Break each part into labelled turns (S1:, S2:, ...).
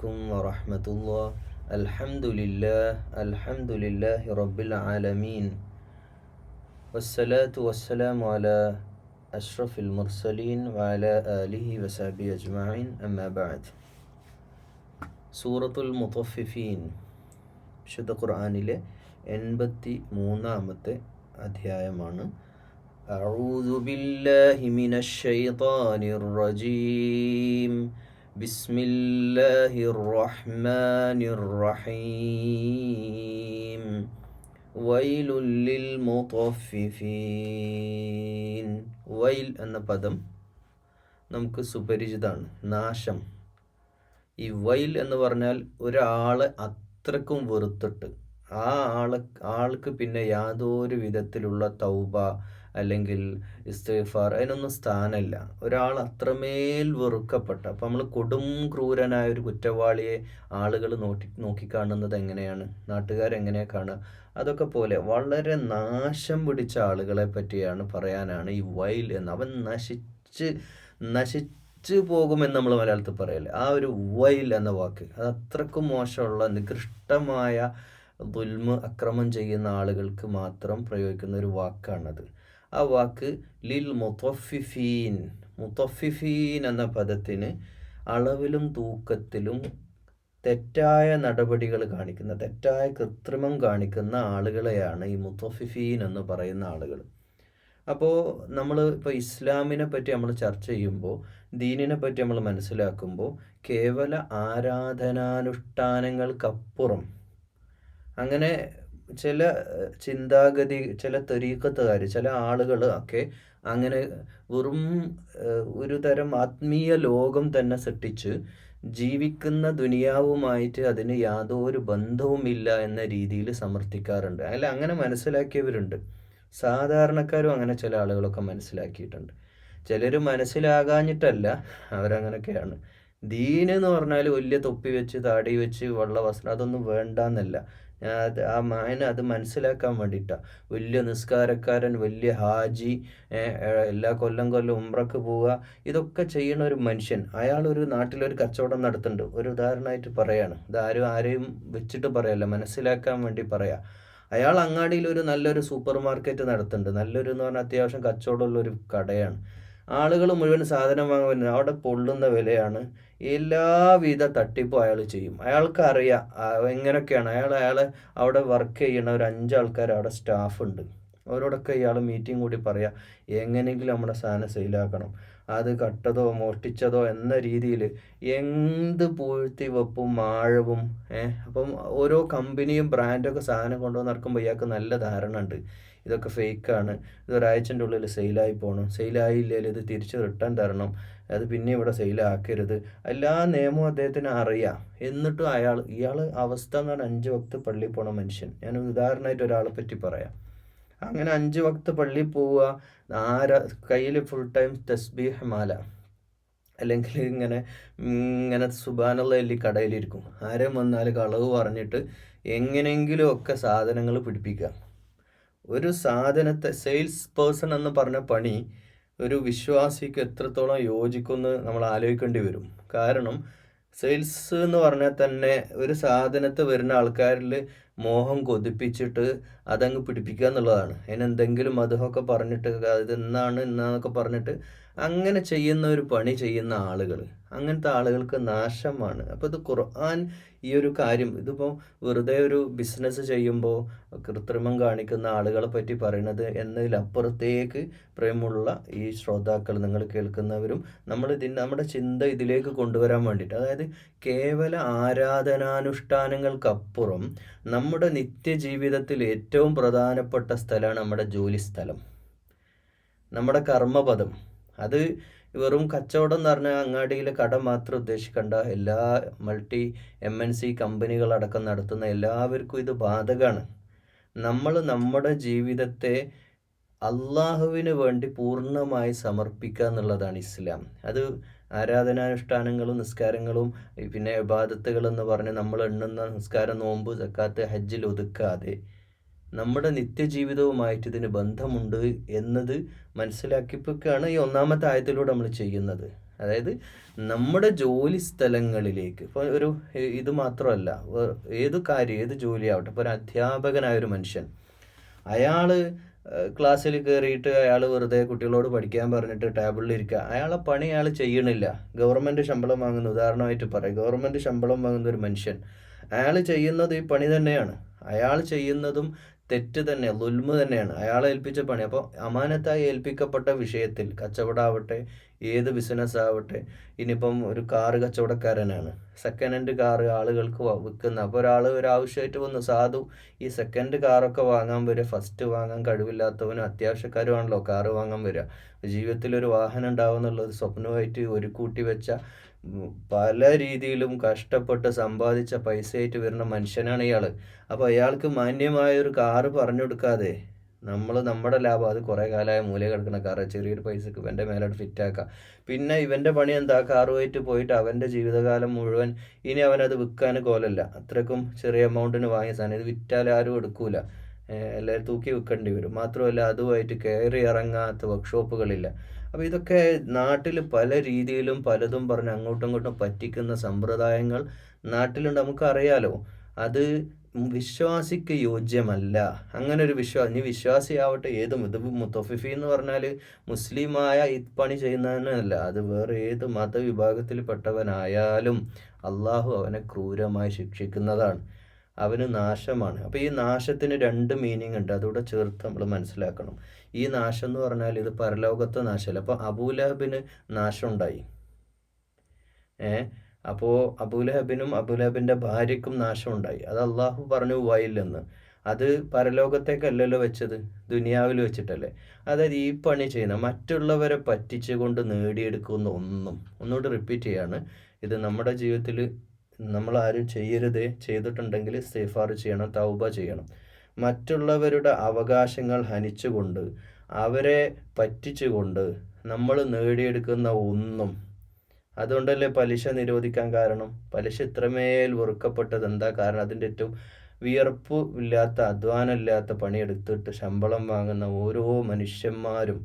S1: عليكم ورحمة الله. الحمد لله رب العالمين، والصلاة والسلام على أشرف المرسلين وعلى آله وصحبه أجمعين. أما بعد. സൂറത്തുൽ മുത്തഫിഫീൻ വിശുദ്ധ ഖുർആനിലെ 83-ാമത്തെ അധ്യായമാണ്. അഊദു ബില്ലാഹി മിനശ് ശൈത്വാനിർ റജീം. ബിസ്മില്ലാഹിർ റഹ്മാനിർ റഹീം. വൈലുൽ ലിൽ മുത്തഫിഫീൻ. വൈൽ എന്ന പദം നമുക്ക് സുപരിചിതമാണ്. നാശം. ഈ വൈൽ എന്ന് പറഞ്ഞാൽ ഒരാളെ അത്രക്കും വെറുത്തിട്ട് ആ ആൾക്ക് പിന്നെ യാതൊരു വിധത്തിലുള്ള തൗബ അല്ലെങ്കിൽ ഇസ്തിഗ്ഫാർ അതിനൊന്നും സ്ഥാനമില്ല. ഒരാൾ അത്രമേൽ വെറുക്കപ്പെട്ട, അപ്പം നമ്മൾ കൊടും ക്രൂരനായ ഒരു കുറ്റവാളിയെ ആളുകൾ നോക്കിക്കാണുന്നത് എങ്ങനെയാണ്, നാട്ടുകാരെങ്ങനെയാണ് കാണുക, അതൊക്കെ പോലെ വളരെ നാശം പിടിച്ച ആളുകളെ പറ്റിയാണ് പറയാനാണ് ഈ വൈൽ എന്ന്. അവൻ നശിച്ച് പോകുമെന്ന് നമ്മൾ മലയാളത്തിൽ പറയല്ലേ, ആ ഒരു വൈൽ എന്ന വാക്ക് അത് അത്രക്കും മോശമുള്ള നികൃഷ്ടമായ ദുൽമ് അക്രമം ചെയ്യുന്ന ആളുകൾക്ക് മാത്രം പ്രയോഗിക്കുന്ന ഒരു വാക്കാണത്. ആ വാക്ക് ലിൽ മുത്തഫിഫീൻ. മുത്തഫിഫീൻ എന്ന പദത്തിന് അളവിലും തൂക്കത്തിലും തെറ്റായ നടപടികൾ കാണിക്കുന്ന, തെറ്റായ കൃത്രിമം കാണിക്കുന്ന ആളുകളെയാണ് ഈ മുത്തഫിഫീൻ എന്ന് പറയുന്ന ആളുകൾ. അപ്പോൾ നമ്മൾ ഇപ്പോൾ ഇസ്ലാമിനെ പറ്റി നമ്മൾ ചർച്ച ചെയ്യുമ്പോൾ, ദീനിനെ പറ്റി നമ്മൾ മനസ്സിലാക്കുമ്പോൾ കേവല ആരാധനാനുഷ്ഠാനങ്ങൾക്കപ്പുറം അങ്ങനെ ചില ചിന്താഗതി, ചില ത്വരീഖത്തുകാർ, ചില ആളുകൾ ഒക്കെ അങ്ങനെ വെറും ഒരു തരം ആത്മീയ ലോകം തന്നെ സൃഷ്ടിച്ച് ജീവിക്കുന്ന ദുനിയാവുമായിട്ട് അതിന് യാതൊരു ബന്ധവുമില്ല എന്ന രീതിയിൽ സമർത്ഥിക്കാറുണ്ട്. അല്ല, അങ്ങനെ മനസ്സിലാക്കിയവരുണ്ട്. സാധാരണക്കാരും അങ്ങനെ ചില ആളുകളൊക്കെ മനസ്സിലാക്കിയിട്ടുണ്ട്. ചിലർ മനസ്സിലാകാഞ്ഞിട്ടല്ല, അവരങ്ങനെയൊക്കെയാണ്. ദീൻ എന്ന് പറഞ്ഞാൽ വലിയ തൊപ്പി വെച്ച് താടി വെച്ച് വെള്ള വസ്ത്രം അതൊന്നും വേണ്ടെന്നല്ല. ആ മായന അത് മനസ്സിലാക്കാൻ വേണ്ടിയിട്ടാണ്. വലിയ നിസ്കാരക്കാരൻ, വലിയ ഹാജി, എല്ലാ കൊല്ലം ഉംറക്ക് പോവുക, ഇതൊക്കെ ചെയ്യുന്ന ഒരു മനുഷ്യൻ, അയാളൊരു നാട്ടിലൊരു കച്ചവടം നടത്തുന്നുണ്ട്. ഒരു ഉദാഹരണമായിട്ട് പറയാണ്, ആരെയും വെച്ചിട്ട് പറയല്ല, മനസ്സിലാക്കാൻ വേണ്ടി പറയാം. അയാൾ അങ്ങാടിയിൽ ഒരു നല്ലൊരു സൂപ്പർ മാർക്കറ്റ് നടത്തുന്നുണ്ട്. നല്ലൊരു എന്ന് പറഞ്ഞാൽ അത്യാവശ്യം കച്ചവടമുള്ളൊരു കടയാണ്. ആളുകൾ മുഴുവൻ സാധനം വാങ്ങാൻ വരുന്നത്, അവിടെ പൊള്ളുന്ന വിലയാണ്. എല്ലാവിധ തട്ടിപ്പും അയാൾ ചെയ്യും. അയാൾക്കറിയാം എങ്ങനെയൊക്കെയാണ്. അയാളെ അവിടെ വർക്ക് ചെയ്യുന്ന ഒരു 5 ആൾക്കാർ അവിടെ സ്റ്റാഫ് ഉണ്ട്. അവരോടൊക്കെ ഇയാൾ മീറ്റിംഗ് കൂടി പറയാം, എങ്ങനെയെങ്കിലും നമ്മുടെ സാധനം സെയിലാക്കണം, അത് കട്ടതോ മോഷ്ടിച്ചതോ എന്ന രീതിയിൽ എന്ത് പൂഴ്ത്തി വെപ്പും മാഴവും. അപ്പം ഓരോ കമ്പനിയും ബ്രാൻഡൊക്കെ സാധനം കൊണ്ടുവന്ന് നടക്കുമ്പോൾ ഇയാൾക്ക് നല്ല ധാരണ ഉണ്ട്, ഇതൊക്കെ ഫേക്കാണ്, ഇത് ഒരാഴ്ചൻ്റെ ഉള്ളിൽ സെയിലായി പോകണം, സെയിലായില്ലെങ്കിൽ ഇത് തിരിച്ച് റിട്ടേൺ തരണം, അത് പിന്നെ ഇവിടെ സെയിലാക്കരുത്, എല്ലാ നിയമവും അദ്ദേഹത്തിന് അറിയാം. എന്നിട്ടും ഇയാൾ അവസ്ഥ എന്ന് പറഞ്ഞാൽ 5 വക്ത് പള്ളിയിൽ പോണ മനുഷ്യൻ. ഞാൻ ഉദാഹരണമായിട്ട് ഒരാളെ പറ്റി പറയാം. അങ്ങനെ 5 വക്ത് പള്ളിയിൽ പോവുക, കയ്യിൽ ഫുൾ ടൈം തസ്ബീഹ് മാല, അല്ലെങ്കിൽ ഇങ്ങനെ സുബ്ഹാനല്ലാഹ് എല്ലി കടയിലിരിക്കും. ആരും വന്നാൽ കളവ് പറഞ്ഞിട്ട് എങ്ങനെയെങ്കിലും ഒക്കെ സാധനങ്ങൾ പിടിപ്പിക്കുക. ഒരു സാധനത്തെ സെയിൽസ് പേഴ്സൺ എന്ന് പറഞ്ഞ പണി ഒരു വിശ്വാസിക്ക് എത്രത്തോളം യോജിക്കുമെന്ന് നമ്മൾ ആലോചിക്കേണ്ടി വരും. കാരണം സെയിൽസ് എന്ന് പറഞ്ഞാൽ തന്നെ ഒരു സാധനത്തെ വരുന്ന ആൾക്കാരിൽ മോഹം കൊതിപ്പിച്ചിട്ട് അതങ്ങ് പിടിപ്പിക്കുക എന്നുള്ളതാണ്. അതിനെന്തെങ്കിലും മധുഹൊക്കെ പറഞ്ഞിട്ട് ഇത് എന്നാന്നൊക്കെ പറഞ്ഞിട്ട് അങ്ങനെ ചെയ്യുന്ന ഒരു പണി ചെയ്യുന്ന ആളുകൾ, അങ്ങനത്തെ ആളുകൾക്ക് നാശമാണ്. അപ്പോൾ ഇത് ഖുർആൻ ഈ ഒരു കാര്യം, ഇതിപ്പോൾ വെറുതെ ഒരു ബിസിനസ് ചെയ്യുമ്പോൾ കൃത്രിമം കാണിക്കുന്ന ആളുകളെ പറ്റി പറയുന്നത് എന്നതിലപ്പുറത്തേക്ക് പ്രേമുള്ള ഈ ശ്രോതാക്കൾ, നിങ്ങൾ കേൾക്കുന്നവരും നമ്മുടെ ചിന്ത ഇതിലേക്ക് കൊണ്ടുവരാൻ വേണ്ടിയിട്ട്, അതായത് കേവല ആരാധനാനുഷ്ഠാനങ്ങൾക്കപ്പുറം നമ്മുടെ നിത്യജീവിതത്തിൽ ഏറ്റവും പ്രധാനപ്പെട്ട സ്ഥലമാണ് നമ്മുടെ ജോലി സ്ഥലം, നമ്മുടെ കർമ്മപദം. അത് വെറും കച്ചവടം എന്ന് പറഞ്ഞാൽ അങ്ങാടിയിലെ കട മാത്രം ഉദ്ദേശിക്കേണ്ട, എല്ലാ മൾട്ടി MNC കമ്പനികളടക്കം നടത്തുന്ന എല്ലാവർക്കും ഇത് ബാധകമാണ്. നമ്മൾ നമ്മുടെ ജീവിതത്തെ അള്ളാഹുവിന് വേണ്ടി പൂർണ്ണമായി സമർപ്പിക്കുക എന്നുള്ളതാണ് ഇസ്ലാം. അത് ആരാധനാനുഷ്ഠാനങ്ങളും നിസ്കാരങ്ങളും പിന്നെ ഇബാദത്തുകൾ എന്ന് പറഞ്ഞ് നമ്മൾ എണ്ണുന്ന നിസ്കാരം, നോമ്പ്, സക്കാത്ത്, ഹജ്ജിൽ ഒതുക്കാതെ നമ്മുടെ നിത്യജീവിതവുമായിട്ട് ഇതിന് ബന്ധമുണ്ട് എന്നത് മനസ്സിലാക്കിയപ്പോഴാണ് ഈ 1-ാമത്തെ ആയത്തിലൂടെ നമ്മൾ ചെയ്യുന്നത്. അതായത് നമ്മുടെ ജോലി സ്ഥലങ്ങളിലേക്ക് ഇപ്പോൾ ഇത് മാത്രമല്ല, ഏത് കാര്യം, ഏത് ജോലിയാവട്ടെ, ഇപ്പോൾ ഒരു അധ്യാപകനായ ഒരു മനുഷ്യൻ, അയാൾ ക്ലാസ്സിൽ കയറിയിട്ട് അയാൾ വെറുതെ കുട്ടികളോട് പഠിക്കാൻ പറഞ്ഞിട്ട് ടേബിളിൽ ഇരിക്കുക, അയാളെ പണി അയാൾ ചെയ്യണില്ല. ഗവൺമെൻറ് ശമ്പളം വാങ്ങുന്ന, ഉദാഹരണമായിട്ട് പറയാം, ഗവൺമെൻറ് ശമ്പളം വാങ്ങുന്ന ഒരു മനുഷ്യൻ, അയാൾ ചെയ്യുന്നത് ഈ പണി തന്നെയാണ്. അയാൾ ചെയ്യുന്നതും തെറ്റ് തന്നെ, ളുൽമ് തന്നെയാണ്, അയാളെ ഏൽപ്പിച്ച പണി. അപ്പോൾ അമാനത്തായി ഏൽപ്പിക്കപ്പെട്ട വിഷയത്തിൽ, കച്ചവടമാവട്ടെ, ഏത് ബിസിനസ് ആവട്ടെ, ഇനിയിപ്പം ഒരു കാറ് കച്ചവടക്കാരനാണ്, സെക്കൻഡ് ഹാൻഡ് കാറ് ആളുകൾക്ക് വിൽക്കുന്ന, അപ്പോൾ ഒരു ആവശ്യമായിട്ട് വന്നു, സാധു ഈ സെക്കൻഡ് കാറൊക്കെ വാങ്ങാൻ വരിക, ഫസ്റ്റ് വാങ്ങാൻ കഴിവില്ലാത്തവനും അത്യാവശ്യക്കാരുമാണല്ലോ കാറ് വാങ്ങാൻ വരിക. ജീവിതത്തിൽ ഒരു വാഹനം ഉണ്ടാവുക എന്നുള്ളത് സ്വപ്നമായിട്ട് ഒരു കൂട്ടി വെച്ച, പല രീതിയിലും കഷ്ടപ്പെട്ട് സമ്പാദിച്ച പൈസയായിട്ട് വരുന്ന മനുഷ്യനാണ് ഇയാൾ. അപ്പോൾ അയാൾക്ക് മാന്യമായ ഒരു കാറ് പറഞ്ഞു കൊടുക്കാതെ നമ്മുടെ ലാഭം, അത് കുറേ കാലമായ മൂലയിൽ കിടക്കുന്ന കാറ്, ചെറിയൊരു പൈസക്ക് ഇവൻ്റെ മേലോട്ട് ഫിറ്റാക്കുക. പിന്നെ ഇവൻ്റെ പണി എന്താ, കാറുമായിട്ട് പോയിട്ട് അവൻ്റെ ജീവിതകാലം മുഴുവൻ ഇനി അവനത് വിൽക്കാൻ കോലല്ല, അത്രക്കും ചെറിയ എമൗണ്ടിന് വാങ്ങിയ സാധനം, ഇത് വിറ്റാൽ ആരും എടുക്കൂല, എല്ലാവരും തൂക്കി വിൽക്കേണ്ടി വരും. മാത്രമല്ല അതുമായിട്ട് കയറി ഇറങ്ങാത്ത വർക്ക്ഷോപ്പുകളില്ല. അപ്പോൾ ഇതൊക്കെ നാട്ടിൽ പല രീതിയിലും പലതും പറഞ്ഞ് അങ്ങോട്ടും ഇങ്ങോട്ടും പറ്റിക്കുന്ന സമ്പ്രദായങ്ങൾ നാട്ടിലുണ്ട്, നമുക്കറിയാലോ. അത് വിശ്വാസിക്ക് യോജ്യമല്ല. അങ്ങനെ ഒരു ഇനി വിശ്വാസിയാവട്ടെ, ഇത് മുത്തഫിഫി എന്ന് പറഞ്ഞാൽ മുസ്ലിമായ ഈ പണി ചെയ്യുന്നതല്ല, അത് വേറെ ഏത് മതവിഭാഗത്തിൽപ്പെട്ടവനായാലും അള്ളാഹു അവനെ ക്രൂരമായി ശിക്ഷിക്കുന്നതാണ്, അവന് നാശമാണ്. അപ്പോൾ ഈ നാശത്തിന് രണ്ട് മീനിങ് ഉണ്ട്, അതുകൂടെ ചേർത്ത് നമ്മൾ മനസ്സിലാക്കണം. ഈ നാശം എന്ന് പറഞ്ഞാൽ ഇത് പരലോകത്തെ നാശമല്ല. അപ്പോൾ അബൂലഹബിന് നാശം ഉണ്ടായി, അപ്പോൾ അബൂലഹബിൻ്റെ ഭാര്യയ്ക്കും നാശമുണ്ടായി. അത് അള്ളാഹു പറഞ്ഞു വയില്ലെന്ന്. അത് പരലോകത്തേക്കല്ലല്ലോ വെച്ചത്, ദുനിയാവിൽ വെച്ചിട്ടല്ലേ. അതായത് ഈ പണി ചെയ്യുന്ന, മറ്റുള്ളവരെ പറ്റിച്ചുകൊണ്ട് നേടിയെടുക്കുന്ന ഒന്നുകൂടി റിപ്പീറ്റ് ചെയ്യാണ്, ഇത് നമ്മുടെ ജീവിതത്തിൽ നമ്മൾ ആരും ചെയ്യരുതേ, ചെയ്തിട്ടുണ്ടെങ്കിൽ ഇസ്തിഗ്ഫാർ ചെയ്യണം, തൗബ ചെയ്യണം. മറ്റുള്ളവരുടെ അവകാശങ്ങൾ ഹനിച്ചുകൊണ്ട്, അവരെ പറ്റിച്ചുകൊണ്ട് നമ്മൾ നേടിയെടുക്കുന്ന അതുകൊണ്ടല്ലേ പലിശ നിരോധിക്കാൻ കാരണം. പലിശ ഇത്രമേൽ വെറുക്കപ്പെട്ടത് എന്താ കാരണം? അതിൻ്റെ ഏറ്റവും വിയർപ്പ് ഇല്ലാത്ത, അധ്വാനമില്ലാത്ത പണിയെടുത്തിട്ട് ശമ്പളം വാങ്ങുന്ന ഓരോ മനുഷ്യന്മാരും,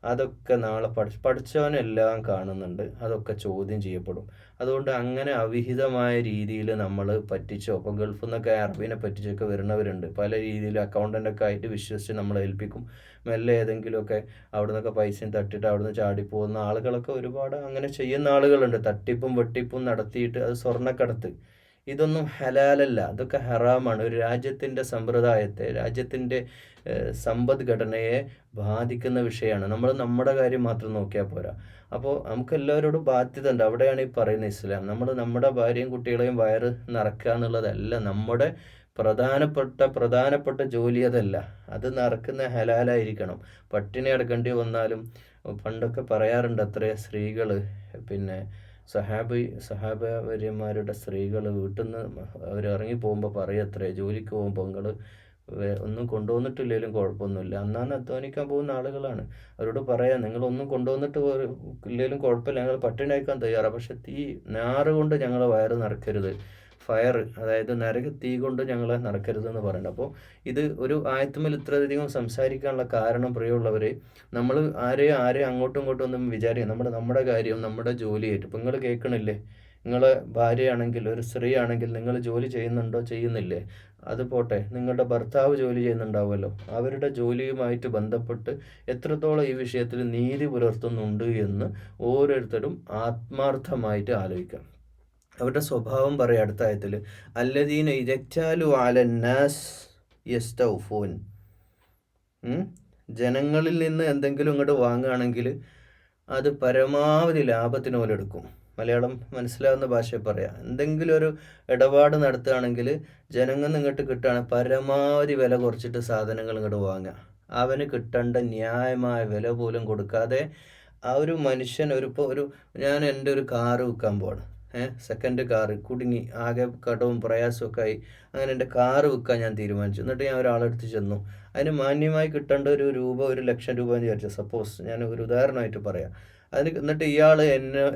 S1: അതൊക്കെ നാളെ പഠിച്ചവനെല്ലാം കാണുന്നുണ്ട്, അതൊക്കെ ചോദ്യം ചെയ്യപ്പെടും. അതുകൊണ്ട് അങ്ങനെ അവിഹിതമായ രീതിയിൽ നമ്മൾ പറ്റിച്ചോ, അപ്പോൾ ഗൾഫിൽ നിന്നൊക്കെ അറബിനെ പറ്റിച്ചൊക്കെ വരുന്നവരുണ്ട്, പല രീതിയിൽ അക്കൗണ്ടൻ്റൊക്കെ ആയിട്ട് വിശ്വസിച്ച് നമ്മൾ ഏൽപ്പിക്കും. മെല്ലെ ഏതെങ്കിലുമൊക്കെ അവിടെ നിന്നൊക്കെ പൈസയും തട്ടിയിട്ട് അവിടെ നിന്ന് ചാടിപ്പോകുന്ന ആളുകളൊക്കെ ഒരുപാട് അങ്ങനെ ചെയ്യുന്ന ആളുകളുണ്ട്. തട്ടിപ്പും വെട്ടിപ്പും നടത്തിയിട്ട് അത് സ്വർണ്ണക്കടത്ത്, ഇതൊന്നും ഹലാലല്ല, അതൊക്കെ ഹറാമാണ്. ഒരു രാജ്യത്തിൻ്റെ സമ്പ്രദായത്തെ, രാജ്യത്തിൻ്റെ സമ്പദ്ഘടനയെ ബാധിക്കുന്ന വിഷയമാണ്. നമ്മൾ നമ്മുടെ കാര്യം മാത്രം നോക്കിയാൽ പോരാ. അപ്പോൾ നമുക്ക് എല്ലാവരോടും ബാധ്യത ഉണ്ട്. അവിടെയാണ് ഈ പറയുന്ന ഇസ്ലാം. നമ്മൾ നമ്മുടെ ഭാര്യയും കുട്ടികളെയും വയറ് നിറക്കുക എന്നുള്ളതല്ല നമ്മുടെ പ്രധാനപ്പെട്ട ജോലി, അതല്ല. അത് നിറക്കുന്ന ഹലാലായിരിക്കണം. പട്ടിണി അടക്കേണ്ടി വന്നാലും, പണ്ടൊക്കെ പറയാറുണ്ട് അത്രേ, സ്ത്രീകൾ പിന്നെ സഹാബവര്യന്മാരുടെ സ്ത്രീകൾ വീട്ടിൽ നിന്ന് അവർ ഇറങ്ങി പോകുമ്പോൾ പറയത്രേ, ജോലിക്ക് പോകുമ്പോൾ നിങ്ങൾ ഒന്നും കൊണ്ടുവന്നിട്ടില്ലെങ്കിലും കുഴപ്പമൊന്നുമില്ല. അന്നാണ് അധ്വാനിക്കാൻ പോകുന്ന ആളുകളാണ്. അവരോട് പറയാം, നിങ്ങളൊന്നും കൊണ്ടുവന്നിട്ട് ഇല്ലെങ്കിലും കുഴപ്പമില്ല, ഞങ്ങൾ പട്ടിണി അയക്കാൻ തയ്യാറാണ്, പക്ഷെ നാറ് കൊണ്ട് ഞങ്ങളെ വയറ് നിറക്കരുത്, ഫയർ, അതായത് നരക തീ കൊണ്ട് ഞങ്ങളെ നടക്കരുതെന്ന് പറയുന്നത്. അപ്പോൾ ഇത് ഒരു ആയത്തുമ്മൽ ഇത്രയധികം സംസാരിക്കാനുള്ള കാരണം, പ്രിയമുള്ളവർ, നമ്മൾ ആരെയും അങ്ങോട്ടും ഇങ്ങോട്ടും ഒന്നും വിചാരിക്കുക, നമ്മുടെ കാര്യം, നമ്മുടെ ജോലിയായിട്ട്. ഇപ്പം നിങ്ങൾ കേൾക്കണില്ലേ, നിങ്ങളെ ഭാര്യയാണെങ്കിൽ, ഒരു സ്ത്രീ ആണെങ്കിൽ, നിങ്ങൾ ജോലി ചെയ്യുന്നുണ്ടോ, ചെയ്യുന്നില്ലേ, അത് പോട്ടെ, നിങ്ങളുടെ ഭർത്താവ് ജോലി ചെയ്യുന്നുണ്ടാവുമല്ലോ, അവരുടെ ജോലിയുമായിട്ട് ബന്ധപ്പെട്ട് എത്രത്തോളം ഈ വിഷയത്തിൽ നീതി പുലർത്തുന്നുണ്ട് എന്ന് ഓരോരുത്തരും ആത്മാർത്ഥമായിട്ട് ആലോചിക്കാം. അവരുടെ സ്വഭാവം പറയാം അടുത്ത ആയത്തിൽ, അല്ലദീന ഇദക്താലു അലന്നാസ് യസ്തൗഫൂൻ. ജനങ്ങളിൽ നിന്ന് എന്തെങ്കിലും ഇങ്ങോട്ട് വാങ്ങുകയാണെങ്കിൽ അത് പരമാവധി ലാഭത്തിന് പോലെ എടുക്കും. മലയാളം മനസ്സിലാവുന്ന ഭാഷയിൽ പറയാം. എന്തെങ്കിലും ഒരു ഇടപാട് നടത്തുകയാണെങ്കിൽ ജനങ്ങൾ ഇങ്ങോട്ട് കിട്ടുകയാണെങ്കിൽ പരമാവധി വില കുറച്ചിട്ട് സാധനങ്ങൾ ഇങ്ങോട്ട് വാങ്ങുക. അവന് കിട്ടേണ്ട ന്യായമായ വില പോലും കൊടുക്കാതെ ആ ഒരു മനുഷ്യൻ ഞാൻ എൻ്റെ ഒരു കാറ് വിൽക്കാൻ പോവാണ്, സെക്കൻഡ് കാറ് കുടുങ്ങി, ആകെ കടവും പ്രയാസമൊക്കെ ആയി, അങ്ങനെ എൻ്റെ കാറ് വിൽക്കാൻ ഞാൻ തീരുമാനിച്ചു. എന്നിട്ട് ഞാൻ ഒരാളെടുത്ത് ചെന്നു, അതിന് മാന്യമായി കിട്ടേണ്ട ഒരു രൂപ, 1,00,000 രൂപ എന്ന് വിചാരിച്ചു, സപ്പോസ് ഞാൻ ഒരു ഉദാഹരണമായിട്ട് പറയാം. എന്നിട്ട് ഇയാൾ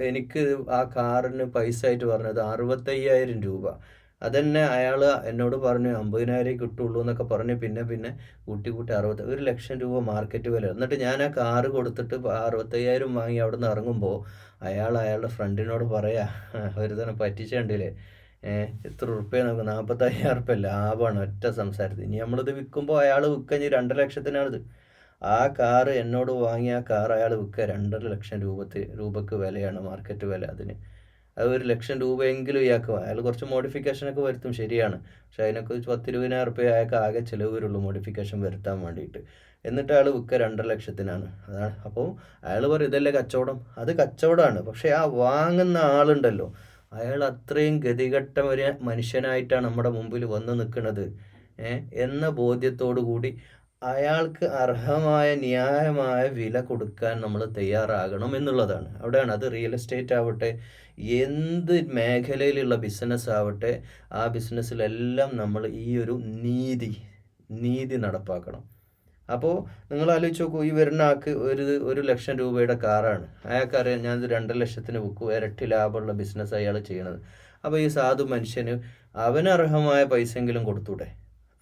S1: എനിക്ക് ആ കാറിന് പൈസ ആയിട്ട് പറഞ്ഞത് 65,000 രൂപ. അതന്നെ അയാൾ എന്നോട് പറഞ്ഞു 50,000 കിട്ടുള്ളൂ എന്നൊക്കെ പറഞ്ഞ് പിന്നെ പിന്നെ കൂട്ടി കൂട്ടി 1,00,000 രൂപ മാർക്കറ്റ് വില. എന്നിട്ട് ഞാൻ ആ കാറ് കൊടുത്തിട്ട് 65,000 വാങ്ങി അവിടെ നിന്ന് ഇറങ്ങുമ്പോൾ അയാളുടെ ഫ്രണ്ടിനോട് പറയാ, ഒരു തന്നെ പറ്റിച്ച കണ്ടില്ലേ, എത്ര ഉറുപ്പ്യ നമുക്ക് 45,000 ഉറുപ്പ്യ ലാഭമാണ് ഒറ്റ സംസാരത്തിൽ. ഇനി നമ്മളിത് വിൽക്കുമ്പോൾ അയാൾ വിൽക്കുക 2,00,000-നാണിത്. ആ കാറ് എന്നോട് വാങ്ങിയ ആ കാർ അയാൾ വിൽക്കുക 2,50,000 രൂപക്ക് വിലയാണ് മാർക്കറ്റ് വില അതിന്. അത് 1,00,000 രൂപയെങ്കിലും ഇയാൾക്ക് അയാൾ കുറച്ച് മോഡിഫിക്കേഷനൊക്കെ വരുത്തും, ശരിയാണ്. പക്ഷെ അതിനൊക്കെ 10,000-20,000 ഉറുപ്പ്യ അയാൾക്ക് ആകെ ചിലവ് വരുള്ളൂ മോഡിഫിക്കേഷൻ വരുത്താൻ വേണ്ടിയിട്ട്. എന്നിട്ട് അയാൾ വിൽക്കുക 2,50,000-നാണ്. അതാണ് അപ്പോൾ അയാൾ പറയും ഇതല്ലേ കച്ചവടം. അത് കച്ചവടമാണ്. പക്ഷേ ആ വാങ്ങുന്ന ആളുണ്ടല്ലോ, അയാൾ അത്രയും ഗതികെട്ട ഒരു മനുഷ്യനായിട്ടാണ് നമ്മുടെ മുമ്പിൽ വന്ന് നിൽക്കുന്നത് എന്ന ബോധ്യത്തോടു കൂടി അയാൾക്ക് അർഹമായ ന്യായമായ വില കൊടുക്കാൻ നമ്മൾ തയ്യാറാകണം എന്നുള്ളതാണ്. അവിടെയാണ് അത് റിയൽ എസ്റ്റേറ്റ് ആവട്ടെ, എന്ത് മേഖലയിലുള്ള ബിസിനസ് ആവട്ടെ, ആ ബിസിനസ്സിലെല്ലാം നമ്മൾ ഈ ഒരു നീതി നടപ്പാക്കണം. അപ്പോൾ നിങ്ങൾ ആലോചിച്ച് നോക്കൂ, ഈ വരുന്ന ആൾക്ക് 1,00,000 രൂപയുടെ കാറാണ്. അയാൾക്കറിയാം ഞാനത് 2,00,000-ന് വിൽക്കും, ഇരട്ടി ലാഭമുള്ള ബിസിനസ് അയാൾ ചെയ്യണത്. അപ്പോൾ ഈ സാധു മനുഷ്യന് അവന് അർഹമായ പൈസയെങ്കിലും കൊടുത്തൂടെ?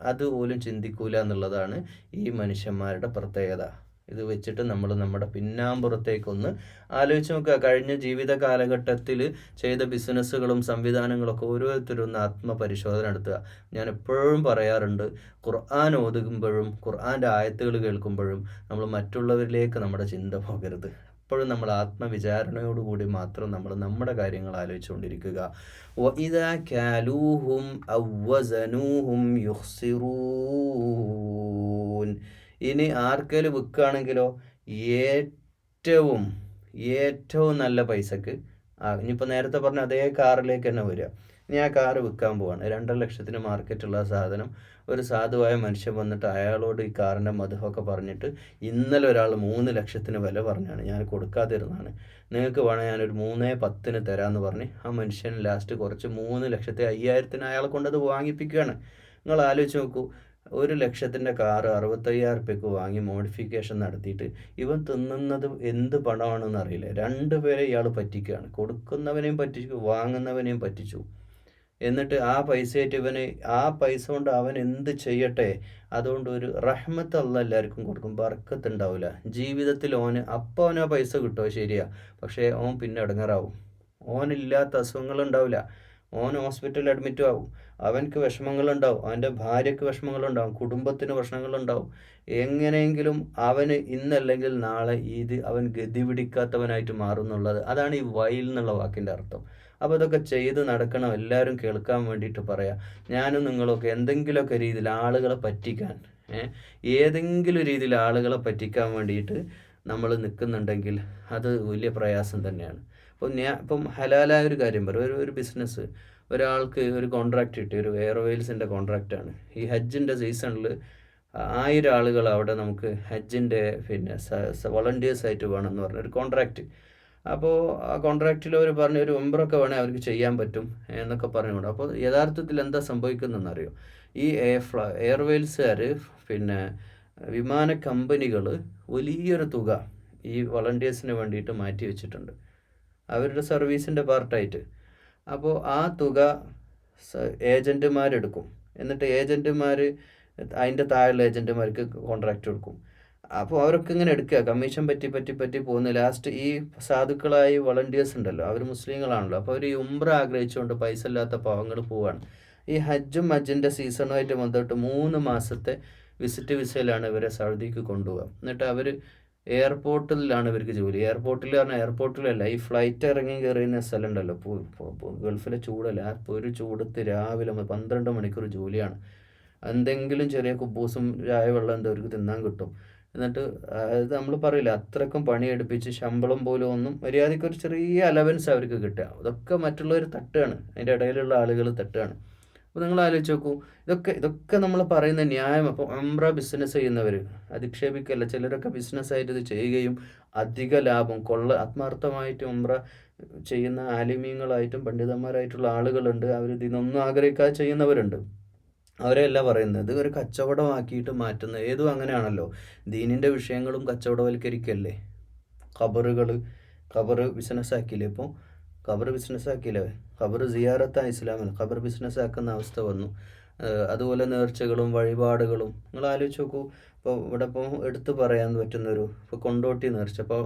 S1: അതുപോലും ചിന്തിക്കൂല എന്നുള്ളതാണ് ഈ മനുഷ്യന്മാരുടെ പ്രത്യേകത. ഇത് വെച്ചിട്ട് നമ്മൾ നമ്മുടെ പിന്നാമ്പുറത്തേക്കൊന്ന് ആലോചിച്ച് നോക്കുക. കഴിഞ്ഞ ജീവിത കാലഘട്ടത്തിൽ ചെയ്ത ബിസിനസ്സുകളും സംവിധാനങ്ങളൊക്കെ ഓരോരുത്തരും ഒന്ന് ആത്മപരിശോധന നടത്തുക. ഞാൻ എപ്പോഴും പറയാറുണ്ട്, ഖുർആൻ ഓതുമ്പോഴും ഖുർആൻ്റെ ആയത്തുകൾ കേൾക്കുമ്പോഴും നമ്മൾ മറ്റുള്ളവരിലേക്ക് നമ്മുടെ ചിന്ത പോകരുത്. എപ്പോഴും നമ്മൾ ആത്മവിചാരണയോടുകൂടി മാത്രം നമ്മൾ നമ്മുടെ കാര്യങ്ങൾ ആലോചിച്ചുകൊണ്ടിരിക്കുക. وَإِذَا كَالُوهُمْ أَوْ وَزَنُوهُمْ يُخْسِرُونَ. ഇനി ആർക്കെങ്കിലും വിൽക്കുകയാണെങ്കിലോ ഏറ്റവും ഏറ്റവും നല്ല പൈസക്ക്, ഇനിയിപ്പോൾ നേരത്തെ പറഞ്ഞ അതേ കാറിലേക്ക് തന്നെ വരിക. ഇനി ആ കാറ് വിൽക്കാൻ പോവാണ്, 2,00,000-ന് മാർക്കറ്റുള്ള സാധനം ഒരു സാധുവായ മനുഷ്യൻ വന്നിട്ട് അയാളോട് ഈ കാറിൻ്റെ മധുഹൊക്കെ പറഞ്ഞിട്ട് ഇന്നലെ ഒരാൾ 3,00,000-ന് വില പറഞ്ഞാണ്, ഞാൻ കൊടുക്കാതിരുന്നതാണ്, നിങ്ങൾക്ക് വേണം ഞാനൊരു 3,10-ന് തരാമെന്ന് പറഞ്ഞ് ആ മനുഷ്യൻ ലാസ്റ്റ് കുറച്ച് 3,05,000-ന് അയാളെ കൊണ്ടത് വാങ്ങിപ്പിക്കുകയാണ്. നിങ്ങൾ ആലോചിച്ച് നോക്കൂ, 1,00,000-ൻ്റെ കാറ് 65,000 ഉറുപ്പ്യക്ക് വാങ്ങി മോഡിഫിക്കേഷൻ നടത്തിയിട്ട് ഇവൻ തിന്നുന്നത് എന്ത് പണമാണെന്ന് അറിയില്ല. രണ്ടുപേരെ ഇയാൾ പറ്റിക്കുകയാണ്, കൊടുക്കുന്നവനെയും പറ്റിച്ചു വാങ്ങുന്നവനെയും പറ്റിച്ചു. എന്നിട്ട് ആ പൈസയായിട്ട് ആ പൈസ കൊണ്ട് അവൻ എന്ത് ചെയ്യട്ടെ? അതുകൊണ്ട് ഒരു റഹ്മത്ത് അള്ളാഹ് എല്ലാവർക്കും കൊടുക്കും, ബർക്കത്ത് ഉണ്ടാവില്ല ജീവിതത്തിൽ. അപ്പോൾ അവന് ആ പൈസ കിട്ടുമോ, ശരിയാ, പക്ഷേ ഓൻ പിന്നെ ഇടങ്ങേറാവും. ഓനില്ലാത്ത അസുഖങ്ങളുണ്ടാവില്ല, ഓൻ ഹോസ്പിറ്റലിൽ അഡ്മിറ്റും ആവും, അവനക്ക് വിഷമങ്ങളുണ്ടാവും, അവൻ്റെ ഭാര്യയ്ക്ക് വിഷമങ്ങളുണ്ടാവും, കുടുംബത്തിന് പ്രശ്നങ്ങളുണ്ടാവും. എങ്ങനെയെങ്കിലും അവന് ഇന്നല്ലെങ്കിൽ നാളെ അവൻ ഗതി പിടിക്കാത്തവനായിട്ട് മാറുന്നുള്ളത്. അതാണ് ഈ വൈൽ എന്നുള്ള വാക്കിൻ്റെ അർത്ഥം. അപ്പോൾ ഇതൊക്കെ ചെയ്ത് നടക്കണം, എല്ലാവരും കേൾക്കാൻ വേണ്ടിയിട്ട് പറയാം. ഞാനും നിങ്ങളൊക്കെ എന്തെങ്കിലുമൊക്കെ രീതിയിൽ ആളുകളെ പറ്റിക്കാൻ, ഏതെങ്കിലും രീതിയിൽ ആളുകളെ പറ്റിക്കാൻ വേണ്ടിയിട്ട് നമ്മൾ നിൽക്കുന്നുണ്ടെങ്കിൽ അത് വലിയ പ്രയാസം തന്നെയാണ്. ഇപ്പം ഹലാലായ ഒരു കാര്യം പറയും, ഒരു ബിസിനസ് ഒരാൾക്ക് ഒരു കോൺട്രാക്റ്റ് കിട്ടി, ഒരു എയർവേൽസിൻ്റെ കോൺട്രാക്റ്റാണ്. ഈ ഹജ്ജിൻ്റെ സീസണിൽ 1000 ആളുകൾ അവിടെ നമുക്ക് ഹജ്ജിൻ്റെ പിന്നെ വളണ്ടിയേഴ്സായിട്ട് വേണമെന്ന് പറഞ്ഞൊരു കോൺട്രാക്റ്റ്. അപ്പോൾ ആ കോൺട്രാക്റ്റിൽ അവർ പറഞ്ഞ ഒരു ഉംറയൊക്കെ വേണേൽ അവർക്ക് ചെയ്യാൻ പറ്റും എന്നൊക്കെ പറഞ്ഞുകൊണ്ട്. അപ്പോൾ യഥാർത്ഥത്തിൽ എന്താ സംഭവിക്കുന്നതെന്നറിയോ? ഈ എയർവേൽസുകാർ പിന്നെ വിമാന കമ്പനികൾ വലിയൊരു തുക ഈ വളണ്ടിയേഴ്സിന് വേണ്ടിയിട്ട് മാറ്റി വെച്ചിട്ടുണ്ട്, അവരുടെ സർവീസിൻ്റെ പാർട്ടായിട്ട്. അപ്പോൾ ആ തുക ഏജൻറ്റുമാരെടുക്കും. എന്നിട്ട് ഏജൻറ്റുമാർ അതിൻ്റെ താഴെയുള്ള ഏജൻറ്റുമാർക്ക് കോൺട്രാക്റ്റ് കൊടുക്കും. അപ്പോൾ അവരൊക്കെ ഇങ്ങനെ എടുക്കുക, കമ്മീഷൻ പറ്റി പോകുന്നു. ലാസ്റ്റ് ഈ സാധുക്കളായി വളണ്ടിയേഴ്സ് ഉണ്ടല്ലോ, അവർ മുസ്ലിങ്ങളാണല്ലോ, അപ്പോൾ അവർ ഈ ഉംറ ആഗ്രഹിച്ചുകൊണ്ട് പൈസ ഇല്ലാത്ത പാവങ്ങൾ പോവുകയാണ്. ഈ ഹജ്ജിൻ്റെ സീസണുമായിട്ട് ബന്ധപ്പെട്ട് 3 മാസത്തെ വിസിറ്റ് വിസയിലാണ് ഇവരെ സൗദിക്ക് കൊണ്ടുപോകുക. എന്നിട്ട് അവർ എയർപോർട്ടിലാണ് ഇവർക്ക് ജോലി. എയർപോർട്ടിലല്ല, ഈ ഫ്ലൈറ്റ് ഇറങ്ങി കയറിയുന്ന സ്ഥലം ഉണ്ടല്ലോ, ഗൾഫിലെ ചൂടല്ല, ഒരു ചൂടത്ത് രാവിലെ 12 മണിക്കൂർ ജോലിയാണ്. എന്തെങ്കിലും ചെറിയ കുബൂസും ചായ വെള്ളം എന്താ അവർക്ക് തിന്നാൻ കിട്ടും. എന്നിട്ട് അത് നമ്മൾ പറയില്ല, അത്രക്കും പണിയെടുപ്പിച്ച് ശമ്പളം പോലും ഒന്നും മര്യാദയ്ക്ക് ഒരു ചെറിയ അലവൻസ് അവർക്ക് കിട്ടുക. ഇതൊക്കെ മറ്റുള്ളവർ തട്ടുകയാണ്, അതിൻ്റെ ഇടയിലുള്ള ആളുകൾ തട്ടുകയാണ്. അപ്പോൾ നിങ്ങൾ ആലോചിച്ച് നോക്കൂ, ഇതൊക്കെ നമ്മൾ പറയുന്ന ന്യായം. അപ്പോൾ ഉംറ ബിസിനസ് ചെയ്യുന്നവർ അധിക്ഷേപിക്കല്ല, ചിലരൊക്കെ ബിസിനസ്സായിട്ട് ഇത് ചെയ്യുകയും അധിക ലാഭം ആത്മാർത്ഥമായിട്ട് ഉംറ ചെയ്യുന്ന ആലിമീങ്ങളായിട്ടും പണ്ഡിതന്മാരായിട്ടുള്ള ആളുകളുണ്ട്, അവർ ഇതിനൊന്നും ആഗ്രഹിക്കാതെ ചെയ്യുന്നവരുണ്ട്. അവരെയല്ല പറയുന്നത്, ഇത് ഒരു കച്ചവടമാക്കിയിട്ട് മാറ്റുന്ന ഏതും അങ്ങനെയാണല്ലോ. ദീനിൻ്റെ വിഷയങ്ങളും കച്ചവടവൽക്കരിക്കല്ലേ. ഖബറ് ബിസിനസ്സാക്കിയില്ലേ. ഇപ്പോൾ ഖബർ ബിസിനസ്സാക്കിയില്ലേ, ഖബർ സിയാറത്താണ് ഇസ്ലാമിൽ, ഖബർ ബിസിനസ്സാക്കുന്ന അവസ്ഥ വന്നു. അതുപോലെ നേർച്ചകളും വഴിപാടുകളും നിങ്ങൾ ആലോചിച്ച് നോക്കൂ. ഇപ്പോൾ ഇവിടെ ഇപ്പോൾ എടുത്തു പറയാൻ പറ്റുന്നൊരു ഇപ്പോൾ കൊണ്ടോട്ടി നേർച്ച, അപ്പോൾ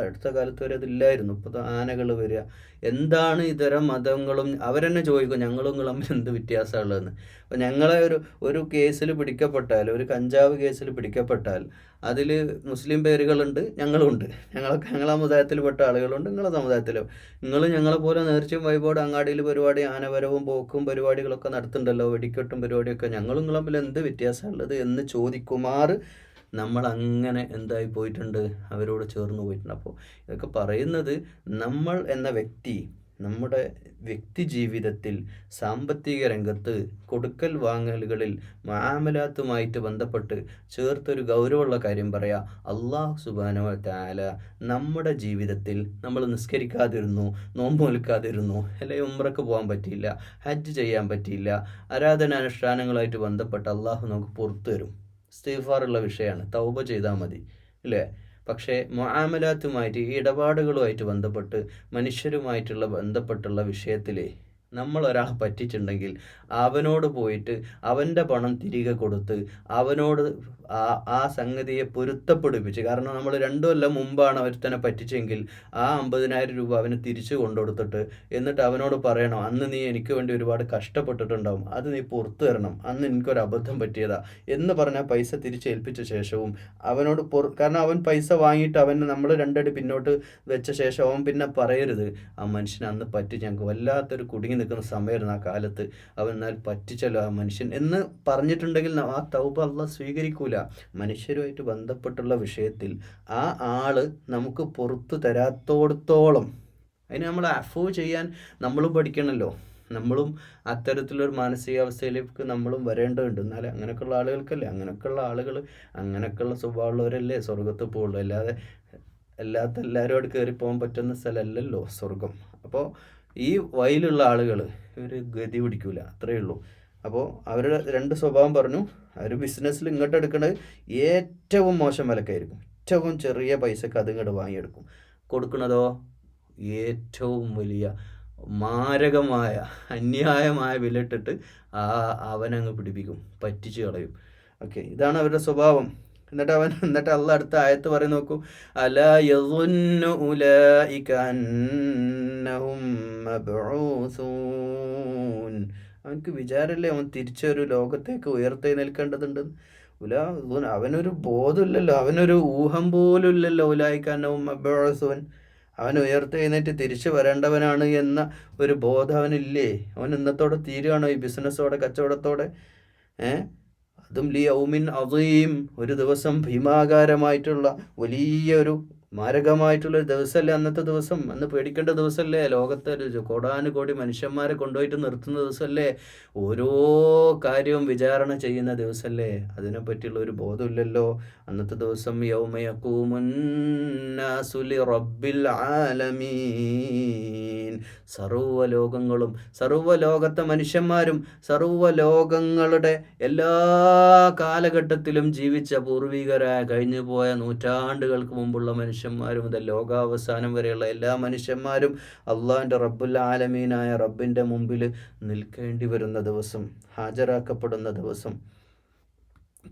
S1: അടുത്ത കാലത്ത് വരെ അതില്ലായിരുന്നു. ഇപ്പോൾ ആനകൾ വരിക. എന്താണ് ഇതര മതങ്ങളും അവരെന്നെ ചോദിക്കും ഞങ്ങളും തമ്മിൽ എന്ത് വ്യത്യാസമുള്ളതെന്ന്. അപ്പോൾ ഞങ്ങളെ ഒരു കേസിൽ പിടിക്കപ്പെട്ടാൽ, ഒരു കഞ്ചാവ് കേസിൽ പിടിക്കപ്പെട്ടാൽ അതിൽ മുസ്ലിം പേരുകളുണ്ട്, ഞങ്ങളുണ്ട്. ഞങ്ങളെ സമുദായത്തിൽപ്പെട്ട ആളുകളുണ്ട്, നിങ്ങളെ സമുദായത്തിലും. നിങ്ങൾ ഞങ്ങളെ പോലെ നേർച്ചയും വഴിപാടും അങ്ങാടിയിൽ പരിപാടി ആനവരവും പോക്കും പരിപാടികളൊക്കെ നടത്തുന്നുണ്ടല്ലോ, വെടിക്കെട്ടും പരിപാടിയൊക്കെ, ഞങ്ങളും തമ്മിൽ എന്ത് വ്യത്യാസമുള്ളത് എന്ന് ചോദിക്കുമാർ നമ്മൾ അങ്ങനെ എന്തായി പോയിട്ടുണ്ട്, അവരോട് ചേർന്ന് പോയിട്ടുണ്ട്. അപ്പോൾ ഇതൊക്കെ പറയുന്നത് നമ്മൾ എന്ന വ്യക്തി നമ്മുടെ വ്യക്തി ജീവിതത്തിൽ സാമ്പത്തിക രംഗത്ത് കൊടുക്കൽ വാങ്ങലുകളിൽ മുആമലാത്തുമായിട്ട് ബന്ധപ്പെട്ട് ചേർത്തൊരു ഗൗരവമുള്ള കാര്യം പറയാം. അല്ലാഹു സുബ്ഹാനഹു വ തആല നമ്മുടെ ജീവിതത്തിൽ നമ്മൾ നിസ്കരിക്കാതിരുന്നു, നോമ്പ് നിൽക്കാതിരുന്നു, അല്ലെങ്കിൽ ഉംറക്ക് പോകാൻ പറ്റിയില്ല, ഹജ്ജ് ചെയ്യാൻ പറ്റിയില്ല, ആരാധനാനുഷ്ഠാനങ്ങളായിട്ട് ബന്ധപ്പെട്ട് അള്ളാഹു നമുക്ക് പുറത്തു തരും. ഇസ്തിഗ്ഫാറുള്ള വിഷയമാണ്, തൗബ ചെയ്താൽ മതി അല്ലേ. പക്ഷേ മുആമലാത്തുമായിട്ട് ഈ ഇടപാടുകളുമായിട്ട് ബന്ധപ്പെട്ട് മനുഷ്യരുമായിട്ടുള്ള ബന്ധപ്പെട്ടുള്ള വിഷയത്തിൽ നമ്മൾ ഒരാളെ പറ്റിച്ചിട്ടുണ്ടെങ്കിൽ അവനോട് പോയിട്ട് അവൻ്റെ പണം തിരികെ കൊടുത്ത് അവനോട് ആ സംഗതിയെ പൊരുത്തപ്പെടുപ്പിച്ച്, കാരണം നമ്മൾ 2 കൊല്ലം മുമ്പാണ് ഒരുത്തനെ പറ്റിച്ചെങ്കിൽ ആ 50,000 രൂപ അവന് തിരിച്ചു കൊണ്ടുകൊടുത്തിട്ട് എന്നിട്ട് അവനോട് പറയണം അന്ന് നീ എനിക്ക് വേണ്ടി ഒരുപാട് കഷ്ടപ്പെട്ടിട്ടുണ്ടാവും, അത് നീ പുറത്തു തരണം, അന്ന് എനിക്കൊരു അബദ്ധം പറ്റിയതാ എന്ന് പറഞ്ഞാൽ പൈസ തിരിച്ചേൽപ്പിച്ച ശേഷവും അവനോട് കാരണം അവൻ പൈസ വാങ്ങിയിട്ട് അവൻ നമ്മൾ 2 അടി പിന്നോട്ട് വെച്ച ശേഷം അവൻ പിന്നെ പറയരുത് ആ മനുഷ്യനെ അന്ന് പറ്റിച്ച് ഞങ്ങൾക്ക് വല്ലാത്തൊരു കുടുങ്ങി നിൽക്കുന്ന സമയമായിരുന്നു ആ കാലത്ത്, അവൻ എന്നാൽ പറ്റിച്ചല്ലോ ആ മനുഷ്യൻ എന്ന് പറഞ്ഞിട്ടുണ്ടെങ്കിൽ ആ തൗബ അല്ലാഹ് സ്വീകരിക്കൂല. മനുഷ്യരുമായിട്ട് ബന്ധപ്പെട്ടുള്ള വിഷയത്തിൽ ആ ആള് നമുക്ക് പുറത്തു തരാത്തോടത്തോളം അതിന് നമ്മൾ അഫോ ചെയ്യാൻ നമ്മളും പഠിക്കണമല്ലോ. നമ്മളും അത്തരത്തിലൊരു മാനസികാവസ്ഥയിലേക്ക് നമ്മളും വരേണ്ടതുണ്ട്. എന്നാലും അങ്ങനെയൊക്കെയുള്ള ആളുകൾക്കല്ലേ, അങ്ങനെയൊക്കെയുള്ള ആളുകൾ അങ്ങനെയൊക്കെയുള്ള സ്വഭാവമുള്ളവരല്ലേ സ്വർഗത്ത് പോകുള്ളൂ. അല്ലാത്ത എല്ലാവരോട് കയറി പോകാൻ പറ്റുന്ന സ്ഥലമല്ലല്ലോ സ്വർഗം. അപ്പോൾ ഈ വഴിയിലുള്ള ആളുകൾ ഇവർ ഗതി പിടിക്കൂല, അത്രയേ ഉള്ളൂ. അപ്പോൾ അവരുടെ 2 സ്വഭാവം പറഞ്ഞു. അവർ ബിസിനസ്സിൽ ഇങ്ങോട്ട് എടുക്കുന്നത് ഏറ്റവും മോശം വിലക്കായിരിക്കും, ഏറ്റവും ചെറിയ പൈസക്ക് അത് ഇങ്ങോട്ട് വാങ്ങിയെടുക്കും. കൊടുക്കുന്നതോ ഏറ്റവും വലിയ മാരകമായ അന്യായമായ വില ഇട്ടിട്ട് അവനങ്ങ് പിടിപ്പിക്കും, പറ്റിച്ച് കളയും. ഓക്കെ, ഇതാണ് അവരുടെ സ്വഭാവം. എന്നിട്ട് അള്ളാഹ് അടുത്ത ആയത്ത് പറയും, നോക്കൂ, അലാ യظുന്നു ഉലൈക അന്നഹും മബ്ഊസൂൻ. അവനക്ക് വിചാരമല്ലേ അവൻ തിരിച്ചൊരു ലോകത്തേക്ക് ഉയർത്തെഴുന്നേൽക്കേണ്ടതുണ്ട്. അവനൊരു ബോധമില്ലല്ലോ, അവനൊരു ഊഹം പോലും ഇല്ലല്ലോ. ഉലൈക അന്നഹും മബ്ഊസൂൻ, അവൻ ഉയർത്തെഴുന്നേറ്റ് തിരിച്ചു വരേണ്ടവനാണ് എന്ന ഒരു ബോധം അവനില്ലേ? അവൻ ഇന്നത്തോടെ തീരുകയാണോ ഈ ബിസിനസ്സോടെ കച്ചവടത്തോടെ? അതും ലി യൗമിൻ അദീം, ഒരു ദിവസം ഭീമാകാരമായിട്ടുള്ള വലിയൊരു മാരകമായിട്ടുള്ളൊരു ദിവസമല്ലേ അന്നത്തെ ദിവസം. അന്ന് പേടിക്കേണ്ട ദിവസമല്ലേ, ലോകത്തെ കോടാനുകോടി മനുഷ്യന്മാരെ കൊണ്ടുപോയിട്ട് നിർത്തുന്ന ദിവസമല്ലേ, ഓരോ കാര്യവും വിചാരണ ചെയ്യുന്ന ദിവസമല്ലേ. അതിനെപ്പറ്റിയുള്ള ഒരു ബോധമില്ലല്ലോ. അന്നത്തെ ദിവസം യൗമ യഖൂമുന്നാസു ലിറബ്ബിൽ ആലമീൻ, സർവ്വലോകങ്ങളും സർവ്വലോകത്തെ മനുഷ്യന്മാരും സർവ്വലോകങ്ങളുടെ എല്ലാ കാലഘട്ടത്തിലും ജീവിച്ച പൂർവികരായ കഴിഞ്ഞുപോയ നൂറ്റാണ്ടുകൾക്ക് മുമ്പുള്ള മനുഷ്യന്മാർ മുതൽ ലോകാവസാനം വരെയുള്ള എല്ലാ മനുഷ്യന്മാരും അള്ളാഹിൻ്റെ റബ്ബുൽ ആലമീനായ റബ്ബിൻ്റെ മുമ്പിൽ നിൽക്കേണ്ടി വരുന്ന ദിവസം, ഹാജരാക്കപ്പെടുന്ന ദിവസം.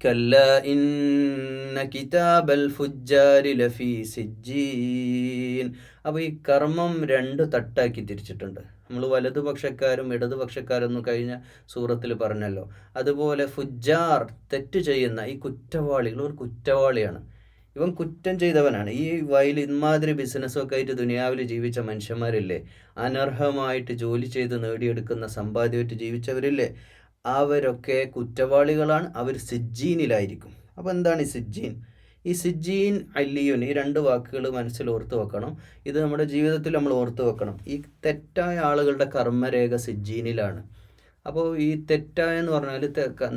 S1: കല്ലാ ഇന്ന കിതാബൽ ഫുജ്ജാരി ലഫീ സിജ്ജീൻ. അപ്പോൾ ഈ കർമ്മം 2 തട്ടാക്കി തിരിച്ചിട്ടുണ്ട്. നമ്മൾ വലതുപക്ഷക്കാരും ഇടതുപക്ഷക്കാരെന്നും കഴിഞ്ഞ സൂറത്തിൽ പറഞ്ഞല്ലോ. അതുപോലെ ഫുജ്ജാർ, തെറ്റ് ചെയ്യുന്ന ഈ കുറ്റവാളികൾ, ഒരു കുറ്റവാളിയാണ് ഇവൻ, കുറ്റം ചെയ്തവനാണ്. ഈ വയൽ ഇമാതിരി ബിസിനസ്സൊക്കെ ആയിട്ട് ദുനിയാവിൽ ജീവിച്ച മനുഷ്യന്മാരില്ലേ, അനർഹമായിട്ട് ജോലി ചെയ്ത് നേടിയെടുക്കുന്ന സമ്പാദ്യമായിട്ട് ജീവിച്ചവരില്ലേ, അവരൊക്കെ കുറ്റവാളികളാണ്. അവർ സിജ്ജീനിലായിരിക്കും. അപ്പോൾ എന്താണ് ഈ സിജ്ജീൻ? ഈ സിജ്ജീൻ അല്ലിയുൻ, ഈ 2 വാക്കുകൾ മനസ്സിൽ ഓർത്ത് വെക്കണം. ഇത് നമ്മുടെ ജീവിതത്തിൽ നമ്മൾ ഓർത്ത് വെക്കണം. ഈ തെറ്റായ ആളുകളുടെ കർമ്മരേഖ സിജ്ജീനിലാണ്. അപ്പോൾ ഈ തെറ്റായെന്ന് പറഞ്ഞാൽ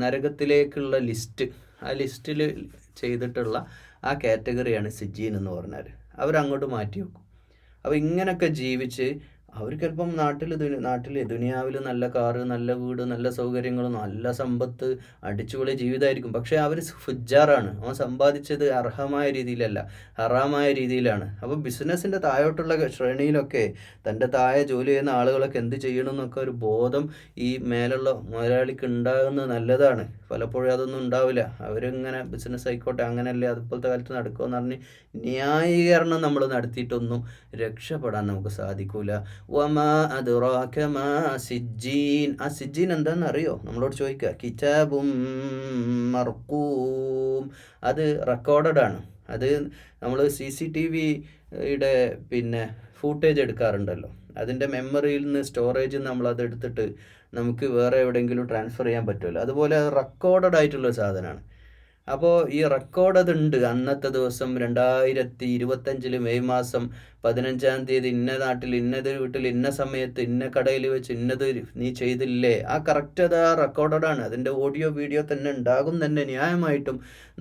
S1: നരകത്തിലേക്കുള്ള ലിസ്റ്റ്, ആ ലിസ്റ്റിൽ ചെയ്തിട്ടുള്ള ആ കാറ്റഗറിയാണ് സിജ്ജീൻ എന്ന് പറഞ്ഞാൽ. അവരങ്ങോട്ട് മാറ്റി വെക്കും. അപ്പോൾ ഇങ്ങനെയൊക്കെ ജീവിച്ച് അവർക്ക് ചിലപ്പം നാട്ടിൽ ദുനിയാവിൽ നല്ല കാറ്, നല്ല വീട്, നല്ല സൗകര്യങ്ങൾ, നല്ല സമ്പത്ത്, അടിച്ചുപൊളി ജീവിതമായിരിക്കും. പക്ഷേ അവർ ഫുജ്ജാറാണ്. അവൻ സമ്പാദിച്ചത് അർഹമായ രീതിയിലല്ല, ഹറാമായ രീതിയിലാണ്. അപ്പോൾ ബിസിനസ്സിൻ്റെ താഴോട്ടുള്ള ശ്രേണിയിലൊക്കെ തൻ്റെ താഴെ ജോലി ചെയ്യുന്ന ആളുകളൊക്കെ എന്ത് ചെയ്യണമെന്നൊക്കെ ഒരു ബോധം ഈ മേലുള്ള മുതലാളിക്ക് ഉണ്ടാകുന്നത് നല്ലതാണ്. പലപ്പോഴും അതൊന്നും ഉണ്ടാവില്ല. അവരിങ്ങനെ ബിസിനസ് ആയിക്കോട്ടെ അങ്ങനെയല്ലേ അതുപോലത്തെ കാലത്ത് നടക്കുമെന്ന് പറഞ്ഞ് ന്യായീകരണം നമ്മൾ നടത്തിയിട്ടൊന്നും രക്ഷപ്പെടാൻ നമുക്ക് സാധിക്കൂല. വമാ അദ്റാക മാ സിജ്ജീൻ. ആ സിജ്ജീൻ എന്താണെന്ന് അറിയോ? നമ്മളോട് ചോദിക്കുക. കിതാബും മർഖൂം. അത് റെക്കോർഡഡ് ആണ്. അത് നമ്മൾ CCTVയുടെ പിന്നെ ഫൂട്ടേജ് എടുക്കാറുണ്ടല്ലോ, അതിൻ്റെ മെമ്മറിയിൽ നിന്ന് സ്റ്റോറേജിൽ നിന്ന് നമ്മളത് എടുത്തിട്ട് നമുക്ക് വേറെ എവിടെയെങ്കിലും ട്രാൻസ്ഫർ ചെയ്യാൻ പറ്റുമല്ലോ. അതുപോലെ റെക്കോർഡഡ് ആയിട്ടുള്ളൊരു സാധനമാണ്. അപ്പോൾ ഈ റെക്കോർഡ് അതുണ്ട്. അന്നത്തെ ദിവസം 2025 മെയ് മാസം 15 ഇന്ന നാട്ടിൽ ഇന്നത് വീട്ടിൽ ഇന്ന സമയത്ത് ഇന്ന കടയിൽ വെച്ച് ഇന്നത് നീ ചെയ്തില്ലേ, ആ കറക്റ്റ് അത് ആ റെക്കോർഡാണ്. അതിൻ്റെ ഓഡിയോ വീഡിയോ തന്നെ ഉണ്ടാകും തന്നെ. ന്യായമായിട്ടും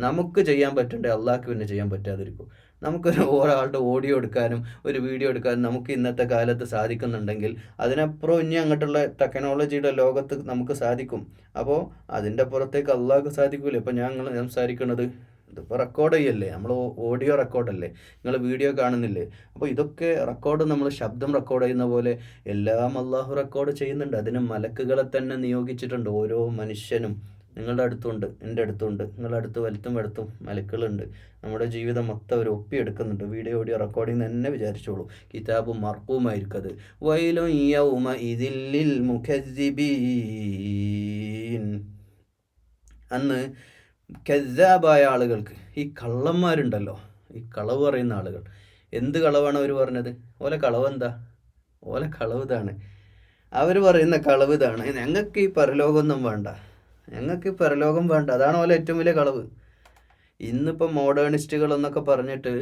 S1: നമുക്ക് ചെയ്യാൻ പറ്റണ്ടേ, അള്ളാഹ്ക്ക് പിന്നെ ചെയ്യാൻ പറ്റാതിരിക്കും? നമുക്കൊരു ഒരാളുടെ ഓഡിയോ എടുക്കാനും ഒരു വീഡിയോ എടുക്കാനും നമുക്ക് ഇന്നത്തെ കാലത്ത് സാധിക്കുന്നുണ്ടെങ്കിൽ അതിനപ്പുറം ഇനി അങ്ങോട്ടുള്ള ടെക്നോളജിയുടെ ലോകത്ത് നമുക്ക് സാധിക്കും. അപ്പോൾ അതിൻ്റെ പുറത്തേക്ക് അള്ളാഹ്ക്ക് സാധിക്കൂലേ? ഇപ്പോൾ ഞങ്ങൾ സംസാരിക്കുന്നത് ഇതിപ്പോൾ റെക്കോർഡ് ചെയ്യല്ലേ, നമ്മൾ ഓഡിയോ റെക്കോർഡല്ലേ, നിങ്ങൾ വീഡിയോ കാണുന്നില്ലേ? അപ്പോൾ ഇതൊക്കെ റെക്കോർഡ്, നമ്മൾ ശബ്ദം റെക്കോർഡ് ചെയ്യുന്ന പോലെ എല്ലാം അള്ളാഹു റെക്കോർഡ് ചെയ്യുന്നുണ്ട്. അതിന് മലക്കുകളെ തന്നെ നിയോഗിച്ചിട്ടുണ്ട്. ഓരോ മനുഷ്യനും നിങ്ങളുടെ അടുത്തുണ്ട്, എൻ്റെ അടുത്തുണ്ട്, നിങ്ങളുടെ അടുത്ത് വലുത്തും വലുത്തും മലക്കുകളുണ്ട്. നമ്മുടെ ജീവിതം മൊത്തം അവർ ഒപ്പിയെടുക്കുന്നുണ്ട്. വീഡിയോ ഓഡിയോ റെക്കോർഡിങ് തന്നെ വിചാരിച്ചോളൂ. കിതാബും മർഖൂമായിരിക്കും അത്. വൈലും യൗമ ഇതിൽ മുഖദ്ദിബീൻ. അന്ന് കദ്ദാബായ ആളുകൾക്ക്, ഈ കള്ളന്മാരുണ്ടല്ലോ, ഈ കളവ് പറയുന്ന ആളുകൾ, എന്ത് കളവാണ് അവർ പറഞ്ഞത്? ഓലെ കളവ് എന്താ? ഓലെ കളവ് ഇതാണ്. അവർ പറയുന്ന കളവ് ഇതാണ്: ഞങ്ങൾക്ക് ഈ പരലോകമൊന്നും വേണ്ട, ഞങ്ങൾക്ക് ഈ പരലോകം വേണ്ട. അതാണ് ഓലെ ഏറ്റവും വലിയ കളവ്. ഇന്നിപ്പോൾ മോഡേണിസ്റ്റുകൾ എന്നൊക്കെ പറഞ്ഞിട്ട്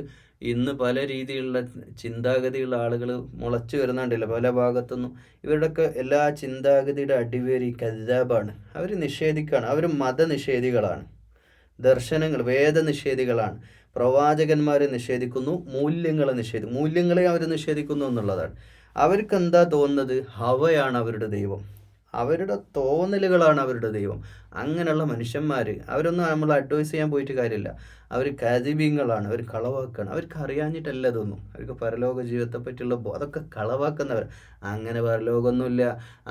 S1: ഇന്ന് പല രീതിയിലുള്ള ചിന്താഗതിയുള്ള ആളുകൾ മുളച്ചു വരുന്നുണ്ടല്ലോ പല ഭാഗത്തുനിന്നും. ഇവരുടെയൊക്കെ എല്ലാ ചിന്താഗതിയുടെ അടിവേരി കദ്ദാബാണ്. അവർ നിഷേധിക്കുകയാണ്. അവർ മതനിഷേധികളാണ്, ദർശനങ്ങൾ വേദനിഷേധികളാണ്, പ്രവാചകന്മാരെ നിഷേധിക്കുന്നു, മൂല്യങ്ങളെ അവർ നിഷേധിക്കുന്നു എന്നുള്ളതാണ്. അവർക്ക് എന്താ തോന്നുന്നത്? ഹവയാണ് അവരുടെ ദൈവം, അവരുടെ തോന്നലുകളാണ് അവരുടെ ദൈവം. അങ്ങനെയുള്ള മനുഷ്യന്മാർ, അവരൊന്നും നമ്മൾ അഡ്വൈസ് ചെയ്യാൻ പോയിട്ട് കാര്യമില്ല. അവർ കാദിബീങ്ങളാണ്, അവർ കളവാക്കുകയാണ്. അവർക്ക് അറിയാഞ്ഞിട്ടല്ല ഇതൊന്നും. അവർക്ക് പരലോക ജീവിതത്തെ പറ്റിയുള്ള അതൊക്കെ കളവാക്കുന്നവർ. അങ്ങനെ പരലോകമൊന്നുമില്ല,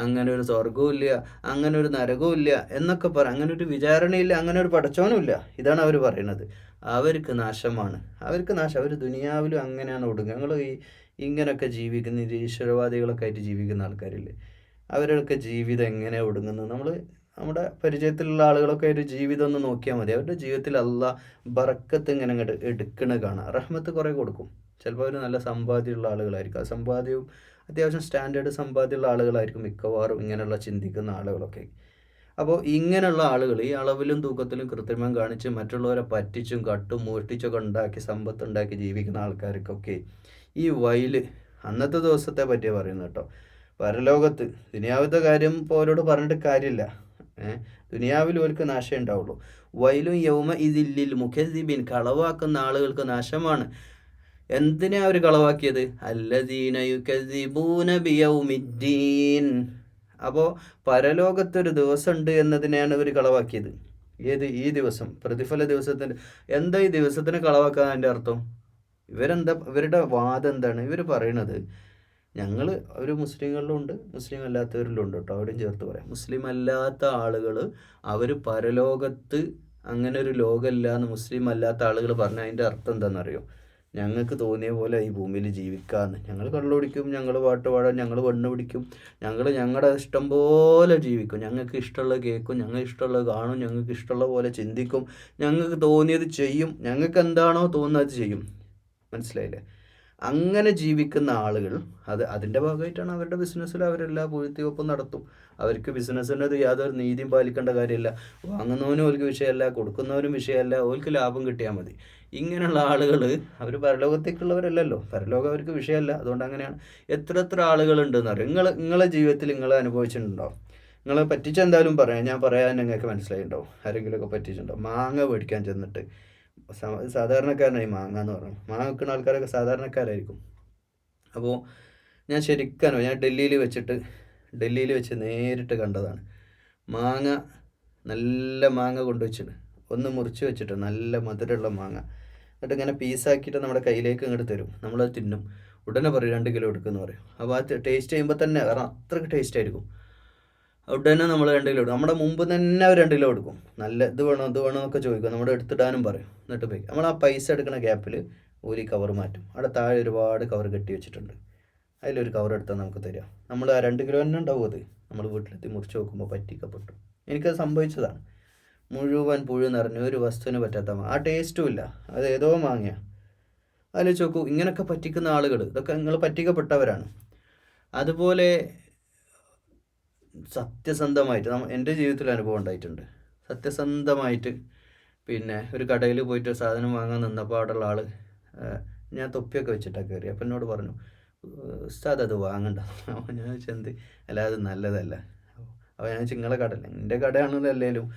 S1: അങ്ങനെ ഒരു സ്വർഗവും ഇല്ല, അങ്ങനെ ഒരു നരകവും ഇല്ല എന്നൊക്കെ അങ്ങനെ ഒരു വിചാരണയില്ല, അങ്ങനെ ഒരു പടച്ചവനുമില്ല. ഇതാണ് അവർ പറയുന്നത്. അവർക്ക് നാശമാണ്, അവർക്ക് നാശം. അവർ ദുനിയാവിലും അങ്ങനെയാണ് ഒടുങ്ങുക. ഞങ്ങൾ ഇങ്ങനെയൊക്കെ ജീവിക്കുന്ന നിരീശ്വരവാദികളൊക്കെ ആയിട്ട് ജീവിക്കുന്ന ആൾക്കാരില്ലേ, അവരുടെയൊക്കെ ജീവിതം എങ്ങനെ ഒടുങ്ങുന്നത്? നമ്മുടെ പരിചയത്തിലുള്ള ആളുകളൊക്കെ ഒരു ജീവിതം ഒന്ന് നോക്കിയാൽ മതി. അവരുടെ ജീവിതത്തിൽ അള്ളാഹ് ബറക്കത്ത് ഇങ്ങനെ അങ്ങോട്ട് എടുക്കണ കാണാം. റഹ്മത്ത് കുറേ കൊടുക്കും. ചിലപ്പോൾ അവർ നല്ല സമ്പാദ്യമുള്ള ആളുകളായിരിക്കും. ആ സമ്പാദ്യവും അത്യാവശ്യം സ്റ്റാൻഡേർഡ് സമ്പാദ്യമുള്ള ആളുകളായിരിക്കും മിക്കവാറും ഇങ്ങനെയുള്ള ചിന്തിക്കുന്ന ആളുകളൊക്കെ. അപ്പോൾ ഇങ്ങനെയുള്ള ആളുകൾ ഈ അളവിലും തൂക്കത്തിലും കൃത്രിമം കാണിച്ച് മറ്റുള്ളവരെ പറ്റിച്ചും കട്ടും മോഷ്ടിച്ചൊക്കെ ഉണ്ടാക്കി സമ്പത്തുണ്ടാക്കി ജീവിക്കുന്ന ആൾക്കാർക്കൊക്കെ ഈ വയല് അന്നത്തെ ദിവസത്തെ പറ്റിയാണ് പറയുന്നത് കേട്ടോ. പരലോകത്ത് ദുനിയാവിലത്തെ കാര്യം ഇപ്പോൾ അവരോട് പറഞ്ഞിട്ട് കാര്യമില്ല. ദുനിയാവിൽ അവർക്ക് നാശം ഉണ്ടാവുള്ളൂ. വയലും യൗമ ഇതില്ലിൽ മുഖദ്ദിബീൻ. കളവാക്കുന്ന ആളുകൾക്ക് നാശമാണ്. എന്തിനാ അവർ കളവാക്കിയത്? അല്ലദീന യുകദ്ദിബൂന ബിയൗമിദ്ദീൻ. അപ്പോൾ പരലോകത്തൊരു ദിവസമുണ്ട് എന്നതിനെയാണ് ഇവർ കളവാക്കിയത്. ഏത്? ഈ ദിവസം, പ്രതിഫല ദിവസത്തിൻ്റെ. എന്താ ഈ ദിവസത്തിന് കളവാക്കാൻ അതിൻ്റെ അർത്ഥം? ഇവരുടെ വാദം എന്താണ്? ഇവർ പറയണത് ഞങ്ങൾ ഒരു മുസ്ലിങ്ങളിലും ഉണ്ട്, മുസ്ലിം അല്ലാത്തവരിലും ഉണ്ട് കേട്ടോ, അവിടെയും ചേർത്ത് പറയാം. മുസ്ലിം അല്ലാത്ത ആളുകൾ അവർ പരലോകത്ത് അങ്ങനെ ഒരു ലോകമില്ല എന്ന് മുസ്ലിം അല്ലാത്ത ആളുകൾ പറഞ്ഞാൽ അതിൻ്റെ അർത്ഥം എന്താണെന്നറിയോ? ഞങ്ങൾക്ക് തോന്നിയ പോലെ ഈ ഭൂമിയിൽ ജീവിക്കാമെന്ന്. ഞങ്ങൾ കള്ളുപിടിക്കും, ഞങ്ങൾ പാട്ട് പാടാൻ, ഞങ്ങൾ പെണ്ണ് പിടിക്കും, ഞങ്ങളുടെ ഇഷ്ടം പോലെ ജീവിക്കും, ഞങ്ങൾക്ക് ഇഷ്ടമുള്ളത് കേൾക്കും, ഞങ്ങൾക്ക് ഇഷ്ടമുള്ളത് കാണും, ഞങ്ങൾക്ക് ഇഷ്ടമുള്ള പോലെ ചിന്തിക്കും, ഞങ്ങൾക്ക് തോന്നിയത് ചെയ്യും, ഞങ്ങൾക്ക് എന്താണോ തോന്നുന്നത് ചെയ്യും. മനസ്സിലായില്ലേ? അങ്ങനെ ജീവിക്കുന്ന ആളുകൾ അതിൻ്റെ ഭാഗമായിട്ടാണ് അവരുടെ ബിസിനസ്സിൽ അവരെല്ലാ പൂഴ്ത്തിവെപ്പും നടത്തും. അവർക്ക് ബിസിനസ്സിൻ്റെ യാതൊരു നീതിയും പാലിക്കേണ്ട കാര്യമില്ല. വാങ്ങുന്നവനും ഓൽക്ക് വിഷയമല്ല, കൊടുക്കുന്നവനും വിഷയമല്ല, ഓൽക്ക് ലാഭം കിട്ടിയാൽ മതി. ഇങ്ങനെയുള്ള ആളുകൾ അവർ പരലോകത്തേക്കുള്ളവരല്ലല്ലോ, പരലോകം അവർക്ക് വിഷയമല്ല. അതുകൊണ്ട് അങ്ങനെയാണ്. എത്ര ആളുകളുണ്ടെന്ന് അറിയാം. നിങ്ങളെ ജീവിതത്തിൽ നിങ്ങൾ അനുഭവിച്ചിട്ടുണ്ടാവും. നിങ്ങളെ പറ്റിച്ചെന്തായാലും പറയാം, ഞാൻ പറയാൻ നിങ്ങൾക്ക് മനസ്സിലായിട്ടുണ്ടാവും. ആരെങ്കിലുമൊക്കെ പറ്റിച്ചിട്ടുണ്ടാവും. മാങ്ങ മേടിക്കാൻ ചെന്നിട്ട്, സാധാരണക്കാരനായി മാങ്ങ എന്ന് പറഞ്ഞു. മാങ്ങ വെക്കുന്ന ആൾക്കാരൊക്കെ സാധാരണക്കാരായിരിക്കും. അപ്പോൾ ഞാൻ ഡൽഹിയിൽ വെച്ച് നേരിട്ട് കണ്ടതാണ്. മാങ്ങ, നല്ല മാങ്ങ കൊണ്ടുവച്ചിട്ട് ഒന്ന് മുറിച്ച് വെച്ചിട്ട് നല്ല മധുരമുള്ള മാങ്ങ, എന്നിട്ട് ഇങ്ങനെ പീസാക്കിയിട്ട് നമ്മുടെ കയ്യിലേക്ക് ഇങ്ങോട്ട് തരും. നമ്മളത് തിന്നും. ഉടനെ പറയും 2 കിലോ എടുക്കുമെന്ന് പറയും. അപ്പോൾ ആ ടേസ്റ്റ് ചെയ്യുമ്പോൾ തന്നെ, കാരണം അത്രയ്ക്ക് ടേസ്റ്റ് ആയിരിക്കും. ഉടനെ നമ്മൾ 2 കിലോ എടുക്കും. നമ്മുടെ മുമ്പ് തന്നെ അവർ 2 കിലോ എടുക്കും. നല്ല ഇത് വേണോ എന്നൊക്കെ ചോദിക്കും. നമ്മുടെ എടുത്തിടാനും പറയും. എന്നിട്ട് പോയി നമ്മൾ ആ പൈസ എടുക്കുന്ന ഗ്യാപ്പിൽ ഓലി കവർ മാറ്റും. അവിടെ താഴെ ഒരുപാട് കവർ കെട്ടി വെച്ചിട്ടുണ്ട്. അതിലൊരു കവർ എടുത്താൽ നമുക്ക് തരാം. നമ്മൾ ആ 2 കിലോ തന്നെ ഉണ്ടാവും. അത് നമ്മൾ വീട്ടിലെത്തി മുറിച്ച് നോക്കുമ്പോൾ പറ്റിക്കപ്പെട്ടു. എനിക്കത് സംഭവിച്ചതാണ്. മുഴുവൻ പുഴു നിറഞ്ഞു, ഒരു വസ്തുവിന് പറ്റാത്ത ആ ടേസ്റ്റും ഇല്ല. അത് ഏതോ മാങ്ങ. അതിൽ ചോക്കൂ, ഇങ്ങനെയൊക്കെ പറ്റിക്കുന്ന ആളുകൾ, ഇതൊക്കെ നിങ്ങൾ പറ്റിക്കപ്പെട്ടവരാണ്. അതുപോലെ സത്യസന്ധമായിട്ട് എൻ്റെ ജീവിതത്തിൽ അനുഭവം ഉണ്ടായിട്ടുണ്ട്. സത്യസന്ധമായിട്ട് പിന്നെ ഒരു കടയിൽ പോയിട്ട് സാധനം വാങ്ങാൻ നിന്നപ്പോൾ അവിടെയുള്ള ആൾ, ഞാൻ തൊപ്പിയൊക്കെ വെച്ചിട്ടാണ് കയറി. അപ്പം എന്നോട് പറഞ്ഞു, ഉസ്താദ് അത് വാങ്ങണ്ട. അപ്പോൾ ഞാൻ ചോദിച്ചെന്ത്, അല്ല അത് നല്ലതല്ല. അപ്പോൾ ഞാൻ നിങ്ങളെ കടയല്ല, എൻ്റെ കടയാണെങ്കിലും അല്ലെങ്കിലും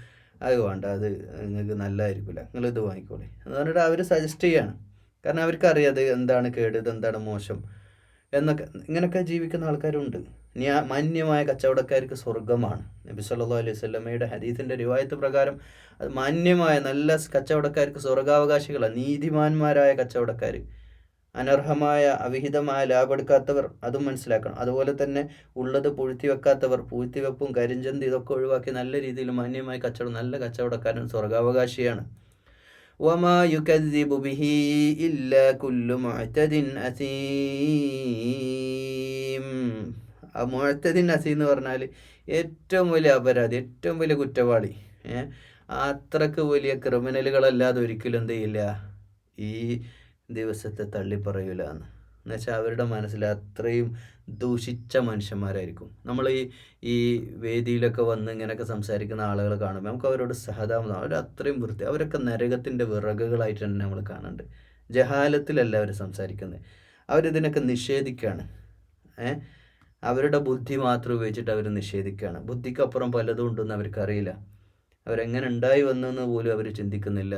S1: അത് വേണ്ട, അത് നിങ്ങൾക്ക് നല്ലതായിരിക്കില്ല, നിങ്ങളിത് വാങ്ങിക്കോളെ എന്ന് പറഞ്ഞിട്ട് അവർ സജസ്റ്റ് ചെയ്യാണ്. കാരണം അവർക്കറിയാം അത് എന്താണ് കേട്, ഇതെന്താണ് മോശം എന്നൊക്കെ. ഇങ്ങനെയൊക്കെ ജീവിക്കുന്ന ആൾക്കാരുണ്ട്. മാന്യമായ കച്ചവടക്കാർക്ക് സ്വർഗമാണ്. നബി സല്ലല്ലാഹു അലൈഹി വസല്ലമയുടെ ഹദീസിൻ്റെ റിവായത്ത് പ്രകാരം അത് മാന്യമായ നല്ല കച്ചവടക്കാർക്ക് സ്വർഗാവകാശികളാണ്. നീതിമാന്മാരായ കച്ചവടക്കാർ, അനർഹമായ അവിഹിതമായ ലാഭമെടുക്കാത്തവർ, അതും മനസ്സിലാക്കണം. അതുപോലെ തന്നെ ഉള്ളത് പൂഴ്ത്തി വെക്കാത്തവർ, പൂഴ്ത്തിവെപ്പും കരിഞ്ചന്തി ഇതൊക്കെ ഒഴിവാക്കി നല്ല രീതിയിൽ മാന്യമായ കച്ചവടം, നല്ല കച്ചവടക്കാരൻ സ്വർഗാവകാശിയാണ്. വമാ യുകദ്ദിബു ബിഹി ഇല്ലാ കുല്ലു മുഅ്തദിൻ അസീം. ആ മുഅ്തദിൻ അസീം എന്ന് പറഞ്ഞാൽ ഏറ്റവും വലിയ അപരാധി, ഏറ്റവും വലിയ കുറ്റവാളി, അത്രക്ക് വലിയ ക്രിമിനലുകളല്ലാതെ ഒരിക്കലും എന്ത് ചെയ്യില്ല, ഈ ദിവസത്തെ തള്ളിപ്പറയൂല എന്നുവെച്ചാൽ അവരുടെ മനസ്സിൽ അത്രയും ദൂഷിച്ച മനുഷ്യന്മാരായിരിക്കും. നമ്മൾ ഈ വേദിയിലൊക്കെ വന്ന് ഇങ്ങനെയൊക്കെ സംസാരിക്കുന്ന ആളുകൾ കാണുമ്പോൾ നമുക്ക് അവരോട് സഹതാപം. അവർ അത്രയും വൃത്തി, അവരൊക്കെ നരകത്തിൻ്റെ വിറകുകളായിട്ട് തന്നെ നമ്മൾ കാണുന്നുണ്ട്. ജഹാലത്തിലല്ല അവർ സംസാരിക്കുന്നത്, അവരിതിനൊക്കെ നിഷേധിക്കുകയാണ്. അവരുടെ ബുദ്ധി മാത്രം ഉപയോഗിച്ചിട്ട് അവർ നിഷേധിക്കുകയാണ്. ബുദ്ധിക്കപ്പുറം പലതും ഉണ്ടെന്ന് അവർക്കറിയില്ല. അവരെങ്ങനെ ഉണ്ടായി വന്നെന്ന് പോലും അവർ ചിന്തിക്കുന്നില്ല.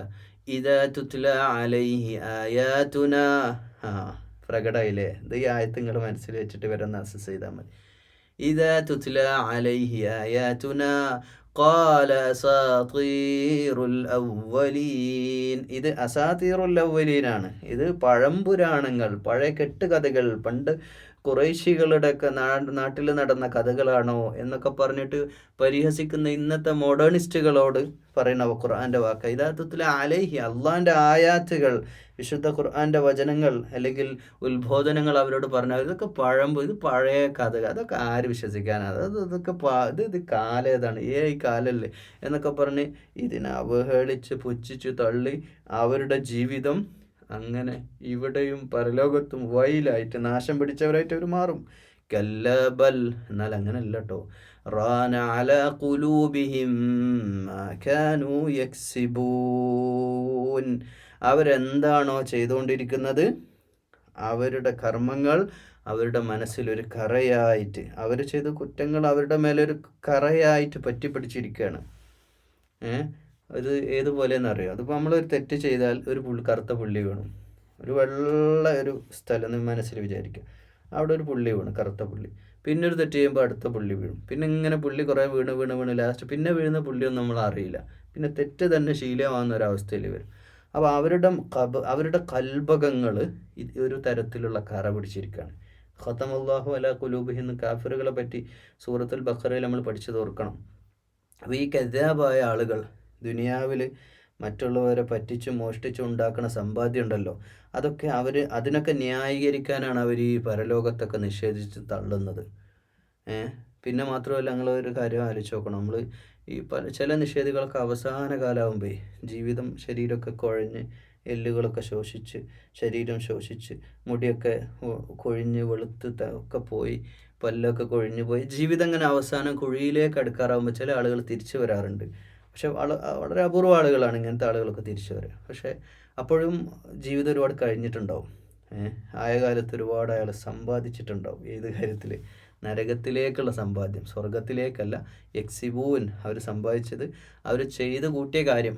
S1: ഇദാ തുത്ല അലൈഹി ആയാതുന, പ്രകടമായില്ലേ? ഇത് ഈ ആയത്ത് നിങ്ങൾ മനസ്സിൽ വെച്ചിട്ട് വരുന്ന അസസ് ചെയ്താൽ മതി. ഇദാ തുത്ല അലൈഹി ആയാതുന ഖാല അസാതീറുൽ അവ്വലീൻ. ഇത് അസാതീറുൽ അവ്വലീനാണ്. ഇത് പഴംപുരാണങ്ങൾ, പഴയ കെട്ടുകഥകൾ, പണ്ട് ഖുറൈശികളുടെയൊക്കെ നാട്ടിൽ നടന്ന കഥകളാണോ എന്നൊക്കെ പറഞ്ഞിട്ട് പരിഹസിക്കുന്ന ഇന്നത്തെ മോഡേണിസ്റ്റുകളോട് പറയുന്ന ഖുർആൻ്റെ വാക്ക്. യഥാർത്ഥത്തിൽ അലൈഹി, അള്ളാൻ്റെ ആയാത്തുകൾ, വിശുദ്ധ ഖുർആൻ്റെ വചനങ്ങൾ അല്ലെങ്കിൽ ഉത്ബോധനങ്ങൾ അവരോട് പറഞ്ഞാൽ ഇതൊക്കെ ഇത് പഴയ കഥകൾ, അതൊക്കെ ആര് വിശ്വസിക്കാനാണ്, ഇതൊക്കെ ഇത് കാലേതാണ്, ഈ കാലല്ലേ എന്നൊക്കെ പറഞ്ഞ് ഇതിനെ അവഹേളിച്ച് പുച്ഛിച്ച് തള്ളി അവരുടെ ജീവിതം അങ്ങനെ ഇവിടെയും പരലോകത്തും വയിലായിട്ട് നാശം പിടിച്ചവരായിട്ട് അവർ മാറും. കല്ലബൽ, എന്നാൽ അങ്ങനെയല്ല കേട്ടോ. റാന അലാ ഖുലൂബിഹിം മാ കാനൂ യക്സിബൂൻ. അവരെന്താണോ ചെയ്തുകൊണ്ടിരിക്കുന്നത്, അവരുടെ കർമ്മങ്ങൾ അവരുടെ മനസ്സിലൊരു കറയായിട്ട്, അവർ ചെയ്ത കുറ്റങ്ങൾ അവരുടെ മേലൊരു കറയായിട്ട് പറ്റിപ്പിടിച്ചിരിക്കുകയാണ്. ഇത് ഏതുപോലെയെന്നറിയാം. അതിപ്പോൾ നമ്മളൊരു തെറ്റ് ചെയ്താൽ ഒരു കറുത്ത പുള്ളി വീണു, ഒരു വെള്ള ഒരു സ്ഥലം മനസ്സിൽ വിചാരിക്കുക, അവിടെ ഒരു പുള്ളി വീണു, കറുത്ത പുള്ളി. പിന്നെ ഒരു തെറ്റ് ചെയ്യുമ്പോൾ അടുത്ത പുള്ളി വീഴും. പിന്നെ ഇങ്ങനെ പുള്ളി കുറേ വീണ് ലാസ്റ്റ് പിന്നെ വീഴുന്ന പുള്ളിയൊന്നും നമ്മൾ അറിയില്ല. പിന്നെ തെറ്റ് തന്നെ ശീലമാകുന്ന ഒരവസ്ഥയിൽ വരും. അപ്പോൾ അവരുടെ കൽബകങ്ങൾ ഒരു തരത്തിലുള്ള കറ പിടിച്ചിരിക്കുകയാണ്. ഖതമല്ലാഹു അലാ ഖുലൂബിഹിം എന്ന് കാഫിറുകളെ പറ്റി സൂറത്തുൽ ബഖറയിൽ നമ്മൾ പഠിച്ചത് ഓർക്കണം. അപ്പോൾ ഈ കദ്ദാബായ ആളുകൾ ദുനിയാവിൽ മറ്റുള്ളവരെ പറ്റിച്ച് മോഷ്ടിച്ച് ഉണ്ടാക്കുന്ന സമ്പാദ്യം ഉണ്ടല്ലോ, അതൊക്കെ അതിനൊക്കെ ന്യായീകരിക്കാനാണ് അവർ ഈ പരലോകത്തൊക്കെ നിഷേധിച്ച് തള്ളുന്നത്. പിന്നെ മാത്രമല്ല, നിങ്ങളൊരു കാര്യം ആലോചിച്ച് നോക്കണം. നമ്മൾ ഈ ചില നിഷേധികളൊക്കെ അവസാന കാലമാകുമ്പോൾ ജീവിതം, ശരീരമൊക്കെ കുഴഞ്ഞ്, എല്ലുകളൊക്കെ ശോഷിച്ച്, ശരീരം ശോഷിച്ച്, മുടിയൊക്കെ കൊഴിഞ്ഞ് വെളുത്ത് ഒക്കെ പോയി, പല്ലൊക്കെ കൊഴിഞ്ഞു പോയി, ജീവിതം ഇങ്ങനെ അവസാനം കുഴിയിലേക്ക് അടുക്കാറാകുമ്പോൾ ചില ആളുകൾ തിരിച്ചു വരാറുണ്ട്. പക്ഷെ വളരെ അപൂർവ ആളുകളാണ് ഇങ്ങനത്തെ ആളുകളൊക്കെ തിരിച്ചു വരിക. പക്ഷേ അപ്പോഴും ജീവിതം ഒരുപാട് കഴിഞ്ഞിട്ടുണ്ടാവും. ആയ കാലത്ത് ഒരുപാട് അയാൾ സമ്പാദിച്ചിട്ടുണ്ടാവും. ഏത് കാര്യത്തിൽ? നരകത്തിലേക്കുള്ള സമ്പാദ്യം, സ്വർഗത്തിലേക്കല്ല. യക്സിബൂൻ, അവർ സമ്പാദിച്ചത്, അവർ ചെയ്ത് കൂട്ടിയ കാര്യം,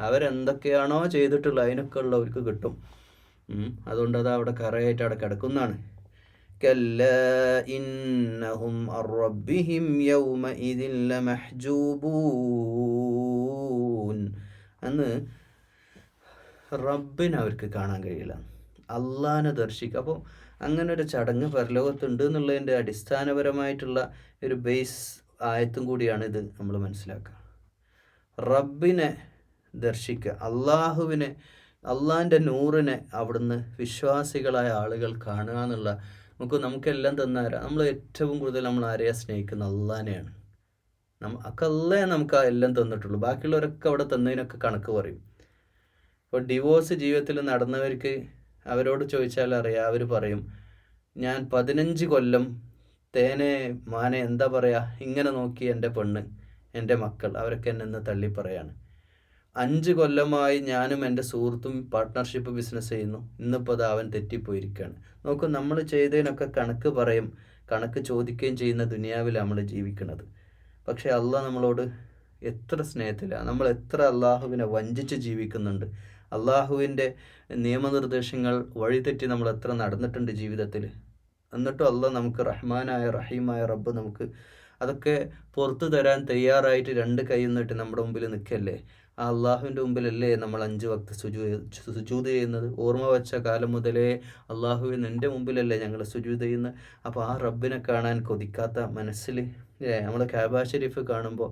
S1: അവരെന്തൊക്കെയാണോ ചെയ്തിട്ടുള്ളത് അതിനൊക്കെ ഉള്ളവർക്ക് കിട്ടും. അതുകൊണ്ട് അത് അവിടെ കറയായിട്ട് അവിടെ കിടക്കുന്നതാണ്. കല്ലാ ഇന്നഹും അൻ റബ്ബിഹിം യൗമഇദിൻ ലമഹ്ജൂബൂൻ. അന്ന് റബ്ബിനെ അവർക്ക് കാണാൻ കഴിയില്ല, അള്ളാഹിനെ ദർശിക്കുക. അപ്പോൾ അങ്ങനെ ഒരു ചടങ്ങ് പരലോകത്തുണ്ട് എന്നുള്ളതിൻ്റെ അടിസ്ഥാനപരമായിട്ടുള്ള ഒരു ബേസ് ആയത്തും കൂടിയാണ് ഇത് നമ്മൾ മനസ്സിലാക്കുക. റബ്ബിനെ ദർശിക്കുക, അള്ളാഹിൻ്റെ നൂറിനെ അവിടുന്ന് വിശ്വാസികളായ ആളുകൾ കാണുക എന്നുള്ള, നമുക്കെല്ലാം തന്നാരാ, നമ്മൾ ഏറ്റവും കൂടുതൽ നമ്മൾ ആരെയാ സ്നേഹിക്കുന്ന? അള്ളാഹിനെയാണ്. അള്ളാഹേ നമുക്ക് എല്ലാം തന്നിട്ടുള്ളൂ. ബാക്കിയുള്ളവരൊക്കെ അവിടെ തന്നതിനൊക്കെ കണക്ക് പറയും. ഇപ്പോൾ ഡിവോഴ്സ് ജീവിതത്തിൽ നടന്നവർക്ക് അവരോട് ചോദിച്ചാൽ അറിയാം, അവർ പറയും, ഞാൻ 15 കൊല്ലം തേനെ മാനെ എന്താ പറയുക, ഇങ്ങനെ നോക്കി എൻ്റെ പെണ്ണ്, എൻ്റെ മക്കൾ, അവരൊക്കെ എന്നെ ഇന്ന് തള്ളി പറയാണ്. 5 കൊല്ലമായി ഞാനും എൻ്റെ സുഹൃത്തും പാർട്ട്ണർഷിപ്പ് ബിസിനസ് ചെയ്യുന്നു, ഇന്നിപ്പോൾ അത് അവൻ തെറ്റിപ്പോയിരിക്കുകയാണ്. നോക്കൂ, നമ്മൾ ചെയ്തതിനൊക്കെ കണക്ക് പറയും, കണക്ക് ചോദിക്കുകയും ചെയ്യുന്ന ദുനിയാവിലാണ് നമ്മൾ ജീവിക്കുന്നത്. പക്ഷേ അള്ളാഹ് നമ്മളോട് എത്ര സ്നേഹത്തിലാണ്, നമ്മൾ എത്ര അള്ളാഹുവിനെ വഞ്ചിച്ച് ജീവിക്കുന്നുണ്ട്, അള്ളാഹുവിൻ്റെ നിയമനിർദ്ദേശങ്ങൾ വഴിതെറ്റി നമ്മൾ എത്ര നടന്നിട്ടുണ്ട് ജീവിതത്തിൽ. എന്നിട്ടും അള്ളാഹ് നമുക്ക് റഹ്മാനായ റഹീമായ റബ്ബ് നമുക്ക് അതൊക്കെ പുറത്തു തരാൻ തയ്യാറായിട്ട് 2 കൈ നീട്ടി നമ്മുടെ മുമ്പിൽ നിൽക്കല്ലേ. ആ അള്ളാഹുവിൻ്റെ മുമ്പിലല്ലേ നമ്മൾ 5 വക്ത് സുജൂദ് ചെയ്യുന്നത്. ഓർമ്മ വെച്ച കാലം മുതലേ അള്ളാഹുവിന് എൻ്റെ മുമ്പിലല്ലേ ഞങ്ങൾ സുജൂദ് ചെയ്യുന്നത്. അപ്പോൾ ആ റബ്ബിനെ കാണാൻ കൊതിക്കാത്ത മനസ്സിൽ നമ്മൾ കഅബ ഷരീഫ് കാണുമ്പോൾ,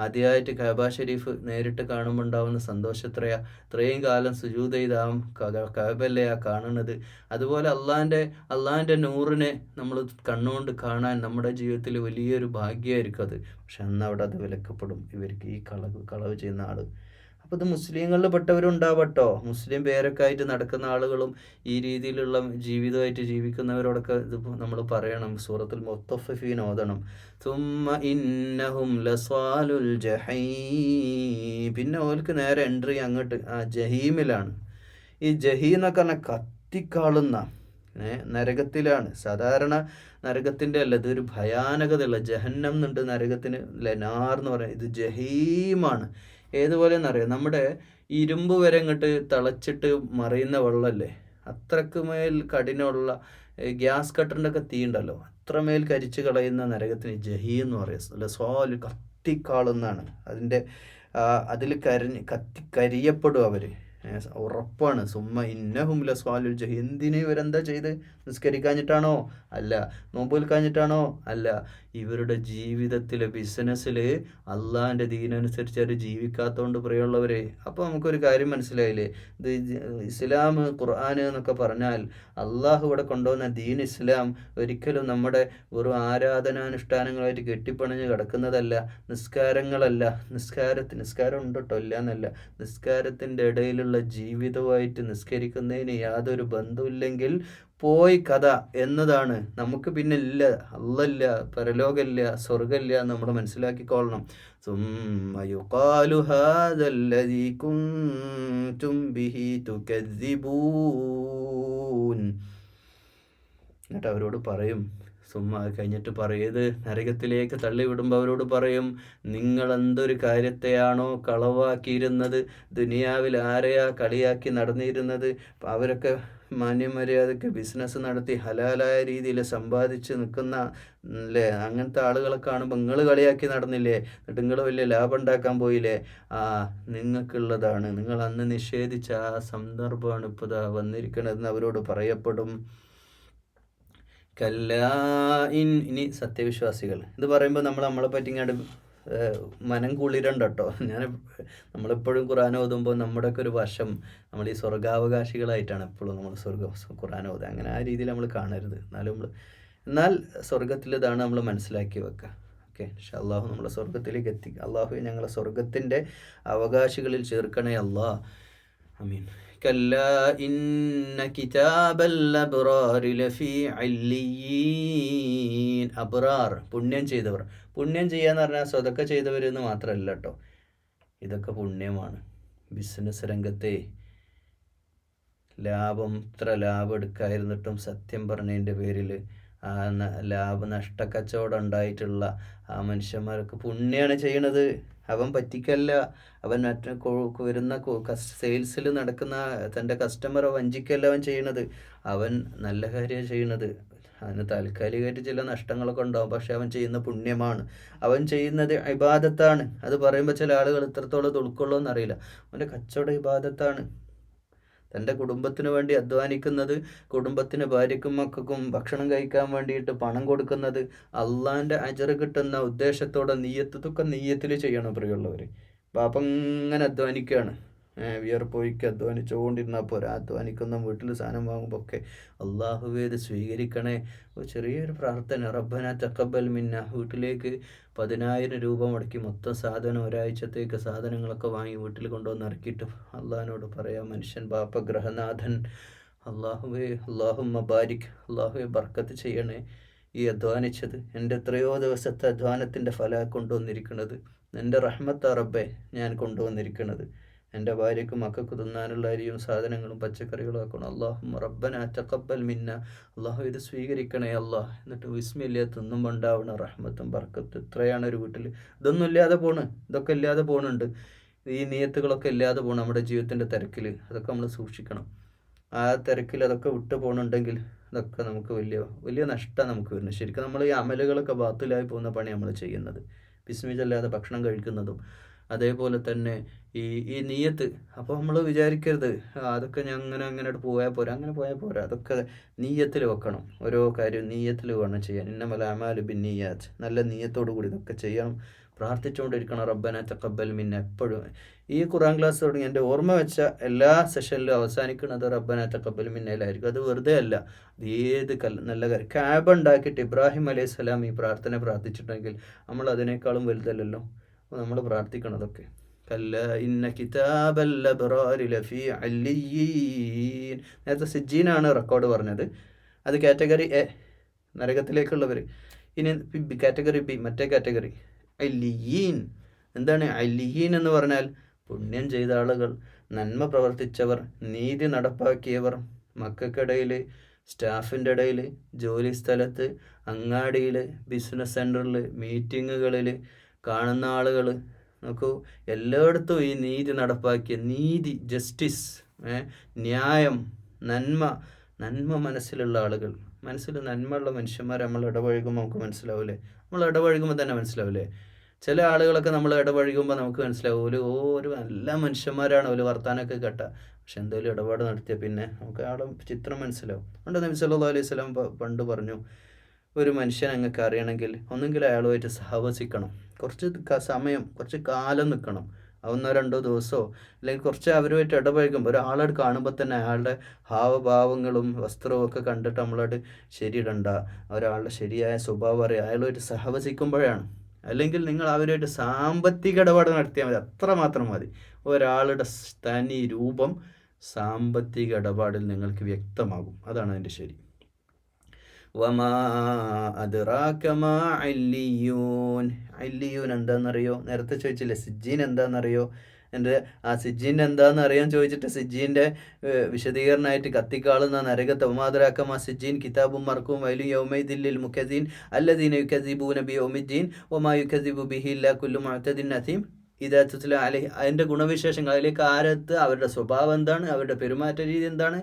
S1: ആദ്യമായിട്ട് കഅബ ഷരീഫ് നേരിട്ട് കാണുമ്പോൾ ഉണ്ടാവുന്ന സന്തോഷം എത്രയാ. ഇത്രയും കാലം സുജൂദ് ചെയ്താവും കഅബല്ലേ ആ കാണുന്നത്. അതുപോലെ അള്ളാഹിൻ്റെ നൂറിനെ നമ്മൾ കണ്ണുകൊണ്ട് കാണാൻ നമ്മുടെ ജീവിതത്തിൽ വലിയൊരു ഭാഗ്യമായിരിക്കും അത്. പക്ഷെ അന്ന് അവിടെ അത് വിലക്കപ്പെടും, ഇവർക്ക് ഈ കളവ് ചെയ്യുന്ന ആൾ. അപ്പോൾ ഇത് മുസ്ലിങ്ങളിൽ പെട്ടവരുണ്ടാവട്ടോ, മുസ്ലിം പേരൊക്കെ ആയിട്ട് നടക്കുന്ന ആളുകളും ഈ രീതിയിലുള്ള ജീവിതമായിട്ട് ജീവിക്കുന്നവരോടൊക്കെ ഇത് നമ്മൾ പറയണം. സൂറത്തുൽ മുത്തഫിഫീൻ ഓതണം. തുമ്മ ഇന്നഹും ലസ്വാലുൽ ജഹീം. പിന്നെ ഓൽക്ക് നേരെ എൻട്രി അങ്ങോട്ട് ആ ജഹീമിലാണ്. ഈ ജഹീം എന്നൊക്കെ പറഞ്ഞാൽ കത്തിക്കാളുന്ന നരകത്തിലാണ്. സാധാരണ നരകത്തിൻ്റെ അല്ല, ഇതൊരു ഭയാനകതയുള്ള ജഹന്നം എന്നുണ്ട് നരകത്തിന്, ലെനാർ എന്ന് പറയുന്നത്. ഇത് ജഹീമാണ്. ഏതുപോലെ എന്നറിയാം, നമ്മുടെ ഇരുമ്പ് വരെ ഇങ്ങോട്ട് തിളച്ചിട്ട് മറിയുന്ന വെള്ളമല്ലേ, അത്രക്ക് മേൽ കഠിനമുള്ള ഗ്യാസ് കട്ടറിൻ്റെ ഒക്കെ തീ ഉണ്ടല്ലോ, അത്രമേൽ കരിച്ച് കളയുന്ന നരകത്തിന് ജഹീം എന്ന് പറയുക. സ്വാല് കത്തിക്കാളുന്നാണ് അതിൻ്റെ, അതിൽ കരിയപ്പെടും അവർ, ഉറപ്പാണ്. സുമ്മ ഇന്നഹും ലസ്വാലുൽ ജഹീം. എന്തിന് ഇവരെന്താ ചെയ്ത്? നിസ്കരിക്കാഞ്ഞിട്ടാണോ? അല്ല. നോമ്പ് നിൽക്കാഞ്ഞിട്ടാണോ? അല്ല. ഇവരുടെ ജീവിതത്തിലെ ബിസിനസ്സിൽ അള്ളാഹിൻ്റെ ദീനനുസരിച്ച് അവർ ജീവിക്കാത്തതുകൊണ്ട് പ്രിയമുള്ളവരെ. അപ്പോൾ നമുക്കൊരു കാര്യം മനസ്സിലായില്ലേ, ഇത് ഇസ്ലാം ഖുർആൻ എന്നൊക്കെ പറഞ്ഞാൽ അള്ളാഹു ഇവിടെ കൊണ്ടുവന്ന ദീൻ ഇസ്ലാം ഒരിക്കലും നമ്മുടെ വെറും ആരാധനാനുഷ്ഠാനങ്ങളായിട്ട് കെട്ടിപ്പണിഞ്ഞ് കിടക്കുന്നതല്ല, നിസ്കാരങ്ങളല്ല. നിസ്കാരം ഉണ്ട് കേട്ടോ, ഇല്ല എന്നല്ല. നിസ്കാരത്തിൻ്റെ ഇടയിലുള്ള ജീവിതവുമായിട്ട് നിസ്കരിക്കുന്നതിന് യാതൊരു ബന്ധമില്ലെങ്കിൽ പോയി കഥ എന്നതാണ്. നമുക്ക് പിന്നെ ഇല്ല, അള്ളല്ല, പരലോകമില്ല, സ്വർഗമില്ല എന്ന് നമ്മൾ മനസ്സിലാക്കിക്കൊള്ളണം. ثم يقال هذا الذي كنتم به تكذبون. എന്നിട്ട് അവരോട് പറയും, കഴിഞ്ഞിട്ട് പറയത് നരകത്തിലേക്ക് തള്ളിവിടുമ്പോൾ അവരോട് പറയും, നിങ്ങൾ എന്തൊരു കാര്യത്തെയാണോ കളവാക്കിയിരുന്നത്, ദുനിയാവിൽ ആരെയാ കളിയാക്കി നടന്നിരുന്നത്, അവരൊക്കെ മാന്യമര്യാദയ്ക്ക് ബിസിനസ് നടത്തി ഹലാലായ രീതിയിൽ സമ്പാദിച്ച് നിൽക്കുന്ന അല്ലേ, അങ്ങനത്തെ ആളുകളെ കാണുമ്പോൾ നിങ്ങൾ കളിയാക്കി നടന്നില്ലേ, എന്നിട്ട് നിങ്ങൾ വലിയ ലാഭം ഉണ്ടാക്കാൻ പോയില്ലേ, നിങ്ങൾക്കുള്ളതാണ്, നിങ്ങൾ അന്ന് നിഷേധിച്ച ആ സന്ദർഭമാണ് ഇപ്പോൾ വന്നിരിക്കണതെന്ന് അവരോട് പറയപ്പെടും. ഇനി സത്യവിശ്വാസികൾ ഇത് പറയുമ്പോൾ നമ്മളെ പറ്റി ഇങ്ങോട്ട് മനം കുളിരണ്ട കേട്ടോ. നമ്മളെപ്പോഴും ഖുർആൻ ഓതുമ്പോൾ നമ്മുടെയൊക്കെ ഒരു വശം നമ്മൾ ഈ സ്വർഗാവകാശികളായിട്ടാണ് എപ്പോഴും നമ്മൾ ഖുർആൻ ഓതുക. അങ്ങനെ ആ രീതിയിൽ നമ്മൾ കാണരുത്. എന്നാൽ സ്വർഗത്തിൽ ഇതാണ് നമ്മൾ മനസ്സിലാക്കി വെക്കുക. ഓക്കെ, ഇൻഷാ അല്ലാഹു നമ്മളെ സ്വർഗത്തിലേക്ക് എത്തിക്കുക. അള്ളാഹു ഞങ്ങളെ സ്വർഗത്തിൻ്റെ അവകാശികളിൽ ചേർക്കണേ അല്ലാ. ആമീൻ. കല്ലാ ഇന്ന കിതാബൽ അബ്റാരി ലഫീ ഇല്ലീൻ. അബ്റാർ പുണ്യം ചെയ്തവർ. പുണ്യം ചെയ്യാന്ന് പറഞ്ഞാൽ സ്വതക്ക ചെയ്തവരെന്ന് മാത്രമല്ല കേട്ടോ, ഇതൊക്കെ പുണ്യമാണ്. ബിസിനസ് രംഗത്തെ ഇത്ര ലാഭം എടുക്കാതിരുന്നിട്ടും സത്യം പറഞ്ഞതിൻ്റെ പേരിൽ ആ നഷ്ടക്കച്ചവടം ഉണ്ടായിട്ടുള്ള ആ മനുഷ്യന്മാരൊക്കെ പുണ്യമാണ് ചെയ്യണത്. അവൻ പറ്റിക്കല്ല, അവൻ വരുന്ന സെയിൽസിൽ നടക്കുന്ന തൻ്റെ കസ്റ്റമറെ വഞ്ചിക്കല്ല അവൻ ചെയ്യണത്, അവൻ നല്ല കാര്യമാണ് ചെയ്യണത്. അതിന് താൽക്കാലികമായിട്ട് ചില നഷ്ടങ്ങളൊക്കെ ഉണ്ടാവും, പക്ഷെ അവൻ ചെയ്യുന്ന പുണ്യമാണ്, അവൻ ചെയ്യുന്നത് ഇബാദത്താണ്. അത് പറയുമ്പോൾ ചില ആളുകൾ ഇത്രത്തോളം ഇത് ഉൾക്കൊള്ളുമെന്ന് അറിയില്ല. അവൻ്റെ കച്ചവടം ഇബാദത്താണ്. തൻ്റെ കുടുംബത്തിന് വേണ്ടി അധ്വാനിക്കുന്നത്, കുടുംബത്തിന് ഭാര്യക്കും മക്കൾക്കും ഭക്ഷണം കഴിക്കാൻ വേണ്ടിയിട്ട് പണം കൊടുക്കുന്നത്, അള്ളാൻ്റെ അജറ് കിട്ടുന്ന ഉദ്ദേശത്തോടെ നീയത്തൊക്കെ നീയത്തിൽ ചെയ്യണം പ്രിയമുള്ളവർ. പാപ്പം ഇങ്ങനെ അധ്വാനിക്കുകയാണ്, വിയർപ്പൊഴിക്ക് അധ്വാനിച്ചുകൊണ്ടിരുന്നാൽ പോരാ, അധ്വാനിക്കുന്ന വീട്ടിൽ സാധനം വാങ്ങുമ്പോൾ ഒക്കെ അള്ളാഹുവേ ഇത് സ്വീകരിക്കണേ. ഒരു ചെറിയൊരു പ്രാർത്ഥന, റബ്ബന തഖബ്ബൽ മിന്ന. വീട്ടിലേക്ക് 10,000 രൂപ മുടക്കി മൊത്തം സാധനം ഒരാഴ്ചത്തേക്ക് സാധനങ്ങളൊക്കെ വാങ്ങി വീട്ടിൽ കൊണ്ടുവന്ന് ഇറക്കിയിട്ട് അള്ളാഹിനോട് പറയാം, മനുഷ്യൻ ബാപ്പ ഗ്രഹനാഥൻ, അള്ളാഹുവേ അള്ളാഹുമ്മ ബാരിക്, അള്ളാഹുവെ ബർക്കത്ത് ചെയ്യണേ. ഈ അധ്വാനിച്ചത് എൻ്റെ എത്രയോ ദിവസത്തെ അധ്വാനത്തിൻ്റെ ഫല കൊണ്ടുവന്നിരിക്കുന്നത്, എൻ്റെ റഹ്മത്താ റബ്ബെ ഞാൻ കൊണ്ടുവന്നിരിക്കുന്നത്. എൻ്റെ ഭാര്യയ്ക്കും മക്കൾക്ക് തിന്നാനുള്ള അരിയും സാധനങ്ങളും പച്ചക്കറികളും ആക്കണം. അള്ളാഹുമ്മ റബ്ബന തഖബ്ബൽ മിന്ന, അള്ളാഹു ഇത് സ്വീകരിക്കണേ അള്ളാഹ്. എന്നിട്ട് വിസ്മില്ല തിന്നുമ്പോൾ ഉണ്ടാവണം റഹ്മത്തും ബർക്കത്തും. ഇത്രയാണ് ഒരു വീട്ടിൽ. ഇതൊന്നും ഇല്ലാതെ പോണ്, ഇതൊക്കെ ഇല്ലാതെ പോകുന്നുണ്ട്. ഈ നിയത്തുകളൊക്കെ ഇല്ലാതെ പോകണം നമ്മുടെ ജീവിതത്തിൻ്റെ തിരക്കിൽ. അതൊക്കെ നമ്മൾ സൂക്ഷിക്കണം. ആ തിരക്കിൽ അതൊക്കെ വിട്ടു പോകുന്നുണ്ടെങ്കിൽ അതൊക്കെ നമുക്ക് വലിയ വലിയ നഷ്ടം നമുക്ക് വരുന്നത്. ശരിക്കും നമ്മൾ ഈ അമലുകളൊക്കെ ബാത്തിലായി പോകുന്ന പണി നമ്മൾ ചെയ്യുന്നത്, ബിസ്മില്ലാതെ ഭക്ഷണം കഴിക്കുന്നതും അതേപോലെ തന്നെ ഈ നീയത്ത്. അപ്പോൾ നമ്മൾ വിചാരിക്കരുത് അതൊക്കെ ഞാൻ അങ്ങനെ പോയാൽ പോരാ, അങ്ങനെ പോയാൽ പോരാ. അതൊക്കെ നീയത്തിൽ വെക്കണം. ഓരോ കാര്യം നീയത്തിൽ വേണം ചെയ്യാൻ. ഇന്നമൽ അമാലു ബിന്നിയാത്ത്. നല്ല നീയത്തോടു കൂടി ഇതൊക്കെ ചെയ്യണം. പ്രാർത്ഥിച്ചുകൊണ്ടിരിക്കണം റബ്ബന തഖബ്ബൽ മിന്ന. എപ്പോഴും ഈ ഖുർആൻ ക്ലാസ് തുടങ്ങി എൻ്റെ ഓർമ്മ വെച്ച എല്ലാ സെഷനിലും അവസാനിക്കുന്നത് റബ്ബന തഖബ്ബൽ മിന്നയിലായിരിക്കും. അത് വെറുതെ അല്ല, അത് ഏത് നല്ല കാര്യം. കാബ ഉണ്ടാക്കിയിട്ട് ഇബ്രാഹിം അലൈഹി സ്വലാം ഈ പ്രാർത്ഥന പ്രാർത്ഥിച്ചിട്ടുണ്ടെങ്കിൽ നമ്മൾ അതിനേക്കാളും വലുതല്ലല്ലോ. അപ്പോൾ നമ്മൾ പ്രാർത്ഥിക്കണം അതൊക്കെ. കല്ല ഇന്ന കിതാബൽ അബ്റാരി ലഫീ അല്ലിയീൻ. നേരത്തെ സിജ്ജീനാണ് റെക്കോർഡ് പറഞ്ഞത്. അത് കാറ്റഗറി എ, നരകത്തിലേക്കുള്ളവർ. ഇനി കാറ്റഗറി ബി, മറ്റേ കാറ്റഗറി അല്ലിയീൻ. എന്താണ് അല്ലിയീൻ എന്ന് പറഞ്ഞാൽ? പുണ്യം ചെയ്ത ആളുകൾ, നന്മ പ്രവർത്തിച്ചവർ, നീതി നടപ്പാക്കിയവർ, മക്കൾക്കിടയിൽ, സ്റ്റാഫിൻ്റെ ഇടയിൽ, ജോലി സ്ഥലത്ത്, അങ്ങാടിയിൽ, ബിസിനസ് സെൻറ്ററിൽ, മീറ്റിങ്ങുകളിൽ കാണുന്ന ആളുകൾ. നോക്കൂ, എല്ലായിടത്തും ഈ നീതി നടപ്പാക്കിയ, നീതി, ജസ്റ്റിസ്, ന്യായം, നന്മ മനസ്സിലുള്ള ആളുകൾ. മനസ്സിൽ നന്മയുള്ള മനുഷ്യന്മാർ നമ്മൾ ഇടപഴകുമ്പോൾ നമുക്ക് മനസ്സിലാവില്ലേ? നമ്മൾ ഇടപഴകുമ്പോൾ തന്നെ മനസ്സിലാവില്ലേ? ചില ആളുകളൊക്കെ നമ്മൾ ഇടപഴകുമ്പോൾ നമുക്ക് മനസ്സിലാവും ഒരു നല്ല മനുഷ്യന്മാരാണ്, ഒരു വർത്താനൊക്കെ കേട്ട. പക്ഷെ എന്തെങ്കിലും ഇടപാട് നടത്തിയ പിന്നെ നമുക്ക് ആളും ചിത്രം മനസ്സിലാവും. അതുകൊണ്ട് നബി സല്ലല്ലാഹു അലൈഹി വസല്ലം പണ്ട് പറഞ്ഞു, ഒരു മനുഷ്യൻ അങ്ങക്ക് അറിയണമെങ്കിൽ ഒന്നെങ്കിൽ അയാളുമായിട്ട് സഹവസിക്കണം, കുറച്ച് സമയം, കുറച്ച് കാലം നിൽക്കണം. 1-2 ദിവസമോ അല്ലെങ്കിൽ കുറച്ച് അവരുമായിട്ട് ഇടപഴകുമ്പോൾ ഒരാളോട് കാണുമ്പോൾ തന്നെ അയാളുടെ ഹാവഭാവങ്ങളും വസ്ത്രവും ഒക്കെ കണ്ടിട്ട് നമ്മളോട് ശരിയിടണ്ട, ഒരാളുടെ ശരിയായ സ്വഭാവം അറിയാം അയാളുമായിട്ട് സഹവസിക്കുമ്പോഴാണ്. അല്ലെങ്കിൽ നിങ്ങൾ അവരുമായിട്ട് സാമ്പത്തിക ഇടപാട് നടത്തിയാൽ മതി, അത്രമാത്രം മതി. ഒരാളുടെ തനി രൂപം സാമ്പത്തിക ഇടപാടിൽ നിങ്ങൾക്ക് വ്യക്തമാകും. അതാണ് അതിൻ്റെ ശരി. വമാ അദ്റാക മാ അല്ലിയൂൻ. അല്ലിയൂൻ എന്താണെന്നറിയോ? നേരത്തെ ചോദിച്ചില്ലേ സിജ്ജീൻ എന്താണെന്നറിയോ? എൻ്റെ ആ സിജ്ജീൻ എന്താണെന്ന് അറിയാൻ ചോദിച്ചിട്ട് സിജ്ജീൻ്റെ വിശദീകരണമായിട്ട് കത്തിക്കാളുന്ന നരകത്തെ. വമാ അദ്റാക മാ സിജ്ജീൻ കിതാബും മർഖൂം വൈലുൻ യൗമൈദിൻ ലിൽ മുകദ്ദിബീൻ അല്ലദീന യുകദ്ദിബൂന ബിയൗമിദ്ദീൻ വമാ യുകദ്ദിബു ബിഹി ഇല്ലാ കുല്ലു മുഅ്തദിൻ അസീം. ഇതാ അലൈഹി. അതിൻ്റെ ഗുണവിശേഷങ്ങൾ, അതിലേക്ക് ആരെത്ത്, അവരുടെ സ്വഭാവം എന്താണ്, അവരുടെ പെരുമാറ്റ രീതി എന്താണ്,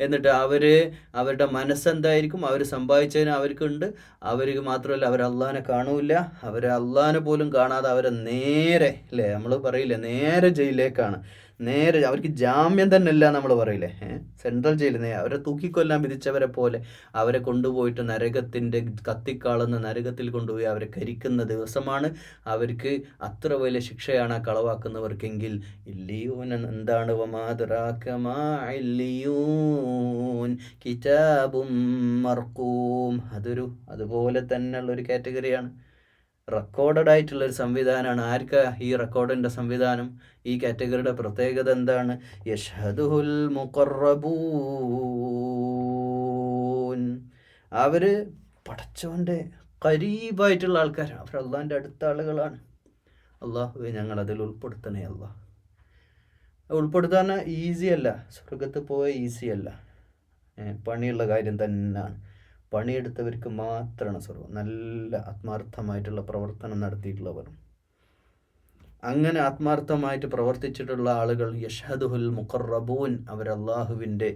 S1: എന്നിട്ട് അവരുടെ മനസ്സെന്തായിരിക്കും, അവർ സമ്പാദിച്ചതിന് അവർക്കുണ്ട്. അവർക്ക് മാത്രമല്ല, അവർ അള്ളാഹിനെ കാണൂല, അവർ അള്ളാഹിനെ പോലും കാണാതെ അവരെ നേരെ, അല്ലേ നമ്മൾ പറയില്ലേ, നേരെ ജയിലിലേക്കാണ്. നേരെ അവർക്ക് ജാമ്യം തന്നെ ഇല്ല നമ്മൾ പറയില്ലേ, സെൻട്രൽ ജയിലിൽ അവരെ തൂക്കിക്കൊല്ലാൻ വിധിച്ചവരെ പോലെ അവരെ കൊണ്ടുപോയിട്ട് നരകത്തിൻ്റെ കത്തിക്കാളുന്ന നരകത്തിൽ കൊണ്ടുപോയി അവരെ കരിക്കുന്ന ദിവസമാണ്. അവർക്ക് അത്ര വലിയ ശിക്ഷയാണ് ആ കളവാക്കുന്നവർക്കെങ്കിൽ. ഇല്ലിയൂൻ എന്താണ്? വമാ അദ്റാക മാ ഇല്ലിയൂൻ കിതാബും മർഖൂം. അതുപോലെ തന്നെയുള്ളൊരു കാറ്റഗറിയാണ്. റെക്കോർഡഡ് ആയിട്ടുള്ളൊരു സംവിധാനമാണ്. ആർക്കാ ഈ റെക്കോർഡിൻ്റെ സംവിധാനം? ഈ കാറ്റഗറിയുടെ പ്രത്യേകത എന്താണ്? യഷ്ഹദുൽ മുഖറബൂൻ. അവർ പടച്ചവൻ്റെ ഖരീബായിട്ടുള്ള ആൾക്കാരാണ്, അവർ അള്ളാഹിൻ്റെ അടുത്ത ആളുകളാണ്. അള്ളാഹുവേ ഞങ്ങളതിൽ ഉൾപ്പെടുത്തണേ അള്ളാഹ്. ഉൾപ്പെടുത്താൻ ഈസിയല്ല, സ്വർഗത്ത് പോയ ഈസിയല്ല, പണിയുള്ള കാര്യം തന്നെയാണ്. പണിയെടുത്തവർക്ക് മാത്രമാണ് സ്വർഗം, നല്ല ആത്മാർത്ഥമായിട്ടുള്ള പ്രവർത്തനം നടത്തിയിട്ടുള്ളവർ. അങ്ങനെ ആത്മാർത്ഥമായിട്ട് പ്രവർത്തിച്ചിട്ടുള്ള ആളുകൾ യഷ്ഹദുൽ മുഖറബൂൻ, അവർ അള്ളാഹുവിൻ്റെ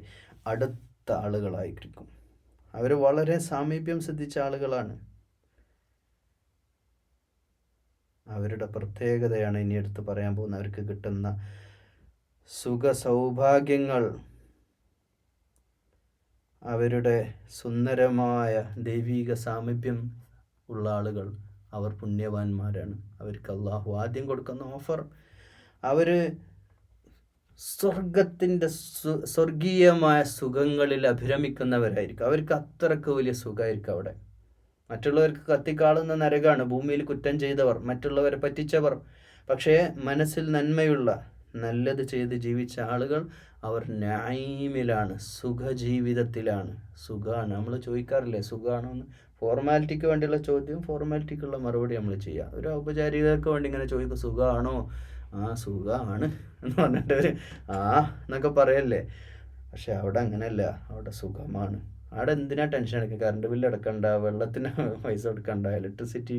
S1: അടുത്ത ആളുകളായിരിക്കും. അവർ വളരെ സാമീപ്യം സിദ്ധിച്ച ആളുകളാണ്. അവരുടെ പ്രത്യേകതയാണ് ഇനി എടുത്ത് പറയാൻ പോകുന്ന. അവർക്ക് കിട്ടുന്ന സുഖ സൗഭാഗ്യങ്ങൾ, അവരുടെ സുന്ദരമായ ദൈവിക സാമീപ്യം ഉള്ള ആളുകൾ, അവർ പുണ്യവാന്മാരാണ്. അവർക്ക് അള്ളാഹു ആദ്യം കൊടുക്കുന്ന ഓഫർ, അവർ സ്വർഗത്തിൻ്റെ സ്വർഗീയമായ സുഖങ്ങളിൽ അഭിരമിക്കുന്നവരായിരിക്കും. അവർക്ക് അത്രക്ക് വലിയ സുഖമായിരിക്കും അവിടെ. മറ്റുള്ളവർക്ക് കത്തിക്കാളുന്ന നരകമാണ്, ഭൂമിയിൽ കുറ്റം ചെയ്തവർ, മറ്റുള്ളവരെ പറ്റിച്ചവർ. പക്ഷേ മനസ്സിൽ നന്മയുള്ള നല്ലത് ചെയ്ത് ജീവിച്ച ആളുകൾ അവർ നഈമിലാണ്, സുഖജീവിതത്തിലാണ്. സുഖമാണ്. നമ്മൾ ചോദിക്കാറില്ലേ സുഖമാണോ എന്ന്? ഫോർമാലിറ്റിക്ക് വേണ്ടിയുള്ള ചോദ്യം, ഫോർമാലിറ്റിക്കുള്ള മറുപടി നമ്മൾ ചെയ്യുക. ഒരു ഔപചാരികതയ്ക്ക് വേണ്ടി ഇങ്ങനെ ചോദിക്കും, സുഖമാണോ? ആ സുഖമാണ് എന്ന് പറഞ്ഞിട്ട് എന്നൊക്കെ പറയല്ലേ. പക്ഷെ അവിടെ അങ്ങനെയല്ല, അവിടെ സുഖമാണ്. അവിടെ എന്തിനാ ടെൻഷൻ എടുക്കുക? കറണ്ട് ബില്ല് അടക്കണ്ട, വെള്ളത്തിന് പൈസ കൊടുക്കണ്ട, ഇലക്ട്രിസിറ്റി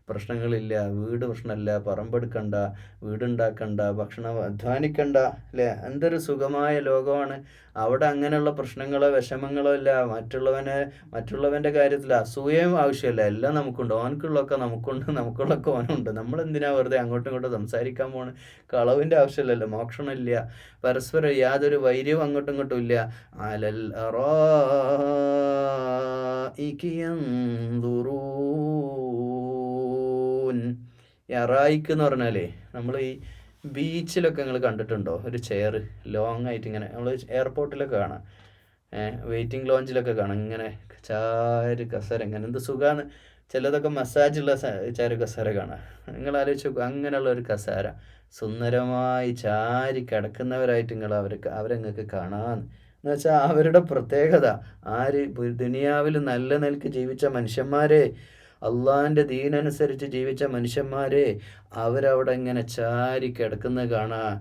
S1: പ്രശ്നങ്ങളില്ല, വീട് പ്രശ്നമില്ല, പറമ്പെടുക്കണ്ട, വീടുണ്ടാക്കണ്ട, ഭക്ഷണം അധ്വാനിക്കണ്ട, അല്ലേ? എന്തൊരു സുഖമായ ലോകമാണ് അവിടെ. അങ്ങനെയുള്ള പ്രശ്നങ്ങളോ വിഷമങ്ങളോ ഇല്ല. മറ്റുള്ളവൻ്റെ കാര്യത്തിൽ അസൂയയും ആവശ്യമില്ല. എല്ലാം നമുക്കുണ്ട്. ഓനക്കുള്ളതൊക്കെ നമുക്കുണ്ട്, നമുക്കുള്ളതൊക്കെ ഓനുണ്ട്. നമ്മളെന്തിനാ വെറുതെ അങ്ങോട്ടും ഇങ്ങോട്ടും സംസാരിക്കാൻ പോണ്? കളവിൻ്റെ ആവശ്യമില്ലല്ലോ, മോക്ഷണമില്ല, പരസ്പരം യാതൊരു വൈര്യവും അങ്ങോട്ടും ഇങ്ങോട്ടും ഇല്ല. അലൽ യറായിക്ക് എന്ന് പറഞ്ഞാലേ, നമ്മൾ ഈ ബീച്ചിലൊക്കെ നിങ്ങൾ കണ്ടിട്ടുണ്ടോ? ഒരു ചെയർ ലോങ് ആയിട്ട് ഇങ്ങനെ, നമ്മൾ എയർപോർട്ടിലൊക്കെ കാണാം, വെയിറ്റിംഗ് ലോഞ്ചിലൊക്കെ കാണാം, ഇങ്ങനെ ചാര് കസര, ഇങ്ങനെ എന്ത് സുഖമാണ്. ചിലതൊക്കെ മസാജുള്ള ചാര് കസര കാണാം. നിങ്ങൾ ആലോചിച്ച് നോക്കുക, അങ്ങനെയുള്ള ഒരു കസേര സുന്ദരമായി ചാരി കിടക്കുന്നവരായിട്ട് അവരെങ്ങൾക്ക് കാണാമെന്ന്. എന്ന് വെച്ചാൽ അവരുടെ പ്രത്യേകത, ദുനിയാവിൽ നല്ല നിലക്ക് ജീവിച്ച മനുഷ്യന്മാരെ, അള്ളാഹിൻ്റെ ദീനനുസരിച്ച് ജീവിച്ച മനുഷ്യന്മാരെ, അവരവിടെ ഇങ്ങനെ ചാരി കിടക്കുന്നത് കാണാം.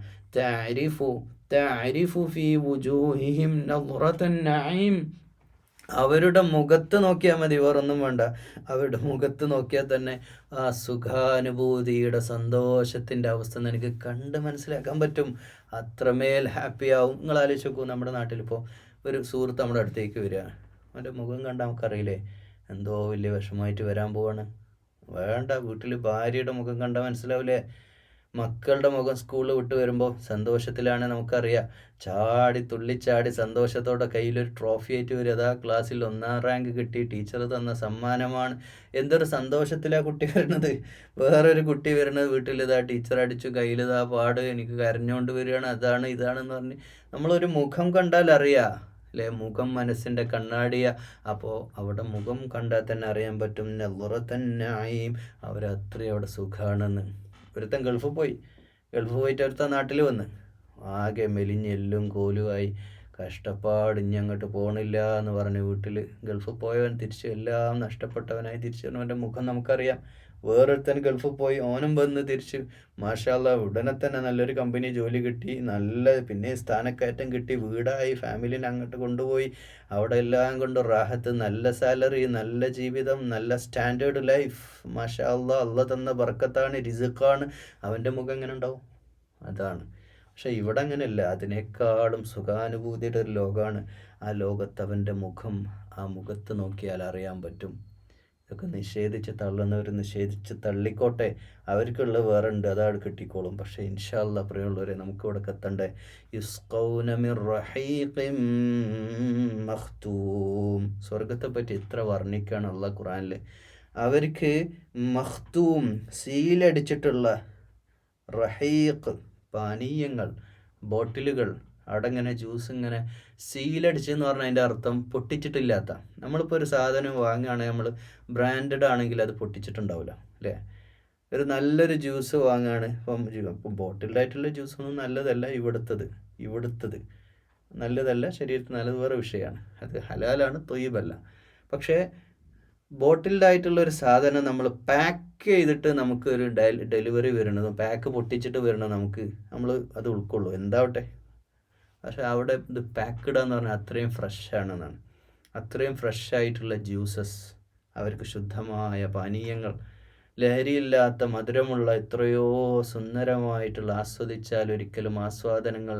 S1: തഅരിഫു ഫീ വുജൂഹിഹിം നദ്റത്തൻ നഈം. അവരുടെ മുഖത്ത് നോക്കിയാൽ മതി, വേറൊന്നും വേണ്ട. അവരുടെ മുഖത്ത് നോക്കിയാൽ തന്നെ ആ സുഖാനുഭൂതിയുടെ സന്തോഷത്തിൻ്റെ അവസ്ഥ എനിക്ക് കണ്ട് മനസ്സിലാക്കാൻ പറ്റും. അത്രമേൽ ഹാപ്പിയാവും. നിങ്ങൾ ആലോചിച്ച് നോക്കൂ, നമ്മുടെ നാട്ടിലിപ്പോൾ ഒരു സുഹൃത്ത് നമ്മുടെ അടുത്തേക്ക് വരിക, അവൻ്റെ മുഖം കണ്ടാൽ നമുക്കറിയില്ലേ എന്തോ വലിയ വിഷമമായിട്ട് വരാൻ പോവാണ്. വേണ്ട, വീട്ടിൽ ഭാര്യയുടെ മുഖം കണ്ടാൽ മനസ്സിലാവില്ലേ? മക്കളുടെ മുഖം സ്കൂളിൽ വിട്ട് വരുമ്പോൾ സന്തോഷത്തിലാണ്, നമുക്കറിയാം. തുള്ളിച്ചാടി സന്തോഷത്തോടെ കയ്യിലൊരു ട്രോഫി ആയിട്ട് വരും. അതാ ക്ലാസ്സിൽ 1ാം റാങ്ക് കിട്ടി, ടീച്ചർ തന്ന സമ്മാനമാണ്. എന്തൊരു സന്തോഷത്തിലാണ് കുട്ടി വരുന്നത്. വേറൊരു കുട്ടി വരുന്നത് വീട്ടിൽ ഇതാ ടീച്ചർ അടിച്ചു, കയ്യിലിതാ പാട്, എനിക്ക് കരഞ്ഞുകൊണ്ട് വരികയാണ്, അതാണ് ഇതാണെന്ന് പറഞ്ഞ്. നമ്മളൊരു മുഖം കണ്ടാൽ അറിയാം, അല്ലേ? മുഖം മനസ്സിൻ്റെ കണ്ണാടിയ. അപ്പോൾ അവിടെ മുഖം കണ്ടാൽ തന്നെ അറിയാൻ പറ്റും നദ്റത്തൻ നഈം, അവരത്രയും അവിടെ സുഖാണെന്ന്. ഒരുത്തൻ ഗൾഫിൽ പോയിട്ട് ഒരുത്തൻ നാട്ടിൽ വന്ന് ആകെ മെലിഞ്ഞെല്ലും കോലുമായി, കഷ്ടപ്പാട്, ഇനി അങ്ങോട്ട് പോകണില്ല എന്ന് പറഞ്ഞ് വീട്ടിൽ ഗൾഫിൽ പോയവൻ തിരിച്ച് എല്ലാം നഷ്ടപ്പെട്ടവനായി തിരിച്ചു വരുന്നവൻ്റെ മുഖം നമുക്കറിയാം. വേറൊരുത്തൻ ഗൾഫിൽ പോയി, ഓനും വന്ന് തിരിച്ച് മാഷാ അല്ലാഹ് ഉടനെ തന്നെ നല്ലൊരു കമ്പനി ജോലി കിട്ടി, പിന്നെ സ്ഥാനക്കയറ്റം കിട്ടി, വീടായി, ഫാമിലിനെ അങ്ങോട്ട് കൊണ്ടുപോയി, അവിടെ എല്ലാം കൊണ്ട് റാഹത്ത്, നല്ല സാലറി, നല്ല ജീവിതം, നല്ല സ്റ്റാൻഡേർഡ് ലൈഫ്. മാഷാ അല്ലാഹ്, അള്ളാഹ് തന്ന ബർക്കത്താണ്, റിസ്ഖാണ്. അവൻ്റെ മുഖം എങ്ങനെ ഉണ്ടാവും? അതാണ്. പക്ഷെ ഇവിടെ അങ്ങനെയല്ല, അതിനേക്കാളും സുഖാനുഭൂതിയുടെ ഒരു ലോകമാണ്. ആ ലോകത്ത് അവൻ്റെ മുഖം, ആ മുഖത്ത് നോക്കിയാൽ അറിയാൻ പറ്റും. ഇതൊക്കെ നിഷേധിച്ച് തള്ളുന്നവർ നിഷേധിച്ച് തള്ളിക്കോട്ടെ, അവർക്കുള്ള വേറെ ഉണ്ട്, അതാണ് കിട്ടിക്കോളും. പക്ഷേ ഇൻഷാ അല്ലാഹ് പ്രിയമുള്ളവരെ, നമുക്കിവിടെ എത്തണ്ടേ. യുസ്ഖൗന മിർ റഹീഖിൻ മഖ്തൂം. സ്വർഗത്തെ പറ്റി ഇത്ര വർണ്ണിക്കുകയാണ് അള്ളാഹ് ഖുർആനിൽ. അവർക്ക് മഖ്തൂം, സീലടിച്ചിട്ടുള്ള റഹീഖ്, പാനീയങ്ങൾ, ബോട്ടിലുകൾ, അവിടെ ഇങ്ങനെ ജ്യൂസ് ഇങ്ങനെ സീലടിച്ചെന്ന് പറഞ്ഞാൽ അതിൻ്റെ അർത്ഥം പൊട്ടിച്ചിട്ടില്ലാത്ത. നമ്മളിപ്പോൾ ഒരു സാധനം വാങ്ങുകയാണെങ്കിൽ, നമ്മൾ ബ്രാൻഡഡ് ആണെങ്കിൽ അത് പൊട്ടിച്ചിട്ടുണ്ടാവില്ല, അല്ലേ? ഒരു നല്ലൊരു ജ്യൂസ് വാങ്ങുകയാണ്, ഇപ്പം ബോട്ടിൽഡ് ആയിട്ടുള്ള ജ്യൂസൊന്നും നല്ലതല്ല. ഇവിടുത്തത് നല്ലതല്ല, ശരീരത്തിന് നല്ലത് വേറെ വിഷയമാണ്. അത് ഹലാലാണ്, തൊയ്യബല്ല. പക്ഷേ ബോട്ടിൽഡ് ആയിട്ടുള്ള ഒരു സാധനം നമ്മൾ പാക്ക് ചെയ്തിട്ട് നമുക്ക് ഒരു ഡെലിവറി വരണതും പാക്ക് പൊട്ടിച്ചിട്ട് വരണം, നമ്മൾ അത് ഉൾക്കൊള്ളൂ, എന്താവട്ടെ. പക്ഷെ അവിടെ ഇത് പാക്ക്ഡ് എന്ന് പറഞ്ഞാൽ അത്രയും ഫ്രഷാണെന്നാണ്. അത്രയും ഫ്രഷായിട്ടുള്ള ജ്യൂസസ്, അവർക്ക് ശുദ്ധമായ പാനീയങ്ങൾ, ലഹരിയില്ലാത്ത മധുരമുള്ള എത്രയോ സുന്ദരമായിട്ടുള്ള ആസ്വദിച്ചാൽ ഒരിക്കലും ആസ്വാദനങ്ങൾ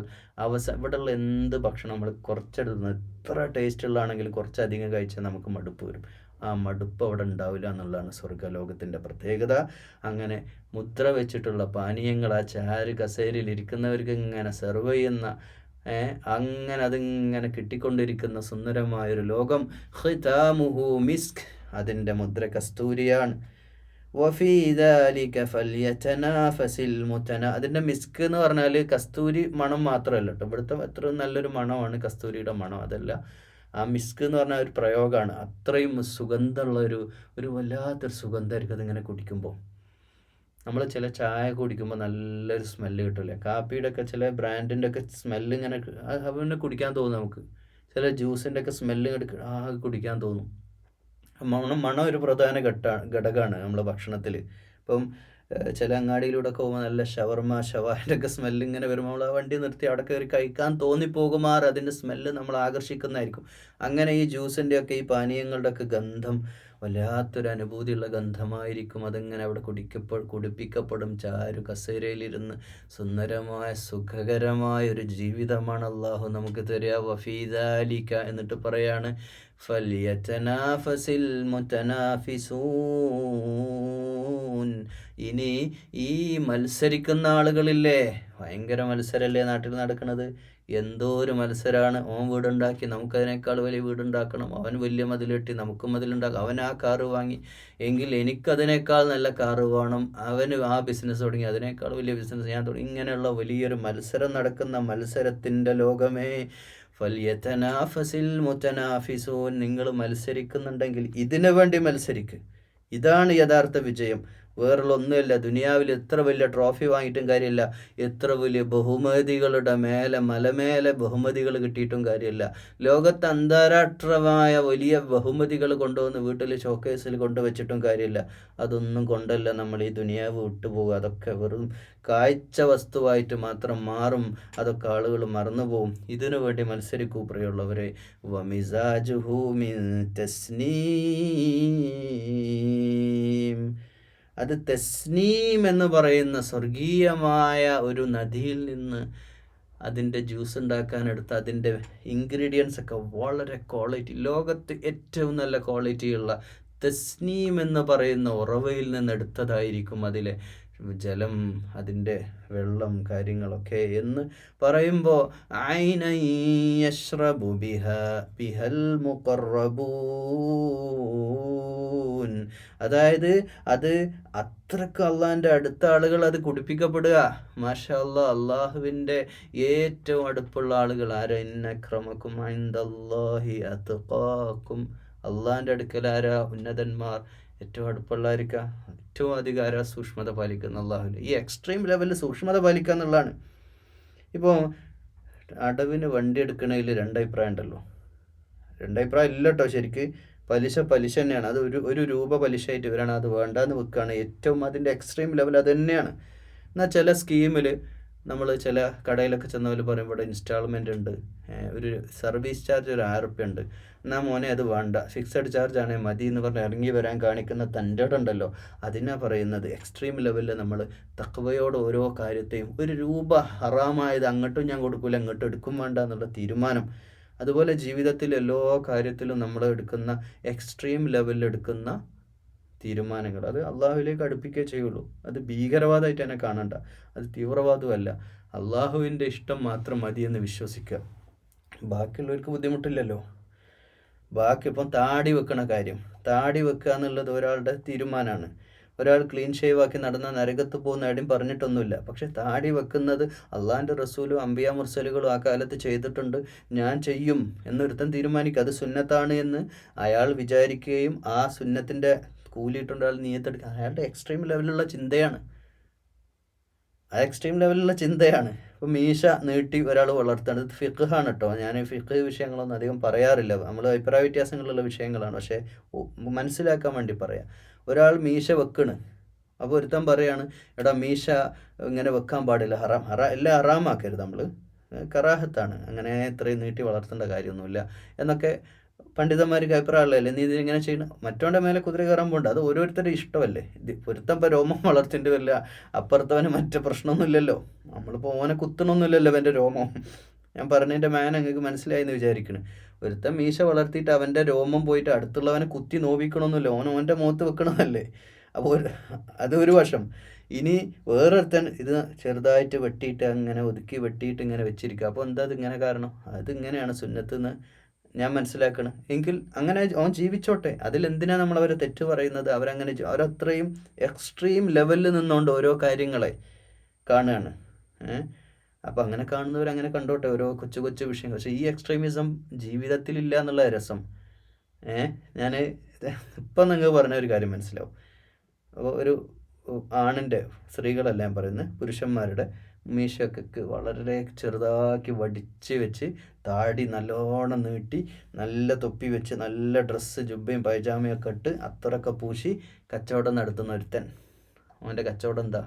S1: ഇവിടെയുള്ള എന്ത് ഭക്ഷണം നമ്മൾ കുറച്ചെടുക്കുന്നത് എത്ര ടേസ്റ്റുള്ളതാണെങ്കിലും കുറച്ചധികം കഴിച്ചാൽ നമുക്ക് മടുപ്പ് വരും. ആ മടുപ്പ് അവിടെ ഉണ്ടാവില്ല എന്നുള്ളതാണ് സ്വർഗ്ഗലോകത്തിൻ്റെ പ്രത്യേകത. അങ്ങനെ മുദ്ര വെച്ചിട്ടുള്ള പാനീയങ്ങൾ ആ ചാരു കസേരയിൽ ഇരിക്കുന്നവർക്ക് ഇങ്ങനെ സെർവ് ചെയ്യുന്ന അങ്ങനെ അതിങ്ങനെ കിട്ടിക്കൊണ്ടിരിക്കുന്ന സുന്ദരമായൊരു ലോകം. ഖിതാമുഹു മിസ്ക്, അതിൻ്റെ മുദ്ര കസ്തൂരിയാണ്. വഫീ ദാലിക ഫല്യതനാഫസിൽ അതിൻ്റെ മിസ്ക് എന്ന് പറഞ്ഞാൽ കസ്തൂരി മണം മാത്രമല്ല കേട്ടോ, ഇവിടുത്തെ എത്ര നല്ലൊരു മണമാണ് കസ്തൂരിയുടെ മണം. അതല്ല, ആ മിസ്ക് എന്ന് പറഞ്ഞാൽ ഒരു പ്രയോഗമാണ്. അത്രയും സുഗന്ധമുള്ള ഒരു വല്ലാത്തൊരു സുഗന്ധമായിരിക്കും അതിങ്ങനെ കുടിക്കുമ്പോൾ. നമ്മൾ ചില ചായ കുടിക്കുമ്പോൾ നല്ലൊരു സ്മെല്ല് കിട്ടില്ലേ, കാപ്പിയുടെ ഒക്കെ ചില ബ്രാൻഡിൻ്റെ ഒക്കെ സ്മെല്ല് ഇങ്ങനെ അവനെ കുടിക്കാൻ തോന്നും നമുക്ക്. ചില ജ്യൂസിൻ്റെ ഒക്കെ സ്മെല്ല് കുടിക്കാൻ തോന്നും. മണം ഒരു പ്രധാന ഘടകമാണ് നമ്മളെ ഭക്ഷണത്തിൽ. ഇപ്പം ചില അങ്ങാടിയിലൂടെ ഒക്കെ പോകുമ്പോൾ നല്ല ഷവർമ ഷവാൻ്റെ ഒക്കെ സ്മെല്ല് ഇങ്ങനെ വരുമ്പോൾ നമ്മൾ ആ വണ്ടി നിർത്തി അവിടെ കയറി കഴിക്കാൻ തോന്നിപ്പോകുമാർ അതിൻ്റെ സ്മെല്ല് നമ്മൾ ആകർഷിക്കുന്നതായിരിക്കും. അങ്ങനെ ഈ ജ്യൂസിൻ്റെയൊക്കെ ഈ പാനീയങ്ങളുടെ ഒക്കെ ഗന്ധം വല്ലാത്തൊരു അനുഭൂതിയുള്ള ഗന്ധമായിരിക്കും. അതിങ്ങനെ അവിടെ കുടിപ്പിക്കപ്പെടും. ചാരു കസേരയിലിരുന്ന് സുന്ദരമായ സുഖകരമായ ഒരു ജീവിതമാണ് അള്ളാഹു നമുക്ക് തരിക. വഫീദാലിക എന്നിട്ട് പറയാണ് ഫല്യതനാഫസിൽ മുതനാഫിസൂൻ. ഇനി ഈ മത്സരിക്കുന്ന ആളുകളില്ലേ, ഭയങ്കര മത്സരമല്ലേ നാട്ടിൽ നടക്കുന്നത്. എന്തോ ഒരു മത്സരമാണ്. ഓൻ വീടുണ്ടാക്കി നമുക്കതിനേക്കാൾ വലിയ വീടുണ്ടാക്കണം, അവൻ വലിയ മതിലെട്ടി നമുക്കും മതിലുണ്ടാക്കണം, അവൻ ആ കാറ് വാങ്ങി എങ്കിൽ എനിക്കതിനേക്കാൾ നല്ല കാറ് വേണം, അവന് ആ ബിസിനസ് തുടങ്ങി അതിനേക്കാൾ വലിയ ബിസിനസ് ഞാൻ തുടങ്ങി. ഇങ്ങനെയുള്ള വലിയൊരു മത്സരം നടക്കുന്ന മത്സരത്തിൻ്റെ ലോകമേ. ഫല്യതനാഫസിൽ മുതനാഫിസൂൻ. നിങ്ങൾ മത്സരിക്കുന്നുണ്ടെങ്കിൽ ഇതിനു വേണ്ടി മത്സരിക്കുക. ഇതാണ് യഥാർത്ഥ വിജയം, വേറുള്ള ഒന്നുമില്ല. ദുനിയാവിൽ എത്ര വലിയ ട്രോഫി വാങ്ങിയിട്ടും കാര്യമില്ല, എത്ര വലിയ ബഹുമതികളുടെ മലമേലെ ബഹുമതികൾ കിട്ടിയിട്ടും കാര്യമില്ല. ലോകത്ത് അന്താരാഷ്ട്രമായ വലിയ ബഹുമതികൾ കൊണ്ടുവന്ന് വീട്ടിൽ ഷോക്കേസിൽ കൊണ്ടുവച്ചിട്ടും കാര്യമില്ല. അതൊന്നും കൊണ്ടല്ല നമ്മൾ ഈ ദുനിയാവ് വിട്ടുപോകുക. അതൊക്കെ വെറും കാഴ്ച വസ്തുവായിട്ട് മാത്രം മാറും. അതൊക്കെ ആളുകൾ മറന്നുപോകും. ഇതിനു വേണ്ടി മത്സരിക്കൂ പ്രിയമുള്ളവരെ. വമിസാജുഹു മിൻ തസ്നീം. അത് തസ്നീം എന്ന് പറയുന്ന സ്വർഗീയമായ ഒരു നദിയിൽ നിന്ന് അതിൻ്റെ ജ്യൂസ് ഉണ്ടാക്കാനെടുത്ത് അതിൻ്റെ ഇൻഗ്രീഡിയൻസ് ഒക്കെ വളരെ ക്വാളിറ്റി, ലോകത്ത് ഏറ്റവും നല്ല ക്വാളിറ്റിയുള്ള തസ്നീം എന്ന് പറയുന്ന ഉറവയിൽ നിന്ന് എടുത്തതായിരിക്കും അതിലെ ജലം, അതിൻ്റെ വെള്ളം, കാര്യങ്ങളൊക്കെ എന്ന് പറയുമ്പോൾ ഐനയശ്റബു ബിഹൽ മുഖറബൂൻ. അതായത് അത് അത്രക്ക് അള്ളാഹിൻ്റെ അടുത്ത ആളുകൾ അത് കുടിപ്പിക്കപ്പെടുക. മാഷാ അല്ലാ, അള്ളാഹുവിൻ്റെ ഏറ്റവും അടുപ്പുള്ള ആളുകൾ ആരാ? ഇന്നക്രമക്കും ഇൻദല്ലാഹി അത്ഖാക്കും. അള്ളാഹിൻ്റെ അടുക്കൽ ആരാ? ഉന്നതന്മാർ, ഏറ്റവും അടുപ്പുള്ളവർക്ക് ഏറ്റവും അധികം ആരാ? സൂക്ഷ്മത പാലിക്കുന്ന അള്ളാഹുവിൽ. ഈ എക്സ്ട്രീം ലെവലിൽ സൂക്ഷ്മത പാലിക്കുക എന്നുള്ളതാണ്. ഇപ്പോൾ അടവിന് വണ്ടി എടുക്കണതിൽ രണ്ടഭിപ്രായം ഉണ്ടല്ലോ. രണ്ടഭിപ്രായം ഇല്ല കേട്ടോ. ശരിക്ക് പലിശ തന്നെയാണ്. അത് ഒരു രൂപ പലിശയായിട്ട് ഇവരാണ് അത് വേണ്ടാന്ന് വെക്കുകയാണ്. ഏറ്റവും അതിൻ്റെ എക്സ്ട്രീം ലെവൽ അത് തന്നെയാണ്. എന്നാൽ ചില സ്കീമിൽ നമ്മൾ ചില കടയിലൊക്കെ ചെന്നവർ പറയും ഇവിടെ ഇൻസ്റ്റാൾമെൻ്റ് ഉണ്ട്, ഒരു സർവീസ് ചാർജ് ഒരു 1000 റുപ്യ ഉണ്ട്, എന്നാൽ മോനെ അത് വേണ്ട, ഫിക്സഡ് ചാർജ് ആണെങ്കിൽ മതി എന്ന് പറഞ്ഞ് ഇറങ്ങി വരാൻ കാണിക്കുന്ന തൻ്റെ ഉണ്ടല്ലോ, അതിനാ പറയുന്നത്. എക്സ്ട്രീം ലെവലിൽ നമ്മൾ തഖ്വയോട് ഓരോ കാര്യത്തെയും, ഒരു രൂപ ഹറാമായത് അങ്ങോട്ടും ഞാൻ കൊടുക്കില്ല അങ്ങോട്ടും എടുക്കും വേണ്ട എന്നുള്ള തീരുമാനം. അതുപോലെ ജീവിതത്തിൽ എല്ലാ കാര്യത്തിലും നമ്മൾ എടുക്കുന്ന എക്സ്ട്രീം ലെവലിൽ എടുക്കുന്ന തീരുമാനങ്ങൾ അത് അള്ളാഹുവിലേക്ക് അടുപ്പിക്കേ ചെയ്യുള്ളൂ. അത് ഭീകരവാദമായിട്ട് തന്നെ കാണണ്ട, അത് തീവ്രവാദമല്ല. അള്ളാഹുവിൻ്റെ ഇഷ്ടം മാത്രം മതിയെന്ന് വിശ്വസിക്കുക. ബാക്കിയുള്ളവർക്ക് ബുദ്ധിമുട്ടില്ലല്ലോ. ബാക്കി ഇപ്പം താടി വെക്കണ കാര്യം, താടി വെക്കുക എന്നുള്ളത് ഒരാളുടെ തീരുമാനമാണ്. ഒരാൾ ക്ലീൻ ഷേവ് ആക്കി നടന്ന നരകത്ത് പോകുന്ന ആരും പറഞ്ഞിട്ടൊന്നുമില്ല. പക്ഷെ താടി വെക്കുന്നത് അള്ളാഹിൻ്റെ റസൂലും അമ്പിയ മുർസലുകളും ആ കാലത്ത് ചെയ്തിട്ടുണ്ട്, ഞാൻ ചെയ്യും എന്നൊരുത്തൻ തീരുമാനിക്കുക. അത് സുന്നത്താണ് എന്ന് അയാൾ വിചാരിക്കുകയും ആ സുന്നത്തിൻ്റെ കൂലിയിട്ടുണ്ട് അയാൾ നിയത്തെടുക്കുക. അയാളുടെ എക്സ്ട്രീം ലെവലിലുള്ള ചിന്തയാണ്, ആ എക്സ്ട്രീം ലെവലിലുള്ള ചിന്തയാണ്. ഇപ്പോൾ മീശ നീട്ടി ഒരാൾ വളർത്തുന്നത് ഫിഖ്ഹാണ് കേട്ടോ. ഞാൻ ഫിഖ് വിഷയങ്ങളൊന്നും അധികം പറയാറില്ല, നമ്മൾ അഭിപ്രായ വ്യത്യാസങ്ങളുള്ള വിഷയങ്ങളാണ്, പക്ഷേ മനസ്സിലാക്കാൻ വേണ്ടി പറയാം. ഒരാൾ മീശ വെക്കണ്, അപ്പോൾ ഒരുത്തൻ പറയാണ് എടാ മീശ ഇങ്ങനെ വെക്കാൻ പാടില്ല, എല്ലാം ഹറാമാക്കരുത്, നമ്മൾ കറാഹത്താണ്, അങ്ങനെ ഇത്രയും നീട്ടി വളർത്തേണ്ട കാര്യമൊന്നുമില്ല എന്നൊക്കെ പണ്ഡിതന്മാർക്ക് അഭിപ്രായമുള്ളതല്ലേ നീ ഇതിങ്ങനെ ചെയ്യണം. മറ്റവൻ്റെ മേലെ കുതിര കയറാൻ പോകണ്ട, അത് ഓരോരുത്തരുടെ ഇഷ്ടമല്ലേ. ഇത് ഒരുത്തൻ ഇപ്പോൾ രോമം വളർത്തിൻ്റെ വരില്ല, അപ്പുറത്തവന് മറ്റു പ്രശ്നമൊന്നുമില്ലല്ലോ. നമ്മളിപ്പോൾ ഓനെ കുത്തണമൊന്നുമില്ലല്ലോ അവൻ്റെ രോമം. ഞാൻ പറഞ്ഞതിൻ്റെ മാൻ നിങ്ങൾക്ക് മനസ്സിലായി എന്ന് വിചാരിക്കണം. ഒരുത്തൻ മീശ വളർത്തിയിട്ട് അവൻ്റെ രോമം പോയിട്ട് അടുത്തുള്ളവനെ കുത്തി നോവിക്കണമെന്നില്ല, ഓൻ്റെ മുഖത്ത് വെക്കണമല്ലേ. അപ്പോൾ അതൊരു വശം. ഇനി വേറൊരുത്തൻ ഇത് ചെറുതായിട്ട് വെട്ടിയിട്ട് അങ്ങനെ ഒതുക്കി വെട്ടിയിട്ട് ഇങ്ങനെ വെച്ചിരിക്കുക. അപ്പോൾ എന്താ ഇതിങ്ങനെ കാരണം? അതിങ്ങനെയാണ് സുന്നത്തെന്ന് ഞാൻ മനസ്സിലാക്കണം. എങ്കിൽ അങ്ങനെ അവൻ ജീവിച്ചോട്ടെ, അതിലെന്തിനാ നമ്മൾ അവരെ തെറ്റ് പറയുന്നത്? അവരങ്ങനെ അവരത്രയും എക്സ്ട്രീം ലെവലിൽ നിന്നുകൊണ്ട് ഓരോ കാര്യങ്ങളെ കാണുകയാണ്. അപ്പോൾ അങ്ങനെ കാണുന്നവരങ്ങനെ കണ്ടോട്ടെ ഓരോ കൊച്ചു കൊച്ചു വിഷയങ്ങൾ. പക്ഷേ ഈ എക്സ്ട്രീമിസം ജീവിതത്തിലില്ല എന്നുള്ള രസം. ഞാൻ ഇപ്പം നിങ്ങൾ പറഞ്ഞ ഒരു കാര്യം മനസ്സിലാവും. അപ്പോൾ ഒരു ആണിൻ്റെ, സ്ത്രീകളല്ല ഞാൻ പറയുന്നത്, പുരുഷന്മാരുടെ മീശയൊക്കെ വളരെ ചെറുതാക്കി വടിച്ച് വെച്ച് താടി നല്ലോണം നീട്ടി നല്ല തൊപ്പി വെച്ച് നല്ല ഡ്രസ്സ് ജുബയും പൈജാമയൊക്കെ ഇട്ട് അത്രയൊക്കെ പൂശി കച്ചവടം നടത്തുന്ന ഒരുത്തൻ. അവൻ്റെ കച്ചവടം എന്താ?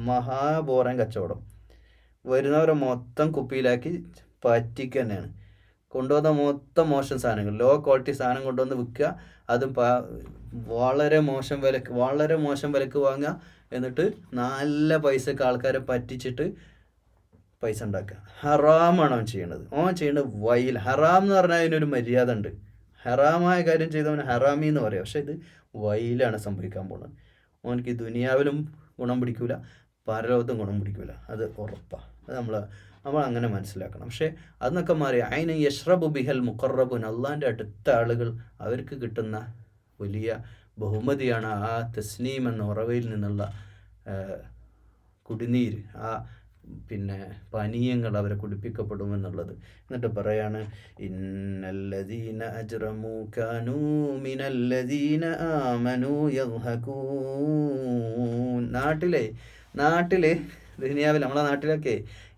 S1: മഹാബോറൻ കച്ചവടം. വരുന്നവരെ മൊത്തം കുപ്പിയിലാക്കി പറ്റിക്കുക തന്നെയാണ്. കൊണ്ടുവന്ന മൊത്തം മോശം സാധനങ്ങൾ, ലോ ക്വാളിറ്റി സാധനം കൊണ്ടുവന്ന് വിൽക്കുക, അതും വളരെ മോശം വിലക്ക് വാങ്ങുക, എന്നിട്ട് നല്ല പൈസക്ക് ആൾക്കാരെ പറ്റിച്ചിട്ട് പൈസ ഉണ്ടാക്കുക. ഹറാമാണ് അവൻ ചെയ്യണത്. അവൻ ചെയ്യേണ്ടത് വൈൽ. ഹറാം എന്ന് പറഞ്ഞാൽ അതിനൊരു മര്യാദ ഉണ്ട്. ഹറാമായ കാര്യം ചെയ്തവന് ഹറാമി എന്ന് പറയാം. പക്ഷെ ഇത് വൈലാണ് സംഭവിക്കാൻ പോകുന്നത്. അവനക്ക് ദുനിയാവിലും ഗുണം പിടിക്കൂല, പരലോകത്തും ഗുണം പിടിക്കൂല, അത് ഉറപ്പാണ്. അത് നമ്മൾ അങ്ങനെ മനസ്സിലാക്കണം. പക്ഷേ അതൊക്കെ മാറി അയിന് യഷ്റബു ബിഹൽ മുഖറബുൻ, അള്ളാൻ്റെ അടുത്ത ആളുകൾ, അവർക്ക് കിട്ടുന്ന വലിയ ബഹുമതിയാണ് ആ തസ്നീം എന്ന ഉറവയിൽ നിന്നുള്ള കുടിനീര്, ആ പാനീയങ്ങൾ അവരെ കുടിപ്പിക്കപ്പെടുമെന്നുള്ളത്. എന്നിട്ട് പറയാണ്, ഇന്നല്ലദീന അജ്റമൂ കാനൂ മിനല്ലദീന ആമനൂ യദ്ഹകൂൻ. നാട്ടിലെ ദുനിയാവിൽ നമ്മളെ നാട്ടിലൊക്കെ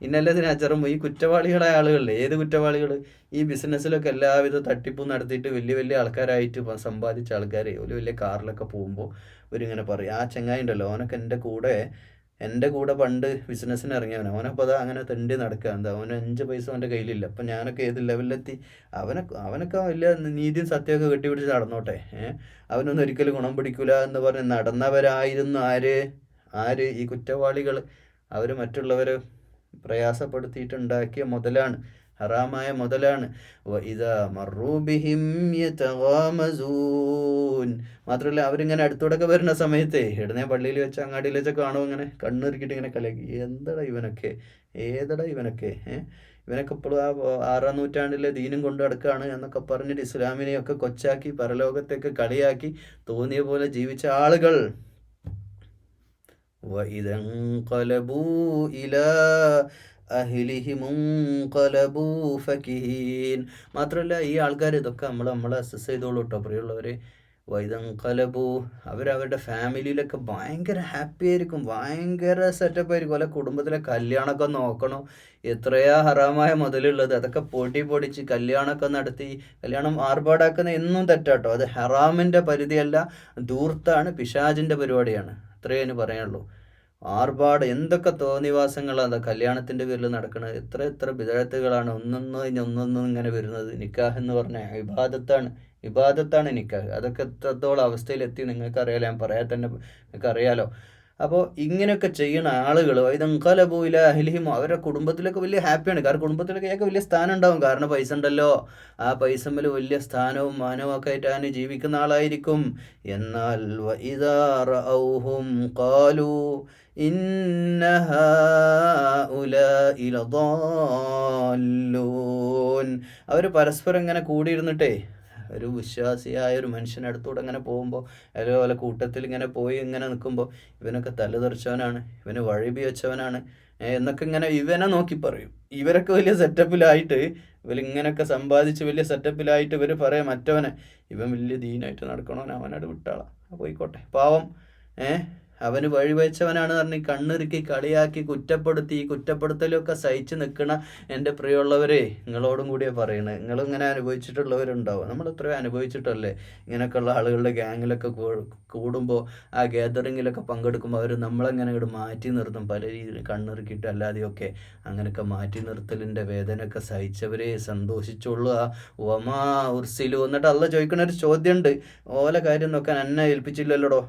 S1: ഇന്നല്ലതിന് അജറും, ഈ കുറ്റവാളികളായ ആളുകളിലെ, ഏത് കുറ്റവാളികൾ? ഈ ബിസിനസ്സിലൊക്കെ എല്ലാവിധ തട്ടിപ്പും നടത്തിയിട്ട് വലിയ വലിയ ആൾക്കാരായിട്ട് സമ്പാദിച്ച ആൾക്കാർ വലിയ വലിയ കാറിലൊക്കെ പോകുമ്പോൾ ഇവരിങ്ങനെ പറയും, ആ ചങ്ങായി ഉണ്ടല്ലോ, അവനൊക്കെ എൻ്റെ കൂടെ പണ്ട് ബിസിനസ്സിന് ഇറങ്ങിയവനാണ്, അവനപ്പോൾ അതാ അങ്ങനെ തെണ്ടി നടക്കുക, എന്താ അവന് 5 പൈസ അവൻ്റെ കയ്യിലില്ല, അപ്പം ഞാനൊക്കെ ഏത് ലെവലിലെത്തി. അവനൊക്കെ വലിയ നീതിയും സത്യമൊക്കെ കെട്ടിപ്പിടിച്ച് നടന്നോട്ടെ, അവനൊന്നും ഒരിക്കലും ഗുണം പിടിക്കില്ല എന്ന് പറഞ്ഞ് നടന്നവരായിരുന്നു ആര്? ഈ കുറ്റവാളികൾ. അവർ മറ്റുള്ളവരെ പ്രയാസപ്പെടുത്തിയിട്ടുണ്ടാക്കിയ മുതലാണ്, ഹറാമായ മുതലാണ്. വഇദാ മറൂ ബിഹിം യതഗാമസൂൻ. മാത്രമല്ല അവരിങ്ങനെ അടുത്തോടൊക്കെ വരുന്ന സമയത്തെ ഇടനെ പള്ളിയിൽ വെച്ച് അങ്ങാടിയിൽ വെച്ചൊക്കെ കാണും, ഇങ്ങനെ കണ്ണുരുക്കിയിട്ട് ഇങ്ങനെ കളിയാക്കി, ഏതടാ ഇവനൊക്കെ ഇവനൊക്കെ ഇപ്പോഴും ആ 6-ാം നൂറ്റാണ്ടിലെ ദീനും കൊണ്ട് നടക്കുകയാണ് എന്നൊക്കെ പറഞ്ഞിട്ട് ഇസ്ലാമിനെയൊക്കെ കൊച്ചാക്കി പരലോകത്തേക്ക് കളിയാക്കി തോന്നിയ പോലെ ജീവിച്ച ആളുകൾ. وَإِذَا انقلبوا إلى أهلهم انقلبوا فكهين. മാത്രമല്ല ഈ ആൾക്കാർ ഇതൊക്കെ നമ്മളെ അസസ് ചെയ്തോളൂ കേട്ടോ പ്രിയമുള്ളവർ. വൈദങ്കലബു, അവരവരുടെ ഫാമിലിയിലൊക്കെ ഭയങ്കര ഹാപ്പി ആയിരിക്കും, ഭയങ്കര സെറ്റപ്പ് ആയിരിക്കും. അല്ല കുടുംബത്തിലെ കല്യാണമൊക്കെ നോക്കണം, എത്രയാ ഹറാമായ മുതലുള്ളത്, അതൊക്കെ പൊടിച്ച് കല്യാണമൊക്കെ നടത്തി, കല്യാണം ആർഭാടാക്കുന്ന എന്നും തെറ്റാട്ടോ, അത് ഹറാമിൻ്റെ പരിധിയല്ല, ധൂർത്താണ്, പിശാചിൻ്റെ പരിപാടിയാണ്. അത്രയേ പറയാനുള്ളൂ. ആർഭാട് എന്തൊക്കെ തോന്നിവാസങ്ങളാണ് കല്യാണത്തിൻ്റെ പേരിൽ നടക്കുന്നത്, എത്ര ബിദഅത്തുകളാണ് ഒന്നൊന്നും ഇങ്ങനെ വരുന്നത്. നിക്കാഹ് എന്ന് പറഞ്ഞാൽ ഇബാദത്താണ് നിക്കാഹ്. അതൊക്കെ എത്രത്തോളം അവസ്ഥയിലെത്തി നിങ്ങൾക്കറിയാലോ, ഞാൻ പറയാൻ തന്നെ നിങ്ങൾക്കറിയാലോ. അപ്പോൾ ഇങ്ങനെയൊക്കെ ചെയ്യുന്ന ആളുകൾ വൈദങ്കലബു ഇലാ അഹ്ലിഹിം, അവരുടെ കുടുംബത്തിലൊക്കെ വലിയ ഹാപ്പിയാണ്. കാരണം കുടുംബത്തിലൊക്കെ വലിയ സ്ഥാനം ഉണ്ടാവും, കാരണം പൈസ ഉണ്ടല്ലോ, ആ പൈസമ്മൽ വലിയ സ്ഥാനവും മാനവും ഒക്കെ ആയിട്ടാണ് ജീവിക്കുന്ന ആളായിരിക്കും. എന്നാൽ വഇദാ റഔഹും ഖാലൂ ഇന്ന ഹൗലാഇ ലദാല്ലൂൻ. അവർ പരസ്പരം ഇങ്ങനെ കൂടിയിരുന്നിട്ടേ, ഒരു വിശ്വാസിയായ ഒരു മനുഷ്യൻ്റെ അടുത്തൂടെ ഇങ്ങനെ പോകുമ്പോൾ, അതുപോലെ കൂട്ടത്തിൽ ഇങ്ങനെ പോയി ഇങ്ങനെ നിൽക്കുമ്പോൾ, ഇവനൊക്കെ തലതെറിച്ചവനാണ്, ഇവന് വഴിബി വെച്ചവനാണ് എന്നൊക്കെ ഇങ്ങനെ ഇവനെ നോക്കി പറയും. ഇവരൊക്കെ വലിയ സെറ്റപ്പിലായിട്ട്, ഇവരിങ്ങനെയൊക്കെ സമ്പാദിച്ച് വലിയ സെറ്റപ്പിലായിട്ട് ഇവർ പറയാം മറ്റവനെ, ഇവൻ വലിയ ദീനായിട്ട് നടക്കണവൻ, അവനോട് വിട്ടാളാ, പോയിക്കോട്ടെ, പാവം. അവന് വഴിവെച്ചവനാണ് പറഞ്ഞ് കണ്ണിറുക്കി കളിയാക്കി കുറ്റപ്പെടുത്തി ഈ കുറ്റപ്പെടുത്തലൊക്കെ സഹിച്ച് നിൽക്കണ എൻ്റെ പ്രിയമുള്ളവരെ നിങ്ങളോടും കൂടിയേ പറയണേ. നിങ്ങളിങ്ങനെ അനുഭവിച്ചിട്ടുള്ളവരുണ്ടാവും. നമ്മൾ എത്രയോ അനുഭവിച്ചിട്ടല്ലേ ഇങ്ങനെയൊക്കെയുള്ള ആളുകളുടെ ഗ്യാങ്ങിലൊക്കെ കൂടുമ്പോൾ ആ ഗ്യാതറിങ്ങിലൊക്കെ പങ്കെടുക്കുമ്പോൾ അവർ നമ്മളെങ്ങനെ ഇങ്ങോട്ട് മാറ്റി നിർത്തും പല രീതിയിൽ കണ്ണിറുക്കിയിട്ട് അല്ലാതെയൊക്കെ. അങ്ങനെയൊക്കെ മാറ്റി നിർത്തലിൻ്റെ വേദനയൊക്കെ സഹിച്ചവരെ സന്തോഷിച്ചുള്ളൂ. ആ വമാ ഉർസിലു എന്നിട്ട് അള്ള ചോദിക്കുന്ന ഒരു ചോദ്യമുണ്ട്, ഓലെ കാര്യം നോക്കാൻ എന്നെ ഏൽപ്പിച്ചില്ലല്ലോടോ,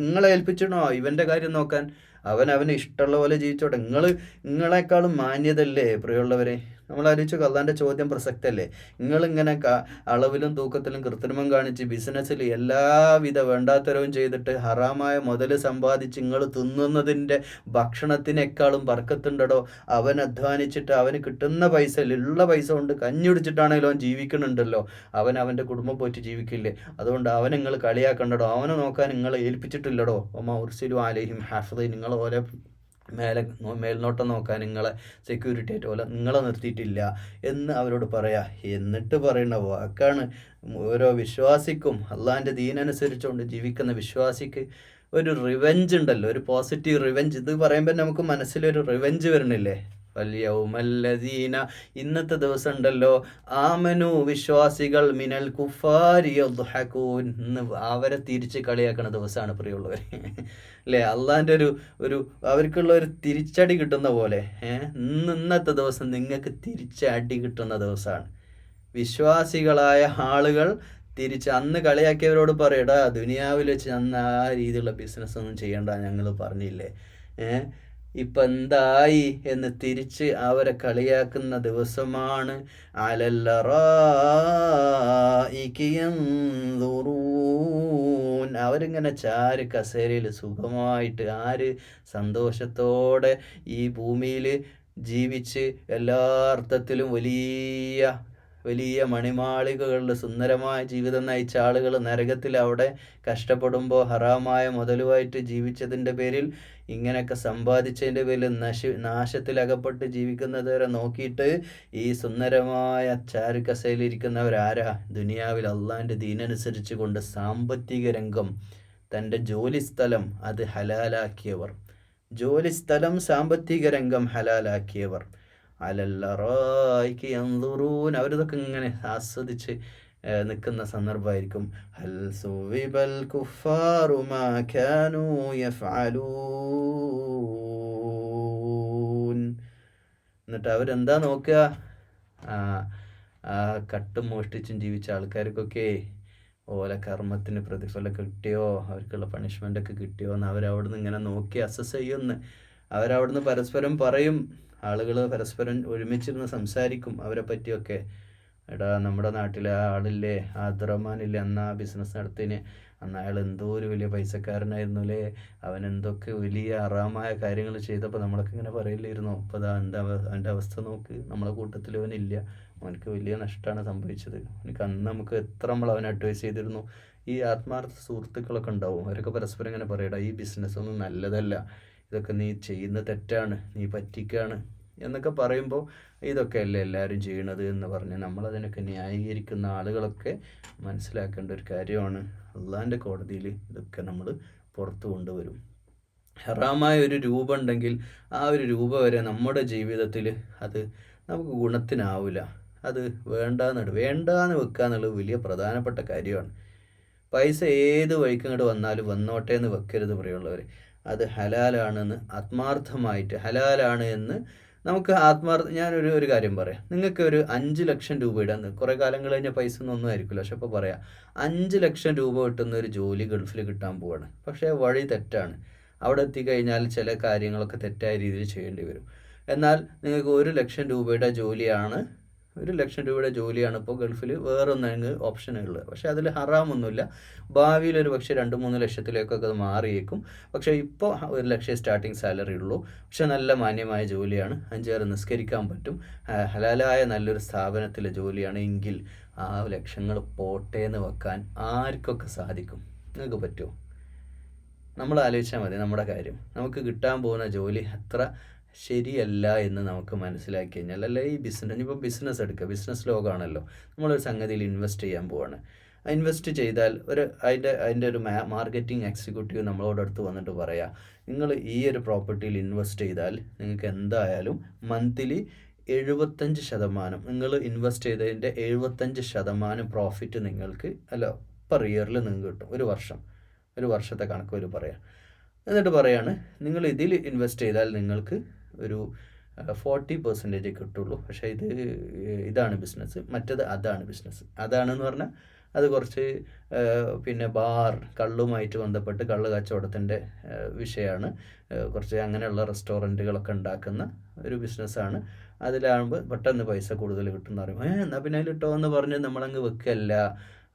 S1: നിങ്ങളെ ഏൽപ്പിച്ചിടണോ ഇവൻ്റെ കാര്യം നോക്കാൻ? അവന് ഇഷ്ടമുള്ള പോലെ ജീവിച്ചോട്ടെ. നിങ്ങളെക്കാളും മാന്യതല്ലേ പ്രിയമുള്ളവരെ? നമ്മൾ ആലോചിച്ചു, അള്ളാൻ്റെ ചോദ്യം പ്രസക്തല്ലേ? നിങ്ങളിങ്ങനെ അളവിലും തൂക്കത്തിലും കൃത്രിമം കാണിച്ച് ബിസിനസ്സിൽ എല്ലാവിധ വേണ്ടാത്തരവും ചെയ്തിട്ട് ഹറാമായ മുതൽ സമ്പാദിച്ച് നിങ്ങൾ തിന്നുന്നതിൻ്റെ ഭക്ഷണത്തിനേക്കാളും ബർക്കത്തുണ്ടോ? അവൻ അധ്വാനിച്ചിട്ട് അവന് കിട്ടുന്ന പൈസ, ഉള്ള പൈസ കൊണ്ട് കഞ്ഞുടിച്ചിട്ടാണെങ്കിലും അവൻ ജീവിക്കുന്നുണ്ടല്ലോ. അവൻ്റെ കുടുംബം പോയിട്ട് ജീവിക്കില്ലേ? അതുകൊണ്ട് അവനെ നിങ്ങൾ കളിയാക്കണ്ടടോ, അവനെ നോക്കാൻ നിങ്ങൾ ഏൽപ്പിച്ചിട്ടില്ലടോ. ഒമാ ഉർസിലു അലൈഹിം ഹാഫിളീൻ, നിങ്ങൾ ഓരോ മേൽനോട്ടം നോക്കാൻ നിങ്ങളെ സെക്യൂരിറ്റി ആയിട്ട് പോലെ നിങ്ങളെ നിർത്തിയിട്ടില്ല എന്ന് അവരോട് പറയാ. എന്നിട്ട് പറയുന്ന വാക്കാണ് ഓരോ വിശ്വാസിക്കും, അള്ളാഹിൻ്റെ ദീനനുസരിച്ചുകൊണ്ട് ജീവിക്കുന്ന വിശ്വാസിക്ക് ഒരു റിവെഞ്ച് ഉണ്ടല്ലോ, ഒരു പോസിറ്റീവ് റിവെഞ്ച്. ഇത് പറയുമ്പോൾ നമുക്ക് മനസ്സിലൊരു റിവെഞ്ച് വരണില്ലേ? വല്യൗമല്ലദീന, ഇന്നത്തെ ദിവസം ഉണ്ടല്ലോ, ആമനു വിശ്വാസികൾ, മിനൽ കുഫാരി യദ്ഹകൂൻ, ഇന്ന് അവരെ തിരിച്ച് കളിയാക്കണ ദിവസമാണ് പ്രിയമുള്ളവർ അല്ലേ? അള്ളാൻ്റെ ഒരു അവർക്കുള്ള ഒരു തിരിച്ചടി കിട്ടുന്ന പോലെ ഇന്നത്തെ ദിവസം നിങ്ങൾക്ക് തിരിച്ചടി കിട്ടുന്ന ദിവസമാണ്. വിശ്വാസികളായ ആളുകൾ തിരിച്ച് അന്ന് കളിയാക്കിയവരോട് പറയടാ, ദുനിയാവിൽ വെച്ച് അന്ന് ആ രീതിയിലുള്ള ബിസിനസ് ഒന്നും ചെയ്യണ്ട, ഞങ്ങൾ പറഞ്ഞില്ലേ, ഇപ്പം എന്തായി എന്ന് തിരിച്ച് അവരെ കളിയാക്കുന്ന ദിവസമാണ്. അവരിങ്ങനെ ചാര് കസേരയിൽ സുഖമായിട്ട് ആര് സന്തോഷത്തോടെ ഈ ഭൂമിയിൽ ജീവിച്ച് എല്ലാ അർത്ഥത്തിലും വലിയ മണിമാളികകളിൽ സുന്ദരമായ ജീവിതം നയിച്ച ആളുകൾ നരകത്തിൽ അവിടെ കഷ്ടപ്പെടുമ്പോൾ ഹറാമായ മുതലുമായിട്ട് ജീവിച്ചതിൻ്റെ പേരിൽ, ഇങ്ങനെയൊക്കെ സമ്പാദിച്ചതിൻ്റെ പേരിൽ നാശത്തിലകപ്പെട്ട് ജീവിക്കുന്നത് വരെ നോക്കിയിട്ട് ഈ സുന്ദരമായ ചാരുകസയിലിരിക്കുന്നവരാരാ? ദുനിയാവിൽ അള്ളാൻ്റെ ദീനനുസരിച്ച് കൊണ്ട് സാമ്പത്തിക രംഗം, തൻ്റെ ജോലിസ്ഥലം അത് ഹലാലാക്കിയവർ, ജോലിസ്ഥലം സാമ്പത്തിക രംഗം ഹലാലാക്കിയവർ. അലല്ലറായിക്ക് യൻദുറൂൻ, അവരിതൊക്കെ ഇങ്ങനെ ആസ്വദിച്ച് നിൽക്കുന്ന സന്ദർഭമായിരിക്കും. ഹൽ സുവിബൽ കുഫാറു മാ കാനൂ യഫ്അലൂൻ, എന്നിട്ട് അവരെന്താ നോക്കുക? ആ കട്ടും മോഷ്ടിച്ചും ജീവിച്ച ആൾക്കാർക്കൊക്കെ ഓലെ കർമ്മത്തിന് പ്രതിഫലം കിട്ടിയോ, അവർക്കുള്ള പണിഷ്മെൻ്റൊക്കെ കിട്ടിയോ എന്ന് അവരവിടുന്ന് ഇങ്ങനെ നോക്കി അസസ് ചെയ്യുമെന്ന്. അവരവിടുന്ന് പരസ്പരം പറയും, ആളുകൾ പരസ്പരം ഒരുമിച്ചിരുന്ന് സംസാരിക്കും അവരെ പറ്റിയൊക്കെ. എടാ, നമ്മുടെ നാട്ടിലെ ആ ആളില്ലേ, ആ അബ്ദുറഹ്മാനില്ലേ, അന്ന് ആ ബിസിനസ് നടത്തിന്, അന്ന് അയാൾ എന്തോ ഒരു വലിയ പൈസക്കാരനായിരുന്നു അല്ലേ, അവൻ എന്തൊക്കെ വലിയ അറാമായ കാര്യങ്ങൾ ചെയ്തപ്പോൾ നമ്മളൊക്കെ ഇങ്ങനെ പറയില്ലായിരുന്നു. അപ്പോൾ എന്താ അവൻ്റെ അവസ്ഥ നോക്ക്, നമ്മളെ കൂട്ടത്തിൽ അവനില്ല, അവനക്ക് വലിയ നഷ്ടമാണ് സംഭവിച്ചത്. എനിക്ക് അന്ന് നമുക്ക് എത്ര അവനെ അഡ്വൈസ് ചെയ്തിരുന്നു. ഈ ആത്മാർത്ഥ സുഹൃത്തുക്കളൊക്കെ ഉണ്ടാവും, അവരൊക്കെ പരസ്പരം ഇങ്ങനെ പറയടാ, ഈ ബിസിനസ് ഒന്നും നല്ലതല്ല, ഇതൊക്കെ നീ ചെയ്യുന്ന തെറ്റാണ്, നീ പറ്റിക്കാണ് എന്നൊക്കെ പറയുമ്പോൾ ഇതൊക്കെ അല്ലേ എല്ലാവരും ചെയ്യണത് എന്ന് പറഞ്ഞ് നമ്മളതിനൊക്കെ ന്യായീകരിക്കുന്ന ആളുകളൊക്കെ മനസ്സിലാക്കേണ്ട ഒരു കാര്യമാണ്. അള്ളാൻ്റെ കോടതിയിൽ ഇതൊക്കെ നമ്മൾ പുറത്തു കൊണ്ടുവരും. ഹറാമായ ഒരു രൂപ ഉണ്ടെങ്കിൽ ആ ഒരു രൂപ വരെ നമ്മുടെ ജീവിതത്തിൽ അത് നമുക്ക് ഗുണത്തിനാവില്ല. അത് വേണ്ടാന്ന് വെക്കുക എന്നുള്ളത് വലിയ പ്രധാനപ്പെട്ട കാര്യമാണ്. പൈസ ഏത് വഴിക്കങ്ങോട്ട് വന്നാലും വന്നോട്ടെ എന്ന് വെക്കരുത് പ്രിയമുള്ളവർ. അത് ഹലാലാണെന്ന് ആത്മാർത്ഥമായിട്ട്, ഹലാലാണ് എന്ന് നമുക്ക് ഞാനൊരു കാര്യം പറയാം. നിങ്ങൾക്ക് ഒരു 5 ലക്ഷം രൂപ ഇടാന്ന്, കുറേ കാലങ്ങൾ കഴിഞ്ഞാൽ പൈസ ഒന്നും ആയിരിക്കില്ല, പക്ഷെ അപ്പോൾ പറയാം 5 ലക്ഷം രൂപ കിട്ടുന്ന ഒരു ജോലി ഗൾഫിൽ കിട്ടാൻ പോവാണ്. പക്ഷേ വഴി തെറ്റാണ്. അവിടെ എത്തിക്കഴിഞ്ഞാൽ ചില കാര്യങ്ങളൊക്കെ തെറ്റായ രീതിയിൽ ചെയ്യേണ്ടി വരും. എന്നാൽ നിങ്ങൾക്ക് 1 ലക്ഷം രൂപയുടെ ജോലിയാണ്, 1 ലക്ഷം രൂപയുടെ ജോലിയാണ് ഇപ്പോൾ ഗൾഫിൽ വേറൊന്നും ഓപ്ഷനുകൾ. പക്ഷേ അതിൽ ഹറാമൊന്നുമില്ല. ഭാവിയിൽ ഒരു പക്ഷേ 2-3 ലക്ഷത്തിലേക്കൊക്കെ അത് മാറിയേക്കും. പക്ഷേ ഇപ്പോൾ 1 ലക്ഷം സ്റ്റാർട്ടിങ് സാലറി ഉള്ളൂ. പക്ഷേ നല്ല മാന്യമായ ജോലിയാണ്, 5 നിസ്കരിക്കാൻ പറ്റും, ഹലാലായ നല്ലൊരു സ്ഥാപനത്തിലെ ജോലിയാണ് എങ്കിൽ ആ ലക്ഷങ്ങൾ പോട്ടെ എന്ന് വെക്കാൻ ആർക്കൊക്കെ സാധിക്കും? നിങ്ങൾക്ക് പറ്റുമോ? നമ്മൾ ആലോചിച്ചാൽ മതി നമ്മുടെ കാര്യം. നമുക്ക് കിട്ടാൻ പോകുന്ന ജോലി അത്ര ശരിയല്ല എന്ന് നമുക്ക് മനസ്സിലാക്കി കഴിഞ്ഞാൽ, അല്ല ഈ ഇനിയിപ്പോൾ ബിസിനസ് എടുക്കുക, ബിസിനസ് ലോകമാണല്ലോ, നമ്മളൊരു സംഗതിയിൽ ഇൻവെസ്റ്റ് ചെയ്യാൻ പോവാണ്. ഇൻവെസ്റ്റ് ചെയ്താൽ അതിൻ്റെ ഒരു മാർക്കറ്റിംഗ് എക്സിക്യൂട്ടീവ് നമ്മളോട് അടുത്ത് വന്നിട്ട് പറയാം, നിങ്ങൾ ഈ ഒരു പ്രോപ്പർട്ടിയിൽ ഇൻവെസ്റ്റ് ചെയ്താൽ നിങ്ങൾക്ക് എന്തായാലും മന്ത്ലി 75% നിങ്ങൾ ഇൻവെസ്റ്റ് ചെയ്തതിൻ്റെ 75% പ്രോഫിറ്റ് നിങ്ങൾക്ക് പെർ ഇയറിൽ നിങ്ങൾക്ക് കിട്ടും. ഒരു വർഷത്തെ കണക്ക് ഒരു പറയാം. എന്നിട്ട് പറയാണ്, നിങ്ങൾ ഇതിൽ ഇൻവെസ്റ്റ് ചെയ്താൽ നിങ്ങൾക്ക് ഒരു 40% കിട്ടുള്ളൂ. പക്ഷേ ഇതാണ് ബിസിനസ്, മറ്റേത് അതാണ് ബിസിനസ്. അതാണെന്ന് പറഞ്ഞാൽ അത് കുറച്ച് പിന്നെ കള്ളുമായിട്ട് ബന്ധപ്പെട്ട് കള്ള് കച്ചവടത്തിൻ്റെ വിഷയമാണ്. കുറച്ച് അങ്ങനെയുള്ള റെസ്റ്റോറൻറ്റുകളൊക്കെ ഉണ്ടാക്കുന്ന ഒരു ബിസിനസ്സാണ്. അതിലാകുമ്പോൾ പെട്ടെന്ന് പൈസ കൂടുതൽ കിട്ടുമെന്ന് പറയും. എന്നാൽ പിന്നെ അതിലിട്ടോ എന്ന് പറഞ്ഞ് നമ്മളങ്ങ് വെക്കല്ല.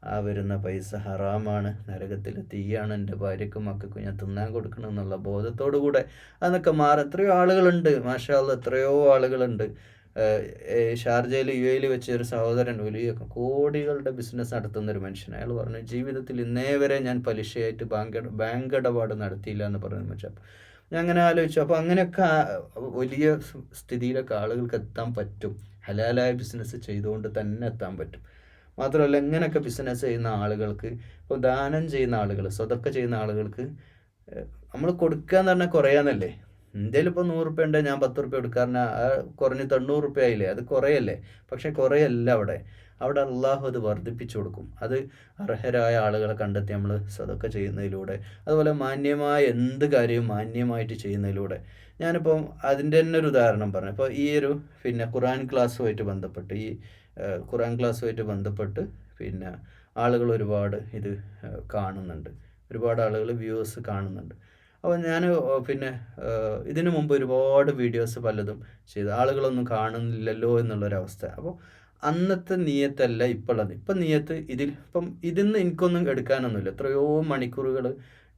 S1: ആ വരുന്ന പൈസ ഹറാമാണ്, നരകത്തിൽ തീയാണ്, എൻ്റെ ഭാര്യയ്ക്കും മക്കൾക്കും ഞാൻ തിന്നാൻ കൊടുക്കണം എന്നുള്ള ബോധത്തോടു കൂടെ അതൊക്കെ മാറി. എത്രയോ ആളുകളുണ്ട്, മാഷാ അല്ലാഹ്, എത്രയോ ആളുകളുണ്ട്. ഷാർജയിൽ UAE വെച്ച ഒരു സഹോദരൻ വലിയ കോടികളുടെ ബിസിനസ് നടത്തുന്ന ഒരു മനുഷ്യൻ. അയാൾ പറഞ്ഞു, ജീവിതത്തിൽ ഇന്നേ വരെ ഞാൻ പലിശയായിട്ട് ബാങ്ക് ഇടപാട് നടത്തിയില്ല എന്ന് പറഞ്ഞു വെച്ചാൽ. ഞാൻ അങ്ങനെ ആലോചിച്ചു. അപ്പോൾ അങ്ങനെയൊക്കെ വലിയ സ്ഥിതിയിലൊക്കെ ആളുകൾക്ക് എത്താൻ പറ്റും. ഹലാലായ ബിസിനസ് ചെയ്തുകൊണ്ട് തന്നെ എത്താൻ പറ്റും. മാത്രമല്ല, ഇങ്ങനെയൊക്കെ ബിസിനസ് ചെയ്യുന്ന ആളുകൾക്ക്, ഇപ്പോൾ ദാനം ചെയ്യുന്ന ആളുകൾ, സ്വതക്ക ചെയ്യുന്ന ആളുകൾക്ക് നമ്മൾ കൊടുക്കുക എന്ന് പറഞ്ഞാൽ കുറയാന്നല്ലേ. ഇന്ത്യയിൽ ഇപ്പോൾ 100 രൂപ ഉണ്ട്, ഞാൻ 10 രൂപ കൊടുക്കാറിന് കുറഞ്ഞ് 90 രൂപ ആയില്ലേ, അത് കുറയല്ലേ. പക്ഷേ കുറയല്ല അവിടെ അള്ളാഹു അത് വർദ്ധിപ്പിച്ചു കൊടുക്കും. അത് അർഹരായ ആളുകളെ കണ്ടെത്തി നമ്മൾ സ്വതക്ക ചെയ്യുന്നതിലൂടെ, അതുപോലെ മാന്യമായ എന്ത് കാര്യവും മാന്യമായിട്ട് ചെയ്യുന്നതിലൂടെ. ഞാനിപ്പം അതിൻ്റെ തന്നെ ഒരു ഉദാഹരണം പറഞ്ഞു. ഇപ്പോൾ ഈ ഒരു പിന്നെ ഖുർആൻ ക്ലാസ്സുമായിട്ട് ബന്ധപ്പെട്ട് പിന്നെ ആളുകൾ ഒരുപാട് ഇത് കാണുന്നുണ്ട്, ഒരുപാട് ആളുകൾ വ്യൂവേഴ്സ് കാണുന്നുണ്ട്. അപ്പോൾ ഞാൻ പിന്നെ ഇതിനു മുമ്പ് ഒരുപാട് വീഡിയോസ് പലതും ചെയ്തു, ആളുകളൊന്നും കാണുന്നില്ലല്ലോ എന്നുള്ളൊരവസ്ഥ. അപ്പോൾ അന്നത്തെ നിയത്തല്ല ഇപ്പോഴത്. ഇപ്പം നിയത്ത് ഇതിൽ നിന്ന് എനിക്കൊന്നും എടുക്കാനൊന്നുമില്ല. എത്രയോ മണിക്കൂറുകൾ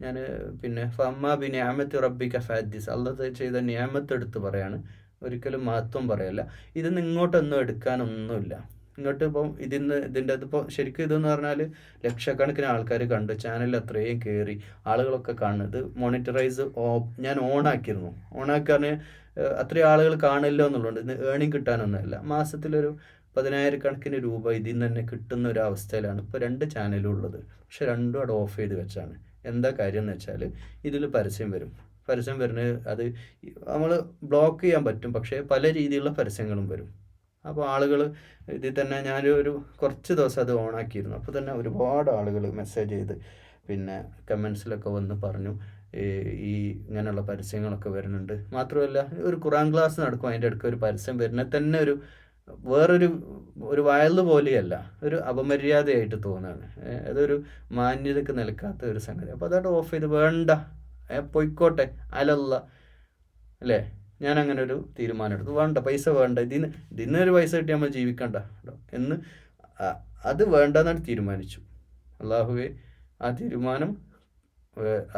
S1: ഞാൻ പിന്നെ ഫമ്മ ബി നിഅമത്തി റബ്ബിക ഫഹദ്ദിസ്, അല്ലാഹ് ചെയ്ത നിഅമത്ത് എടുത്ത് പറയാണ്, ഒരിക്കലും മഹത്വം പറയല്ല. ഇതിന്ന് ഇങ്ങോട്ടൊന്നും എടുക്കാനൊന്നുമില്ല. ഇങ്ങോട്ട് ഇപ്പം ഇതിൻ്റെ അതിപ്പോൾ ശരിക്കും ഇതെന്ന് പറഞ്ഞാൽ ലക്ഷക്കണക്കിന് ആൾക്കാർ കണ്ടു, ചാനലിൽ അത്രയും കയറി ആളുകളൊക്കെ കാണുന്നത്. മോണിറ്ററൈസ് ഞാൻ ഓണാക്കിയിരുന്നു. ഓണാക്കാൻ അത്രയും ആളുകൾ കാണില്ലോ എന്നുള്ളത്. ഇന്ന് ഏണിങ് കിട്ടാനൊന്നുമല്ല. മാസത്തിലൊരു 10,000 രൂപ ഇതിൽ നിന്ന് തന്നെ കിട്ടുന്ന ഒരു അവസ്ഥയിലാണ് ഇപ്പോൾ 2 ചാനലും ഉള്ളത്. പക്ഷെ രണ്ടും അവിടെ ഓഫ് ചെയ്ത് വെച്ചാണ്. എന്താ കാര്യം എന്ന് വെച്ചാൽ ഇതിൽ പരസ്യം വരുന്നത് അത് നമ്മൾ ബ്ലോക്ക് ചെയ്യാൻ പറ്റും, പക്ഷേ പല രീതിയിലുള്ള പരസ്യങ്ങളും വരും. അപ്പോൾ ആളുകൾ ഇതിൽ തന്നെ ഞാനൊരു കുറച്ച് ദിവസം അത് ഓണാക്കിയിരുന്നു. അപ്പോൾ തന്നെ ഒരുപാട് ആളുകൾ മെസ്സേജ് ചെയ്ത് പിന്നെ കമൻസിലൊക്കെ വന്ന് പറഞ്ഞു, ഈ ഇങ്ങനെയുള്ള പരസ്യങ്ങളൊക്കെ വരുന്നുണ്ട്. മാത്രമല്ല, ഒരു ഖുർആൻ ക്ലാസ് നടക്കും, അതിൻ്റെ ഇടയ്ക്ക് ഒരു പരസ്യം വരുന്നത് തന്നെ ഒരു വയല് പോലെയല്ല, ഒരു അപമര്യാദയായിട്ട് തോന്നുകയാണ്. അതൊരു മാന്യതയ്ക്ക് നിൽക്കാത്ത ഒരു സംഗതി. അപ്പോൾ അതോടെ ഓഫ് ചെയ്ത് വേണ്ട, പൊയ്ക്കോട്ടെ അലല്ല അല്ലേ. ഞാൻ അങ്ങനെ ഒരു തീരുമാനം എടുത്തു. വേണ്ട, പൈസ വേണ്ട, ഇതിന്നൊരു പൈസ കിട്ടി നമ്മൾ ജീവിക്കണ്ട എന്ന് അത് വേണ്ടെന്നാണ് തീരുമാനിച്ചു. അള്ളാഹുവെ, ആ തീരുമാനം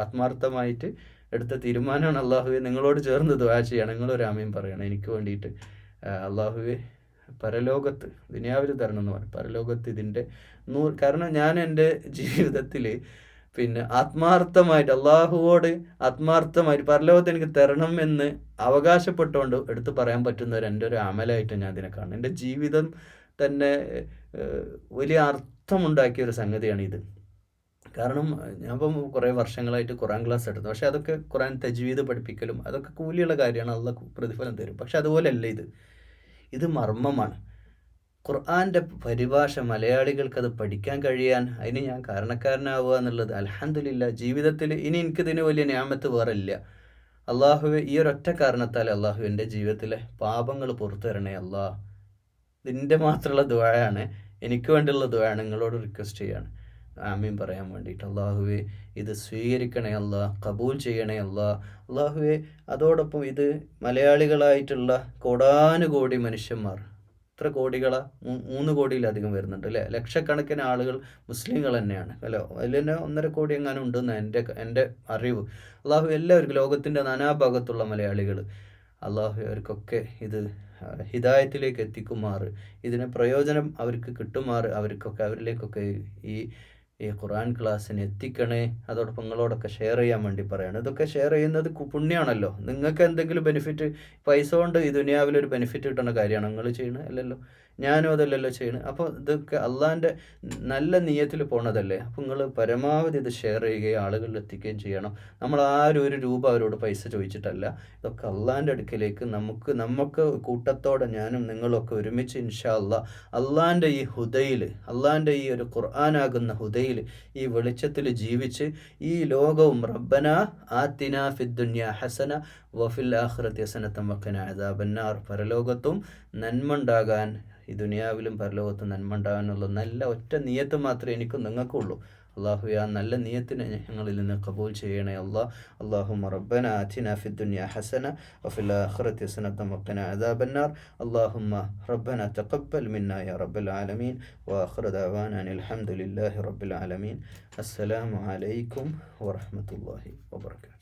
S1: ആത്മാർത്ഥമായിട്ട് എടുത്ത തീരുമാനമാണ്. അള്ളാഹുവെ, നിങ്ങളോട് ചേർന്ന് ദുആ ചെയ്യണം, നിങ്ങളൊരു ആമീൻ പറയണം എനിക്ക് വേണ്ടിയിട്ട്. അള്ളാഹുവെ, പരലോകത്ത് ദുനിയാവിൽ തരണം എന്ന് പറയും, പരലോകത്ത് ഇതിൻ്റെ കാരണം ഞാൻ എൻ്റെ ജീവിതത്തിൽ പിന്നെ ആത്മാർത്ഥമായിട്ട് അള്ളാഹുവോട് ആത്മാർത്ഥമായിട്ട് പരലോകത്ത് എനിക്ക് തരണം എന്ന് അവകാശപ്പെട്ടുകൊണ്ട് എടുത്ത് പറയാൻ പറ്റുന്ന എൻ്റെ ഒരു അമലായിട്ട് ഞാൻ ഇതിനെ കാണുന്നു. എൻ്റെ ജീവിതം തന്നെ വലിയ അർത്ഥമുണ്ടാക്കിയ ഒരു സംഗതിയാണ് ഇത്. കാരണം ഞാനിപ്പം കുറേ വർഷങ്ങളായിട്ട് ഖുർആൻ ക്ലാസ് എടുത്തു. പക്ഷേ അതൊക്കെ ഖുർആൻ തജ്വീദ് പഠിപ്പിക്കലും അതൊക്കെ കൂലിയുള്ള കാര്യമാണ്, അള്ളാഹ് പ്രതിഫലം തരും. പക്ഷെ അതുപോലെയല്ല ഇത് മർമ്മമാണ്. ഖുർആൻ്റെ പരിഭാഷ മലയാളികൾക്കത് പഠിക്കാൻ കഴിയാൻ അതിന് ഞാൻ കാരണക്കാരനാവുക എന്നുള്ളത് അൽഹംദുലില്ലാഹ് ജീവിതത്തിൽ ഇനി എനിക്കിതിന് വലിയ നിഅമത്ത് വേറെ ഇല്ല. അള്ളാഹുവെ, ഈ ഒരൊറ്റ കാരണത്താൽ അള്ളാഹു എൻ്റെ ജീവിതത്തിലെ പാപങ്ങൾ പുറത്തു തരണേ അള്ളാഹ്. ഇതിൻ്റെ മാത്രമുള്ള ദുആയാണ്, എനിക്ക് വേണ്ടിയുള്ള ദുആയാണ്, നിങ്ങളോട് റിക്വസ്റ്റ് ചെയ്യാണ് ആമീൻ പറയാൻ വേണ്ടിയിട്ട്. അള്ളാഹുവെ, ഇത് സ്വീകരിക്കണേ അള്ളാഹ്, കബൂൽ ചെയ്യണേ അള്ളാഹ്. അള്ളാഹുവെ, അതോടൊപ്പം ഇത് മലയാളികളായിട്ടുള്ള കോടാനുകോടി മനുഷ്യന്മാർ, എത്ര കോടികളാ, 3 കോടിയിലധികം വരുന്നുണ്ട് അല്ലേ. ലക്ഷക്കണക്കിന് ആളുകൾ മുസ്ലിങ്ങൾ തന്നെയാണ് അല്ലോ. അതിൽ തന്നെ 1.5 കോടി എങ്ങാനും ഉണ്ടെന്ന് എൻ്റെ അറിവ്. അള്ളാഹു എല്ലാവർക്കും, ലോകത്തിൻ്റെ നാനാഭാഗത്തുള്ള മലയാളികൾ, അള്ളാഹു അവർക്കൊക്കെ ഇത് ഹിദായത്തിലേക്ക് എത്തിക്കുമാറ്, ഇതിന് പ്രയോജനം അവർക്ക് കിട്ടുമാറ് അവരിലേക്കൊക്കെ ഈ ഖുർആൻ ക്ലാസ്സിന് എത്തിക്കണേ. അതോടൊപ്പം നിങ്ങളോടൊക്കെ ഷെയർ ചെയ്യാൻ വേണ്ടി പറയാണ്. ഇതൊക്കെ ഷെയർ ചെയ്യുന്നത് പുണ്യമാണല്ലോ. നിങ്ങൾക്ക് എന്തെങ്കിലും ബെനിഫിറ്റ്, പൈസ കൊണ്ട് ഈ ദുനിയാവിലൊരു ബെനിഫിറ്റ് കിട്ടുന്ന കാര്യമാണ് നിങ്ങൾ ചെയ്യണത് അല്ലല്ലോ. ഞാനും അതല്ലല്ലോ ചെയ്യണത്. അപ്പോൾ ഇതൊക്കെ അള്ളാൻ്റെ നല്ല നിയ്യത്തിൽ പോണതല്ലേ. അപ്പോൾ നിങ്ങൾ പരമാവധി ഇത് ഷെയർ ചെയ്യുകയും ആളുകളിൽ എത്തിക്കുകയും ചെയ്യണം. നമ്മൾ ആരും ഒരു രൂപ അവരോട് പൈസ ചോദിച്ചിട്ടല്ല. ഇതൊക്കെ അള്ളാൻ്റെ അടുക്കലേക്ക് നമുക്ക് കൂട്ടത്തോടെ ഞാനും നിങ്ങളൊക്കെ ഒരുമിച്ച് ഇൻഷാ അള്ളാൻ്റെ ഈ ഹുദയിൽ, അള്ളാൻ്റെ ഈ ഒരു ഖുർആനാകുന്ന ഹുദയിൽ, ഈ വെളിച്ചത്തിൽ ജീവിച്ച് ഈ ലോകവും റബ്ബന ആത്തിന ഫിദ്ദുന്യ ഹസന വഫിൽ ആഖിറതി ഹസനത്തം വഖിന അദാബന്നാർ, പരലോകത്തും നന്മ ഉണ്ടാകാൻ, ഈ ദുനിയാവിലും പരലോകത്തും നന്മ ഉണ്ടാകാനുള്ള നല്ല ഒറ്റ നിയത്ത് മാത്രമേ എനിക്കും നിങ്ങൾക്കുള്ളൂ. അള്ളാഹു ആ നല്ല നിയത്തിനെ ഞങ്ങളിൽ നിന്ന് കബൂൽ ചെയ്യണേ അല്ലാഹ്. അല്ലാഹുമ്മ റബ്ബന ആതിന ഫിദ്ദുനിയ ഹസന വഫിൽ ആഖിറതി ഹസനത്തം വഖിന അദാബന്നാർ. അല്ലാഹുമ്മ റബ്ബന തഖബ്ബൽ മിന്നാ യാ റബ്ബൽ ആലമീൻ വആഖിറു ദഅവാനാ അനിൽ ഹംദുലില്ലാഹി റബ്ബിൽ ആലമീൻ. അസ്സലാമു അലൈക്കും വറഹ്മത്തുള്ളാഹി വബറകാതുഹു.